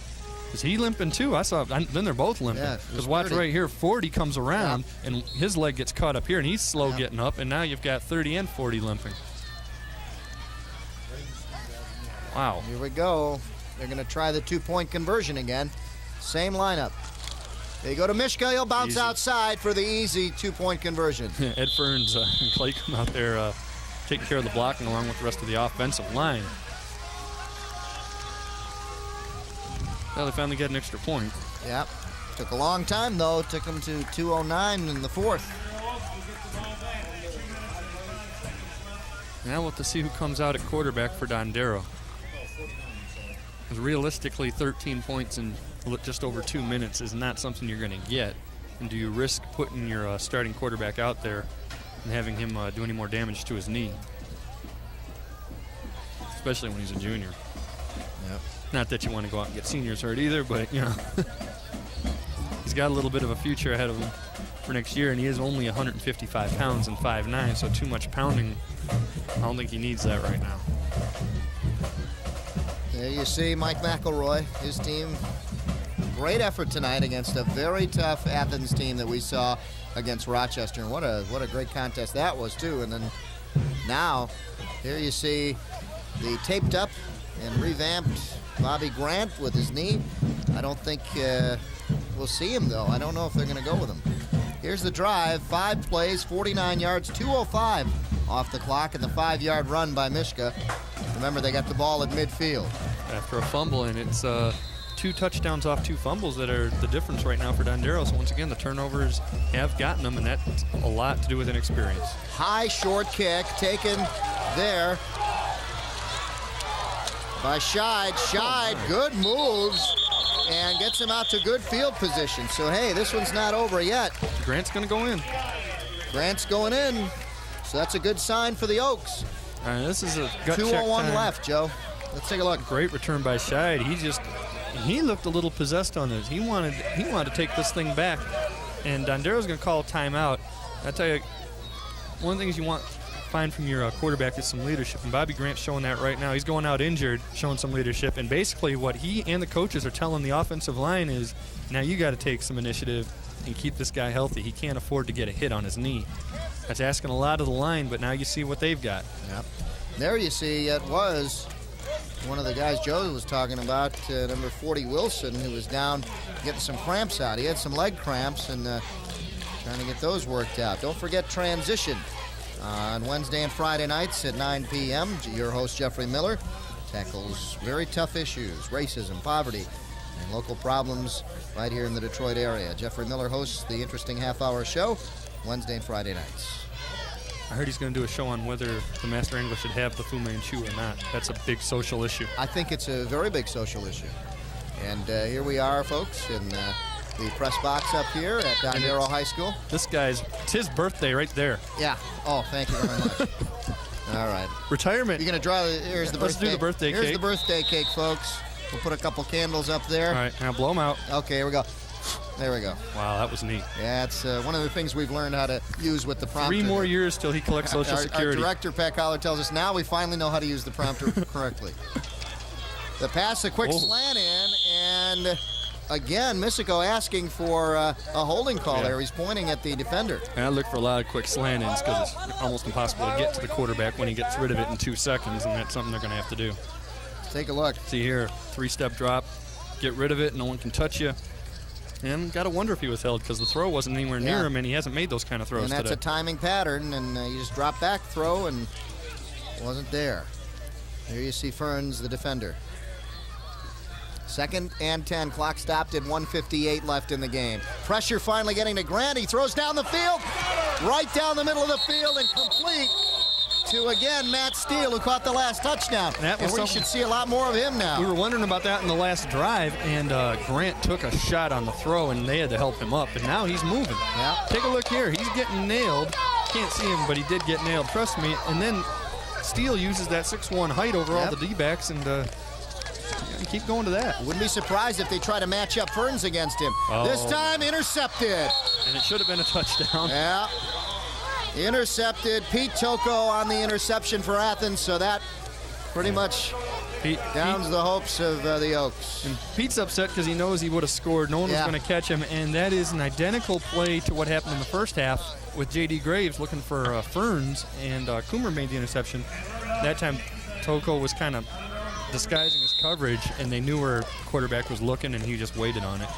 Is he limping too? I saw. Then they're both limping. Yeah, Because watch 30. right here, 40 comes around and his leg gets caught up here, and he's slow getting up. And now you've got 30 and 40 limping. Wow. Here we go. They're going to try the 2-point conversion again. Same lineup. They go to Mishka. He'll bounce outside for the easy 2-point conversion. Ed Ferns and Clay come out there taking care of the blocking along with the rest of the offensive line. Well, they finally get an extra point. Yep. Took a long time, though. Took them to 2:09 in the 4th. Now we'll have to see who comes out at quarterback for Dondero. Because realistically, 13 points in just over 2 minutes is not something you're going to get. And do you risk putting your starting quarterback out there and having him do any more damage to his knee? Especially when he's a junior. Yep. Not that you want to go out and get seniors hurt either, but, he's got a little bit of a future ahead of him for next year, and he is only 155 pounds and 5'9", so too much pounding, I don't think he needs that right now. There you see Mike McElroy, his team. Great effort tonight against a very tough Athens team that we saw against Rochester, and what a great contest that was, too. And then Now, here you see the taped up and revamped Bobby Grant with his knee. I don't think we'll see him, though. I don't know if they're going to go with him. Here's the drive. 5 plays, 49 yards, 2:05 off the clock, and the 5-yard run by Mishka. Remember, they got the ball at midfield. After a fumble, and it's 2 touchdowns off 2 fumbles that are the difference right now for Dondero. So once again, the turnovers have gotten them, and that's a lot to do with inexperience. High short kick taken there by Scheid. Scheid, good moves, and gets him out to good field position. So, hey, this one's not over yet. Grant's going to go in. Grant's going in, so that's a good sign for the Oaks. All right, this is a gut check 2:01 time. left, Joe. Let's take a look. Great return by Scheid. He looked a little possessed on this. He wanted to take this thing back, and Dondero's going to call a timeout. I tell you, one of the things you want find from your quarterback is some leadership, and Bobby Grant's showing that right now. He's going out injured, showing some leadership, and basically what he and the coaches are telling the offensive line is, now you got to take some initiative and keep this guy healthy. He can't afford to get a hit on his knee. That's asking a lot of the line, but now you see what they've got. Yep. There you see it was one of the guys Joe was talking about, number 40 Wilson, who was down getting some cramps out. He had some leg cramps and trying to get those worked out. Don't forget transition on Wednesday and Friday nights at 9 p.m. Your host, Jeffrey Miller, tackles very tough issues, racism, poverty, and local problems right here in the Detroit area. Jeffrey Miller hosts the interesting half-hour show Wednesday and Friday nights. I heard he's going to do a show on whether the Master Angler should have the Fu Manchu or not. That's a big social issue. I think it's a very big social issue. And here we are, folks, in the press box up here at Dondero High School. It's his birthday right there. Yeah. Oh, thank you very much. All right. Retirement. You're going to draw here's the Let's birthday. do the birthday cake. Here's the birthday cake, folks. We'll put a couple candles up there. All right, now blow them out. Okay, here we go. There we go. Wow, that was neat. Yeah, it's one of the things we've learned how to use with the prompter. 3 more years till he collects Social Security. Our director, Pat Collar, tells us now we finally know how to use the prompter correctly. The pass, a quick slant in, and again, Missico asking for a holding call there. He's pointing at the defender. And I look for a lot of quick slant-ins because it's almost impossible to get to the quarterback when he gets rid of it in 2 seconds, and that's something they're going to have to do. Take a look. See here, 3-step drop, get rid of it, no one can touch you. And got to wonder if he was held because the throw wasn't anywhere near him, and he hasn't made those kind of throws today. And that's today. a timing pattern, and you just drop back, throw, and wasn't there. Here you see Ferns, the defender. 2nd and 10, clock stopped at 1:58 left in the game. Pressure finally getting to Grant. He throws down the field, right down the middle of the field, and complete to, again, Matt Steele, who caught the last touchdown. That was and we should see a lot more of him now. We were wondering about that in the last drive, and Grant took a shot on the throw, and they had to help him up, and now he's moving. Yeah. Take a look here. He's getting nailed. Can't see him, but he did get nailed, trust me. And then Steele uses that 6'1" height over all the D-backs, and keep going to that. Wouldn't be surprised if they try to match up Ferns against him. This time, intercepted. And it should have been a touchdown. Yeah. Intercepted. Pete Toko on the interception for Athens, so that pretty much downs the hopes of the Oaks. And Pete's upset because he knows he would have scored. No one was going to catch him, and that is an identical play to what happened in the first half with J.D. Graves looking for Ferns, and Coomer made the interception. That time, Toko was kind of disguising his coverage, and they knew where the quarterback was looking, and he just waited on it.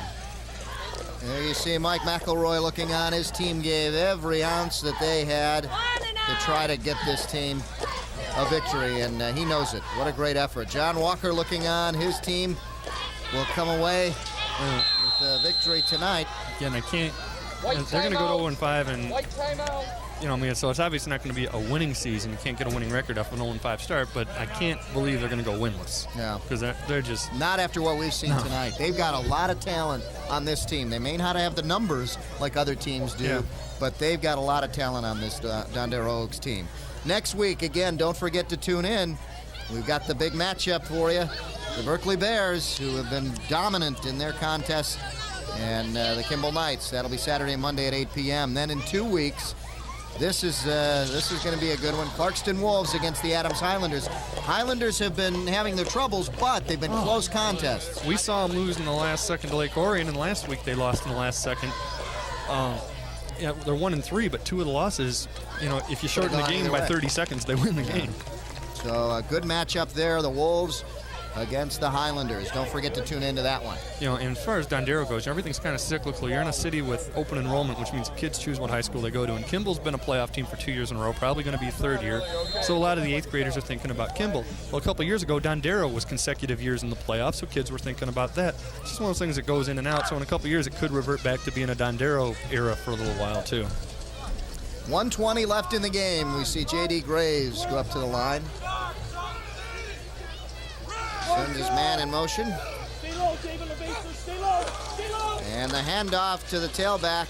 There you see Mike McElroy looking on. His team gave every ounce that they had to try to get this team a victory, and he knows it. What a great effort. John Walker looking on. His team will come away with a victory tonight. Again, I can't. They're going to go to 0-5, and so it's obviously not going to be a winning season. You can't get a winning record off an 0-5 start, but I can't believe they're going to go winless. Yeah. Because they're just... Not after what we've seen tonight. They've got a lot of talent on this team. They may not have the numbers like other teams do, but they've got a lot of talent on this Dondero Oaks team. Next week, again, don't forget to tune in. We've got the big matchup for you. The Berkeley Bears, who have been dominant in their contests, and the Kimball Knights. That'll be Saturday and Monday at 8 p.m. Then in 2 weeks, this is going to be a good one. Clarkston Wolves against the Adams Highlanders. Highlanders have been having their troubles, but they've been close contests. We saw them lose in the last second to Lake Orion, and last week they lost in the last second. Yeah, they're 1-3, but 2 of the losses, if you shorten the game by 30 seconds, they win the game. So a good matchup there. The Wolves against the Highlanders. Don't forget to tune into that one. And as far as Dondero goes, everything's kind of cyclical. You're in a city with open enrollment, which means kids choose what high school they go to. And Kimball's been a playoff team for 2 years in a row, probably going to be third year. So a lot of the 8th graders are thinking about Kimball. Well, a couple years ago, Dondero was consecutive years in the playoffs, so kids were thinking about that. It's just one of those things that goes in and out. So in a couple years, it could revert back to being a Dondero era for a little while, too. 1:20 left in the game. We see J.D. Graves go up to the line. Sends his man in motion. And the handoff to the tailback.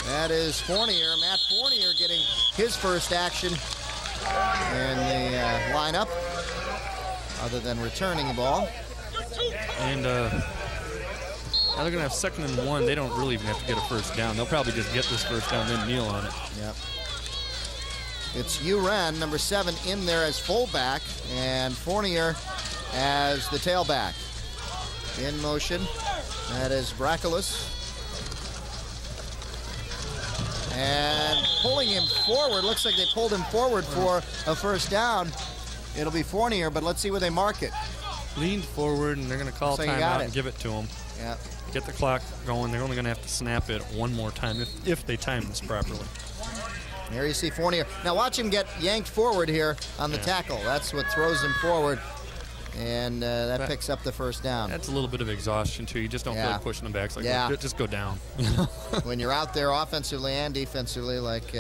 That is Fournier. Matt Fournier getting his first action in the lineup, other than returning the ball. And now they're going to have 2nd and 1. They don't really even have to get a first down. They'll probably just get this first down, then kneel on it. Yep. It's Uren, number 7, in there as fullback, and Fournier as the tailback. In motion, that is Bracculus. And pulling him forward, looks like they pulled him forward for a first down. It'll be Fournier, but let's see where they mark it. Leaned forward, and they're going to call timeout and give it to him. Yeah. Get the clock going. They're only going to have to snap it one more time if they time this properly. There you see Fournier. Now watch him get yanked forward here on the tackle. That's what throws him forward. And that picks up the first down. That's a little bit of exhaustion, too. You just don't feel like pushing them back. It's like, just go down. When you're out there offensively and defensively, like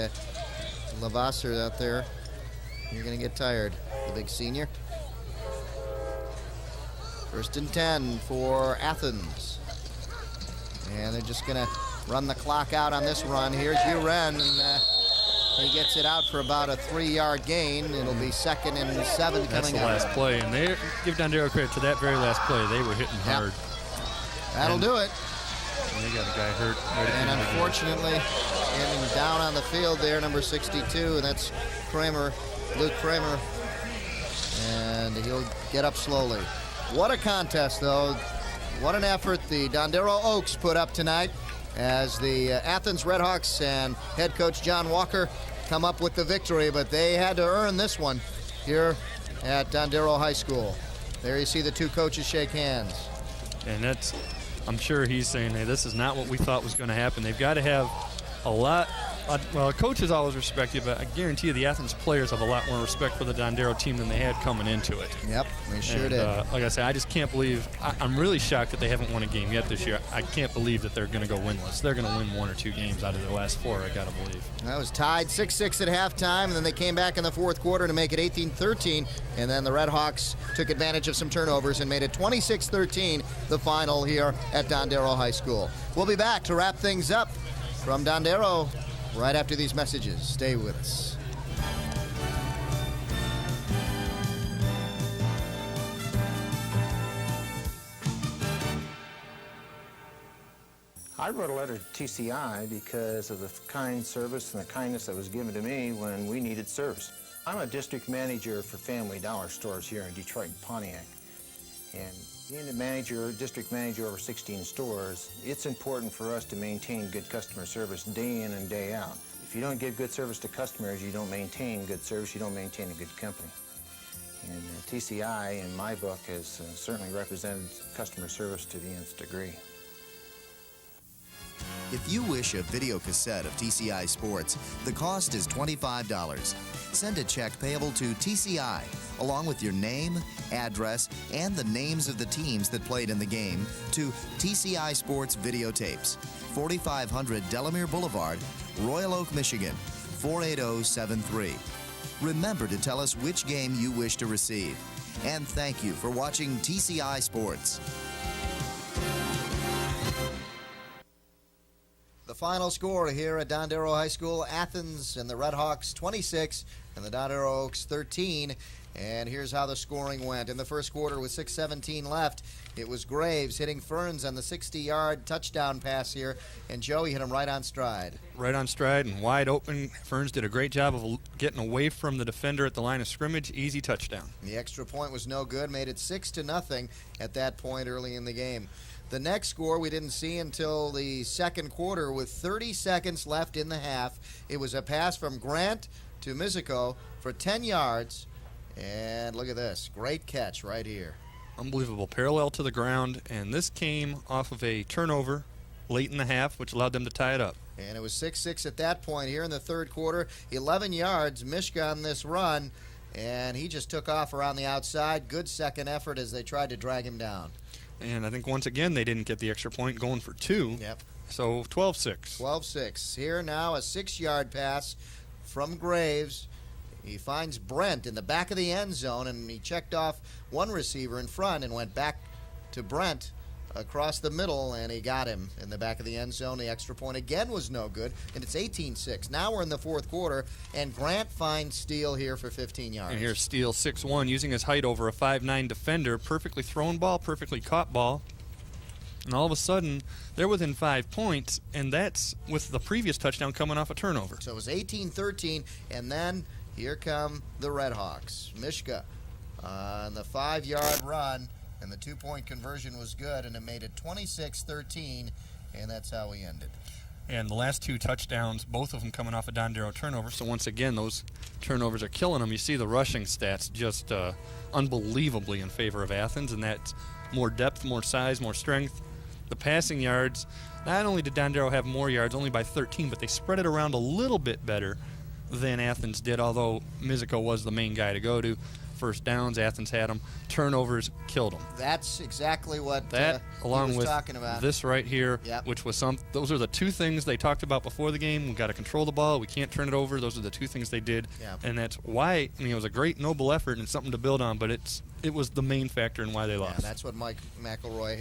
Lavasser out there, you're going to get tired. The big senior. 1st and 10 for Athens. And they're just going to run the clock out on this run. Here's Uren, and he gets it out for about a 3-yard gain. It'll be 2nd and 7 coming up. That's the last play, and they give Dondero credit to that very last play. They were hitting hard. That'll do it. And they got a guy hurt. And unfortunately, getting down on the field there, number 62, and that's Kramer, Luke Kramer. And he'll get up slowly. What a contest, though. What an effort the Dondero Oaks put up tonight as the Athens Redhawks and head coach John Walker come up with the victory, but they had to earn this one here at Dondero High School. There you see the 2 coaches shake hands. And I'm sure he's saying, hey, this is not what we thought was going to happen. They've got to have a lot. Well, coaches always respect you, but I guarantee you the Athens players have a lot more respect for the Dondero team than they had coming into it. Yep, they sure did. Like I said, I just can't believe. I'm really shocked that they haven't won a game yet this year. I can't believe that they're going to go winless. They're going to win 1 or 2 games out of their last 4, I got to believe. That was tied 6-6 at halftime, and then they came back in the 4th quarter to make it 18-13, and then the Redhawks took advantage of some turnovers and made it 26-13, the final here at Dondero High School. We'll be back to wrap things up from Dondero right after these messages. Stay with us. I wrote a letter to TCI because of the kind service and the kindness that was given to me when we needed service. I'm a district manager for Family Dollar stores here in Detroit and Pontiac. And being a district manager over 16 stores, it's important for us to maintain good customer service day in and day out. If you don't give good service to customers, you don't maintain good service, you don't maintain a good company. And TCI, in my book, has certainly represented customer service to the nth degree. If you wish a video cassette of TCI Sports, the cost is $25. Send a check payable to TCI, along with your name, address, and the names of the teams that played in the game, to TCI Sports Videotapes, 4500 Delamere Boulevard, Royal Oak, Michigan, 48073. Remember to tell us which game you wish to receive. And thank you for watching TCI Sports. The final score here at Dondero High School, Athens and the Redhawks 26 and the Dondero Oaks 13. And here's how the scoring went. In the first quarter with 6:17 left, it was Graves hitting Ferns on the 60-yard touchdown pass here, and Joey hit him right on stride. Right on stride and wide open. Ferns did a great job of getting away from the defender at the line of scrimmage. Easy touchdown. The extra point was no good, made it 6-0 at that point early in the game. The next score we didn't see until the second quarter with 30 seconds left in the half. It was a pass from Grant to Mizico for 10 yards. And look at this. Great catch right here. Unbelievable. Parallel to the ground. And this came off of a turnover late in the half, which allowed them to tie it up. And it was 6-6 at that point here in the third quarter. 11 yards, Mishka on this run. And he just took off around the outside. Good second effort as they tried to drag him down. And I think once again they didn't get the extra point, going for 2. Yep. So 12-6. 12-6. Here now a 6-yard pass from Graves. He finds Brent in the back of the end zone, and he checked off one receiver in front and went back to Brent across the middle, and he got him in the back of the end zone. The extra point again was no good, and it's 18-6. Now we're in the fourth quarter, and Grant finds Steele here for 15 yards. And here's Steele, 6'1", using his height over a 5'9" defender. Perfectly thrown ball, perfectly caught ball. And all of a sudden, they're within 5 points, and that's with the previous touchdown coming off a turnover. So it was 18-13, and then here come the Red Hawks. Mishka on the 5-yard run, and the 2-point conversion was good, and it made it 26-13, and that's how we ended. And the last 2 touchdowns, both of them coming off a Dondero turnover. So once again, those turnovers are killing them. You see the rushing stats just unbelievably in favor of Athens, and that's more depth, more size, more strength. The passing yards, not only did Dondero have more yards, only by 13, but they spread it around a little bit better than Athens did, although Mizico was the main guy to go to. First downs, Athens had them. Turnovers killed them. That's exactly what that, along he was with talking about. This right here, Yep. which was those are the 2 things they talked about before the game. We got to control the ball. We can't turn it over. Those are the 2 things they did, Yep. and that's why. I mean, it was a great, noble effort and something to build on. But it was the main factor in why they lost. Yeah, that's what Mike McElroy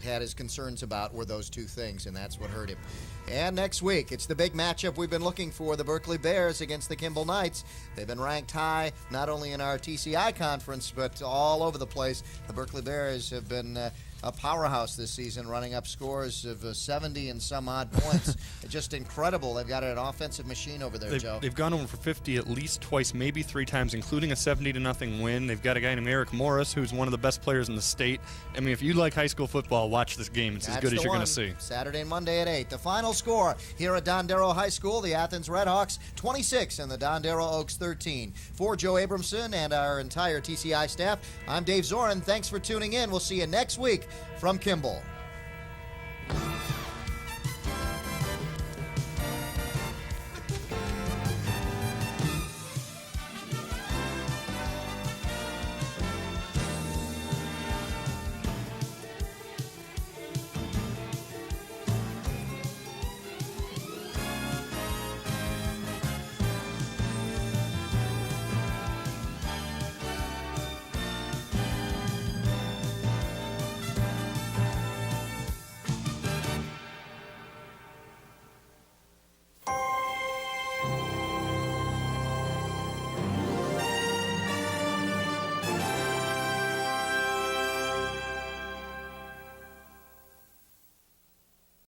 had his concerns about, were those 2 things, and that's what hurt him. And next week, it's the big matchup we've been looking for, the Berkeley Bears against the Kimball Knights. They've been ranked high, not only in our TCI conference, but all over the place. The Berkeley Bears have been a powerhouse this season, running up scores of 70 and some odd points. It's just incredible. They've got an offensive machine over there, Joe. They've gone over for 50 at least twice, maybe 3 times, including a 70-0 win. They've got a guy named Eric Morris, who's one of the best players in the state. I mean, if you like high school football, watch this game. It's as good as you're going to see. Saturday and Monday at 8. The final score here at Dondero High School, the Athens Redhawks 26 and the Dondero Oaks 13. For Joe Abramson and our entire TCI staff, I'm Dave Zorin. Thanks for tuning in. We'll see you next week from Kimball.